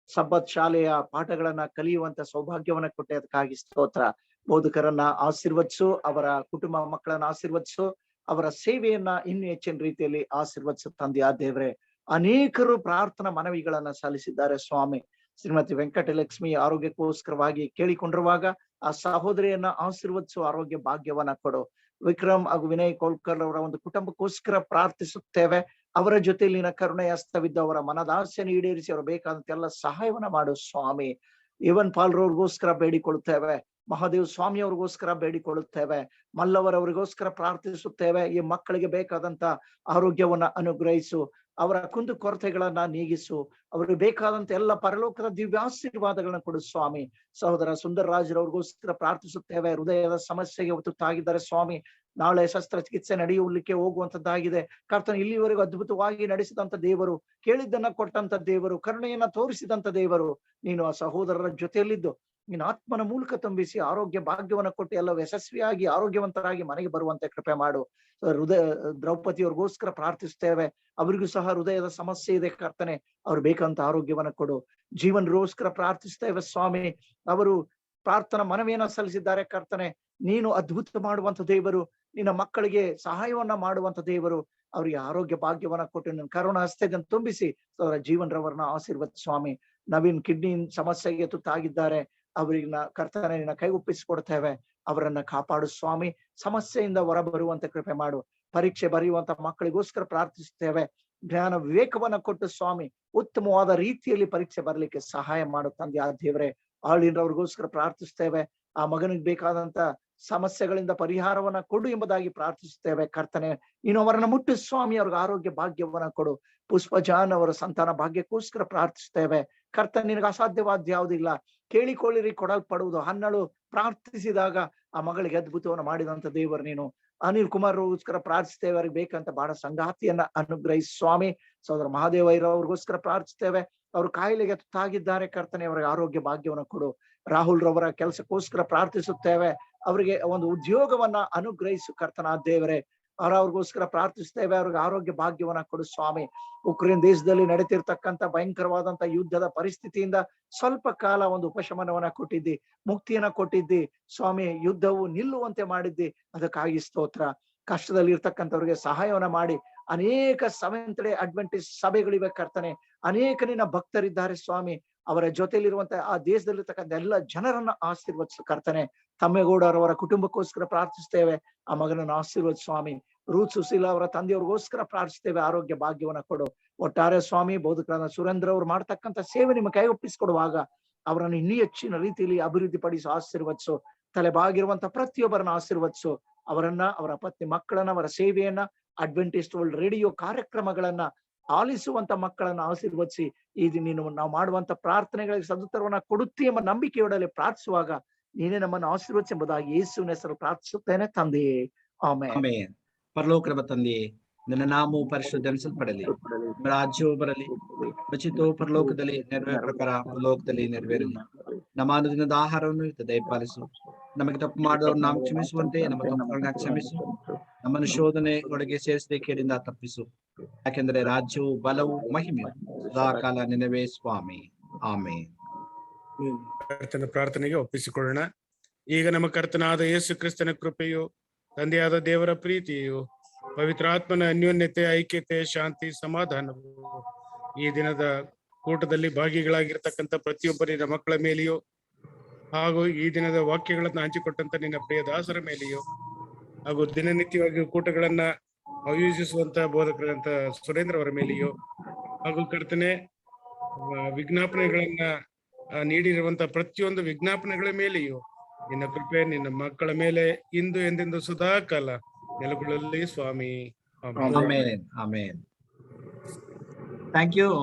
ಸಬ್ಬತ್ ಶಾಲೆಯ ಪಾಠಗಳನ್ನ ಕಲಿಯುವಂತ ಸೌಭಾಗ್ಯವನ್ನ ಕೊಟ್ಟದಕ್ಕಾಗಿ ಸ್ತೋತ್ರ. ಬೋಧಕರನ್ನ ಆಶೀರ್ವದಿಸು, ಅವರ ಕುಟುಂಬ ಮಕ್ಕಳನ್ನ ಆಶೀರ್ವದಿಸು, ಅವರ ಸೇವೆಯನ್ನ ಇನ್ನೂ ಹೆಚ್ಚಿನ ರೀತಿಯಲ್ಲಿ ಆಶೀರ್ವದಿಸು ತಂದೆಯ ದೇವರೇ. ಅನೇಕರು ಪ್ರಾರ್ಥನಾ ಮನವಿಗಳನ್ನ ಸಲ್ಲಿಸಿದ್ದಾರೆ ಸ್ವಾಮಿ. ಶ್ರೀಮತಿ ವೆಂಕಟಲಕ್ಷ್ಮಿ ಆರೋಗ್ಯಕ್ಕೋಸ್ಕರವಾಗಿ ಕೇಳಿಕೊಂಡಿರುವಾಗ ಆ ಸಹೋದರಿಯನ್ನ ಆಶೀರ್ವದಿಸು, ಆರೋಗ್ಯ ಭಾಗ್ಯವನ್ನ ಕೊಡು. ವಿಕ್ರಮ್ ಹಾಗೂ ವಿನಯ್ ಕೋಲ್ಕರ್ ಅವರ ಒಂದು ಕುಟುಂಬಕ್ಕೋಸ್ಕರ ಪ್ರಾರ್ಥಿಸುತ್ತೇವೆ. ಅವರ ಜೊತೆಯಲ್ಲಿ ನಿನ್ನ ಕರುಣೆಯ ಹಸ್ತವಿದ್ದು ಅವರ ಮನದಾಸೆಯನ್ನು ಈಡೇರಿಸಿ ಅವರು ಬೇಕಾದಂತ ಎಲ್ಲ ಸಹಾಯವನ್ನ ಮಾಡು ಸ್ವಾಮಿ. ಇವನ್ ಪಾಲ್ರವ್ರಿಗೋಸ್ಕರ ಬೇಡಿಕೊಳ್ಳುತ್ತೇವೆ. ಮಹಾದೇವ್ ಸ್ವಾಮಿ ಅವ್ರಿಗೋಸ್ಕರ ಬೇಡಿಕೊಳ್ಳುತ್ತೇವೆ. ಮಲ್ಲವರವರಿಗೋಸ್ಕರ ಪ್ರಾರ್ಥಿಸುತ್ತೇವೆ. ಈ ಮಕ್ಕಳಿಗೆ ಬೇಕಾದಂತ ಆರೋಗ್ಯವನ್ನ ಅನುಗ್ರಹಿಸು, ಅವರ ಕುಂದು ಕೊರತೆಗಳನ್ನ ನೀಗಿಸು, ಅವ್ರಿಗೆ ಬೇಕಾದಂತ ಎಲ್ಲ ಪರಲೋಕದ ದಿವ್ಯಾಶೀರ್ವಾದಗಳನ್ನ ಕೊಡು ಸ್ವಾಮಿ. ಸಹೋದರ ಸುಂದರರಾಜರವ್ರಿಗೋಸ್ಕರ ಪ್ರಾರ್ಥಿಸುತ್ತೇವೆ. ಹೃದಯದ ಸಮಸ್ಯೆಗೆ ತುತ್ತಾಗಿದ್ದಾರೆ ಸ್ವಾಮಿ. ನಾಳೆ ಶಸ್ತ್ರಚಿಕಿತ್ಸೆ ನಡೆಯಲಿಕ್ಕೆ ಹೋಗುವಂತದ್ದಾಗಿದೆ. ಕರ್ತನ ಇಲ್ಲಿವರೆಗೂ ಅದ್ಭುತವಾಗಿ ನಡೆಸಿದಂತ ದೇವರು, ಕೇಳಿದ್ದನ್ನ ಕೊಟ್ಟಂತ ದೇವರು, ಕರುಣೆಯನ್ನ ತೋರಿಸಿದಂತ ದೇವರು, ನೀನು ಆ ಸಹೋದರರ ಜೊತೆಯಲ್ಲಿದ್ದು ನೀನು ಆತ್ಮನ ಮೂಲಕ ತುಂಬಿಸಿ ಆರೋಗ್ಯ ಭಾಗ್ಯವನ್ನ ಕೊಟ್ಟು ಎಲ್ಲ ಯಶಸ್ವಿಯಾಗಿ ಆರೋಗ್ಯವಂತರಾಗಿ ಮನೆಗೆ ಬರುವಂತೆ ಕೃಪೆ ಮಾಡು. ದ್ರೌಪದಿಯವ್ರಿಗೋಸ್ಕರ ಪ್ರಾರ್ಥಿಸ್ತೇವೆ. ಅವರಿಗೂ ಸಹ ಹೃದಯದ ಸಮಸ್ಯೆ ಇದೆ ಕರ್ತನೆ, ಅವ್ರು ಬೇಕಂತ ಆರೋಗ್ಯವನ್ನ ಕೊಡು. ಜೀವನ್ಗೋಸ್ಕರ ಪ್ರಾರ್ಥಿಸ್ತೇವೆ ಸ್ವಾಮಿ. ಅವರು ಪ್ರಾರ್ಥನಾ ಮನವಿಯನ್ನ ಸಲ್ಲಿಸಿದ್ದಾರೆ ಕರ್ತನೆ. ನೀನು ಅದ್ಭುತ ಮಾಡುವಂತ ದೇವರು, ನಿನ್ನ ಮಕ್ಕಳಿಗೆ ಸಹಾಯವನ್ನ ಮಾಡುವಂತ ದೇವರು. ಅವರಿಗೆ ಆರೋಗ್ಯ ಭಾಗ್ಯವನ್ನ ಕೊಟ್ಟು ನಿನ್ನ ಕರುಣಾ ಹಸ್ತದಿಂದ ತುಂಬಿಸಿ ಅವರ ಜೀವನ್ರವರನ್ನ ಆಶೀರ್ವದ ಸ್ವಾಮಿ. ನವೀನ್ ಕಿಡ್ನಿ ಸಮಸ್ಯೆಗೆ ತುತ್ತಾಗಿದ್ದಾರೆ. ಅವರಿಗೆ ಕರ್ತನೆ ನಿನ್ನ ಕೈ ಒಪ್ಪಿಸಿಕೊಡ್ತೇವೆ. ಅವರನ್ನ ಕಾಪಾಡು ಸ್ವಾಮಿ. ಸಮಸ್ಯೆಯಿಂದ ಹೊರ ಬರುವಂತ ಕೃಪೆ ಮಾಡು. ಪರೀಕ್ಷೆ ಬರೆಯುವಂತ ಮಕ್ಕಳಿಗೋಸ್ಕರ ಪ್ರಾರ್ಥಿಸ್ತೇವೆ. ಜ್ಞಾನ ವಿವೇಕವನ್ನ ಕೊಟ್ಟು ಸ್ವಾಮಿ ಉತ್ತಮವಾದ ರೀತಿಯಲ್ಲಿ ಪರೀಕ್ಷೆ ಬರಲಿಕ್ಕೆ ಸಹಾಯ ಮಾಡು ತಂದೆ ಆ ದೇವರೇ. ಆಳಿನವ್ರಿಗೋಸ್ಕರ ಪ್ರಾರ್ಥಿಸ್ತೇವೆ. ಆ ಮಗನಿಗೆ ಬೇಕಾದಂತ ಸಮಸ್ಯೆಗಳಿಂದ ಪರಿಹಾರವನ್ನ ಕೊಡು ಎಂಬುದಾಗಿ ಪ್ರಾರ್ಥಿಸುತ್ತೇವೆ ಕರ್ತನೆ. ನೀನು ಅವರನ್ನ ಮುಟ್ಟು ಸ್ವಾಮಿ, ಅವ್ರಿಗೆ ಆರೋಗ್ಯ ಭಾಗ್ಯವನ್ನ ಕೊಡು. ಪುಷ್ಪಜಾನ್ ಅವರ ಸಂತಾನ ಭಾಗ್ಯಕ್ಕೋಸ್ಕರ ಪ್ರಾರ್ಥಿಸ್ತೇವೆ ಕರ್ತನೆ. ನಿನಗೆ ಅಸಾಧ್ಯವಾದ ಯಾವುದಿಲ್ಲ. ಕೇಳಿಕೊಳ್ಳಿರಿ ಕೊಡಲ್ಪಡುವುದು. ಹನ್ನಳು ಪ್ರಾರ್ಥಿಸಿದಾಗ ಆ ಮಗಳಿಗೆ ಅದ್ಭುತವನ್ನು ಮಾಡಿದಂತ ದೇವರು ನೀನು. ಅನಿಲ್ ಕುಮಾರ್ಗೋಸ್ಕರ ಪ್ರಾರ್ಥಿಸ್ತೇವೆ. ಅವ್ರಿಗೆ ಬೇಕಂತ ಬಹಳ ಸಂಗಾತಿಯನ್ನ ಅನುಗ್ರಹಿಸಿ ಸ್ವಾಮಿ. ಸಹೋದರ ಮಹಾದೇವ ಅವ್ರಿಗೋಸ್ಕರ ಪ್ರಾರ್ಥಿಸ್ತೇವೆ. ಅವರು ಕಾಯಿಲೆಗೆ ತುತ್ತಾಗಿದ್ದಾರೆ ಕರ್ತನೆ, ಅವರಿಗೆ ಆರೋಗ್ಯ ಭಾಗ್ಯವನ್ನು ಕೊಡು. ರಾಹುಲ್ ರವರ ಕೆಲಸಕ್ಕೋಸ್ಕರ ಪ್ರಾರ್ಥಿಸುತ್ತೇವೆ. ಅವರಿಗೆ ಒಂದು ಉದ್ಯೋಗವನ್ನ ಅನುಗ್ರಹಿಸು ಕರ್ತನ ದೇವರೇ. ಅವ್ರಿಗೋಸ್ಕರ ಪ್ರಾರ್ಥಿಸ್ತೇವೆ. ಅವ್ರಿಗೆ ಆರೋಗ್ಯ ಭಾಗ್ಯವನ್ನ ಕೊಡು ಸ್ವಾಮಿ. ಉಕ್ರೇನ್ ದೇಶದಲ್ಲಿ ನಡೀತಿರ್ತಕ್ಕಂಥ ಭಯಂಕರವಾದಂತ ಯುದ್ಧದ ಪರಿಸ್ಥಿತಿಯಿಂದ ಸ್ವಲ್ಪ ಕಾಲ ಒಂದು ಉಪಶಮನವನ್ನ ಕೊಟ್ಟಿದ್ದಿ, ಮುಕ್ತಿಯನ್ನ ಕೊಟ್ಟಿದ್ದಿ ಸ್ವಾಮಿ. ಯುದ್ಧವು ನಿಲ್ಲುವಂತೆ ಮಾಡಿದ್ದಿ, ಅದಕ್ಕಾಗಿ ಸ್ತೋತ್ರ. ಕಷ್ಟದಲ್ಲಿ ಇರ್ತಕ್ಕಂಥವ್ರಿಗೆ ಸಹಾಯವನ್ನ ಮಾಡಿ. ಅನೇಕ ಸೆವೆಂತ್ ಡೇ ಅಡ್ವೆಂಟಿಸ್ಟ್ ಸಭೆಗಳಿವೆ ಕರ್ತನೆ, ಅನೇಕ ನಿನ್ನ ಭಕ್ತರಿದ್ದಾರೆ ಸ್ವಾಮಿ. ಅವರ ಜೊತೆಲಿರುವಂತ ಆ ದೇಶದಲ್ಲಿರ್ತಕ್ಕಂಥ ಎಲ್ಲ ಜನರನ್ನ ಆಶೀರ್ವದಿಸು ಕರ್ತನೆ. ತಮ್ಮೇಗೌಡರವರ ಕುಟುಂಬಕ್ಕೋಸ್ಕರ ಪ್ರಾರ್ಥಿಸ್ತೇವೆ, ಆ ಮಗನನ್ನು ಆಶೀರ್ವದಿಸು ಸ್ವಾಮಿ. ರೂತ್ ಸುಶೀಲಾ ಅವರ ತಂದೆಯವ್ರಿಗೋಸ್ಕರ ಪ್ರಾರ್ಥಿಸ್ತೇವೆ, ಆರೋಗ್ಯ ಭಾಗ್ಯವನ್ನ ಕೊಡು. ಒಟ್ಟಾರೆ ಸ್ವಾಮಿ ಬೋಧಕರಾದ ಸುರೇಂದ್ರ ಅವ್ರು ಮಾಡ್ತಕ್ಕಂಥ ಸೇವೆ ನಿಮ್ಮ ಕೈಗೊಪ್ಪಿಸಿಕೊಡುವಾಗ ಅವರನ್ನು ಇನ್ನೂ ಹೆಚ್ಚಿನ ರೀತಿಯಲ್ಲಿ ಅಭಿವೃದ್ಧಿ ಪಡಿಸು, ಆಶೀರ್ವದಿಸು. ತಲೆಬಾಗಿರುವಂತ ಪ್ರತಿಯೊಬ್ಬರನ್ನ ಆಶೀರ್ವದಿಸು. ಅವರನ್ನ, ಅವರ ಪತ್ನಿ ಮಕ್ಕಳನ್ನ, ಅವರ ಸೇವೆಯನ್ನ, ಅಡ್ವೆಂಟಿಸ್ಟ್ ವರ್ಲ್ಡ್ ರೇಡಿಯೋ ಕಾರ್ಯಕ್ರಮಗಳನ್ನ ಆಲಿಸುವಂತ ಮಕ್ಕಳನ್ನ ಆಶೀರ್ವದಿಸಿ. ಈಗ ನೀನು ನಾವು ಮಾಡುವಂತ ಪ್ರಾರ್ಥನೆಗಳಿಗೆ ಸದುತ್ತರವನ್ನ ಕೊಡುತ್ತಿ ಎಂಬ ನಂಬಿಕೆಯೊಡನೆ ಪ್ರಾರ್ಥಿಸುವಾಗ ನೀನೇ ನಮ್ಮನ್ನು ಆಶೀರ್ವದಿಸಿ ಎಂಬುದಾಗಿ ಯೇಸುವಿನ ಹೆಸರು ಪ್ರಾರ್ಥಿಸುತ್ತೇನೆ ತಂದೆಯೇ, ಆಮೆನ್. ಆಮೆನ್. ಪರಲೋಕದ ತಂದೆಯೇ, ನಿನ್ನ ನಾಮವು ಪರಿಶುದ್ಧರಿಸಲ್ಪಡಲಿ, ರಾಜ್ಯವು ಬರಲಿ, ಬಚಿತೋ ಪರಲೋಕದಲ್ಲಿ ನೆರವೇರ ಪ್ರಕಾರ ಲೋಕದಲ್ಲಿ ನೆರವೇರಲಿ. ನಮ್ಮ ಅನುದಿನದ ಆಹಾರವನ್ನು ದಯಪಾಲಿಸು. ನಮಗೆ ತಪ್ಪು ಮಾಡಿದವರು ನಾವು ಕ್ಷಮಿಸುವಂತೆ ನಮ್ಮ ತಪ್ಪುಗಳನ್ನ ಕ್ಷಮಿಸು. ನಮ್ಮನ್ನು ಶೋಧನೆ ಒಳಗೆ ಸೇರಿಸದೆ ಕೇಳಿಂದ ತಪ್ಪಿಸು. ಯಾಕೆಂದರೆ ರಾಜ್ಯವು, ಬಲವು, ಮಹಿಮೆಯು ಸದಾಕಾಲ ನಿನವೇ ಸ್ವಾಮಿ. ಆಮೆನ್. ಕರ್ತನ ಪ್ರಾರ್ಥನೆಗೆ ಒಪ್ಪಿಸಿಕೊಳ್ಳೋಣ. ಈಗ ನಮ್ಮ ಕರ್ತನಾದ ಯೇಸು ಕ್ರಿಸ್ತನ ಕೃಪೆಯು, ತಂದೆಯಾದ ದೇವರ ಪ್ರೀತಿಯು, ಪವಿತ್ರಾತ್ಮನ ಅನ್ಯೋನ್ಯತೆ, ಐಕ್ಯತೆ, ಶಾಂತಿ, ಸಮಾಧಾನವು ಈ ದಿನದ ಕೂಟದಲ್ಲಿ ಭಾಗಿಗಳಾಗಿರ್ತಕ್ಕಂಥ ಪ್ರತಿಯೊಬ್ಬರಿನ ಮಕ್ಕಳ ಮೇಲೆಯೂ ಹಾಗೂ ಈ ದಿನದ ವಾಕ್ಯಗಳನ್ನ ಹಂಚಿಕೊಟ್ಟಂತ ನಿನ್ನ ಪ್ರಿಯ ದಾಸರ ಮೇಲೆಯೂ ಹಾಗೂ ದಿನನಿತ್ಯವಾಗಿ ಕೂಟಗಳನ್ನ ಆಯೋಜಿಸುವಂತ ಬೋಧಕರಂತ ಸುರೇಂದ್ರ ಅವರ ಮೇಲೆಯೂ ಹಾಗೂ ಕರ್ತನೆ ವಿಜ್ಞಾಪನೆಗಳನ್ನ ನೀಡಿರುವಂತ ಪ್ರತಿಯೊಂದು ವಿಜ್ಞಾಪನೆಗಳ ಮೇಲೆಯೂ ನಿನ್ನ ಕೃಪೆ ನಿನ್ನ ಮಕ್ಕಳ ಮೇಲೆ ಇಂದು ಎಂದೆಂದು ಸದಾಕಾಲ ನೆಲೆಗೊಳ್ಳಲಿ ಸ್ವಾಮಿ. Amen. Amen. Amen. Thank you.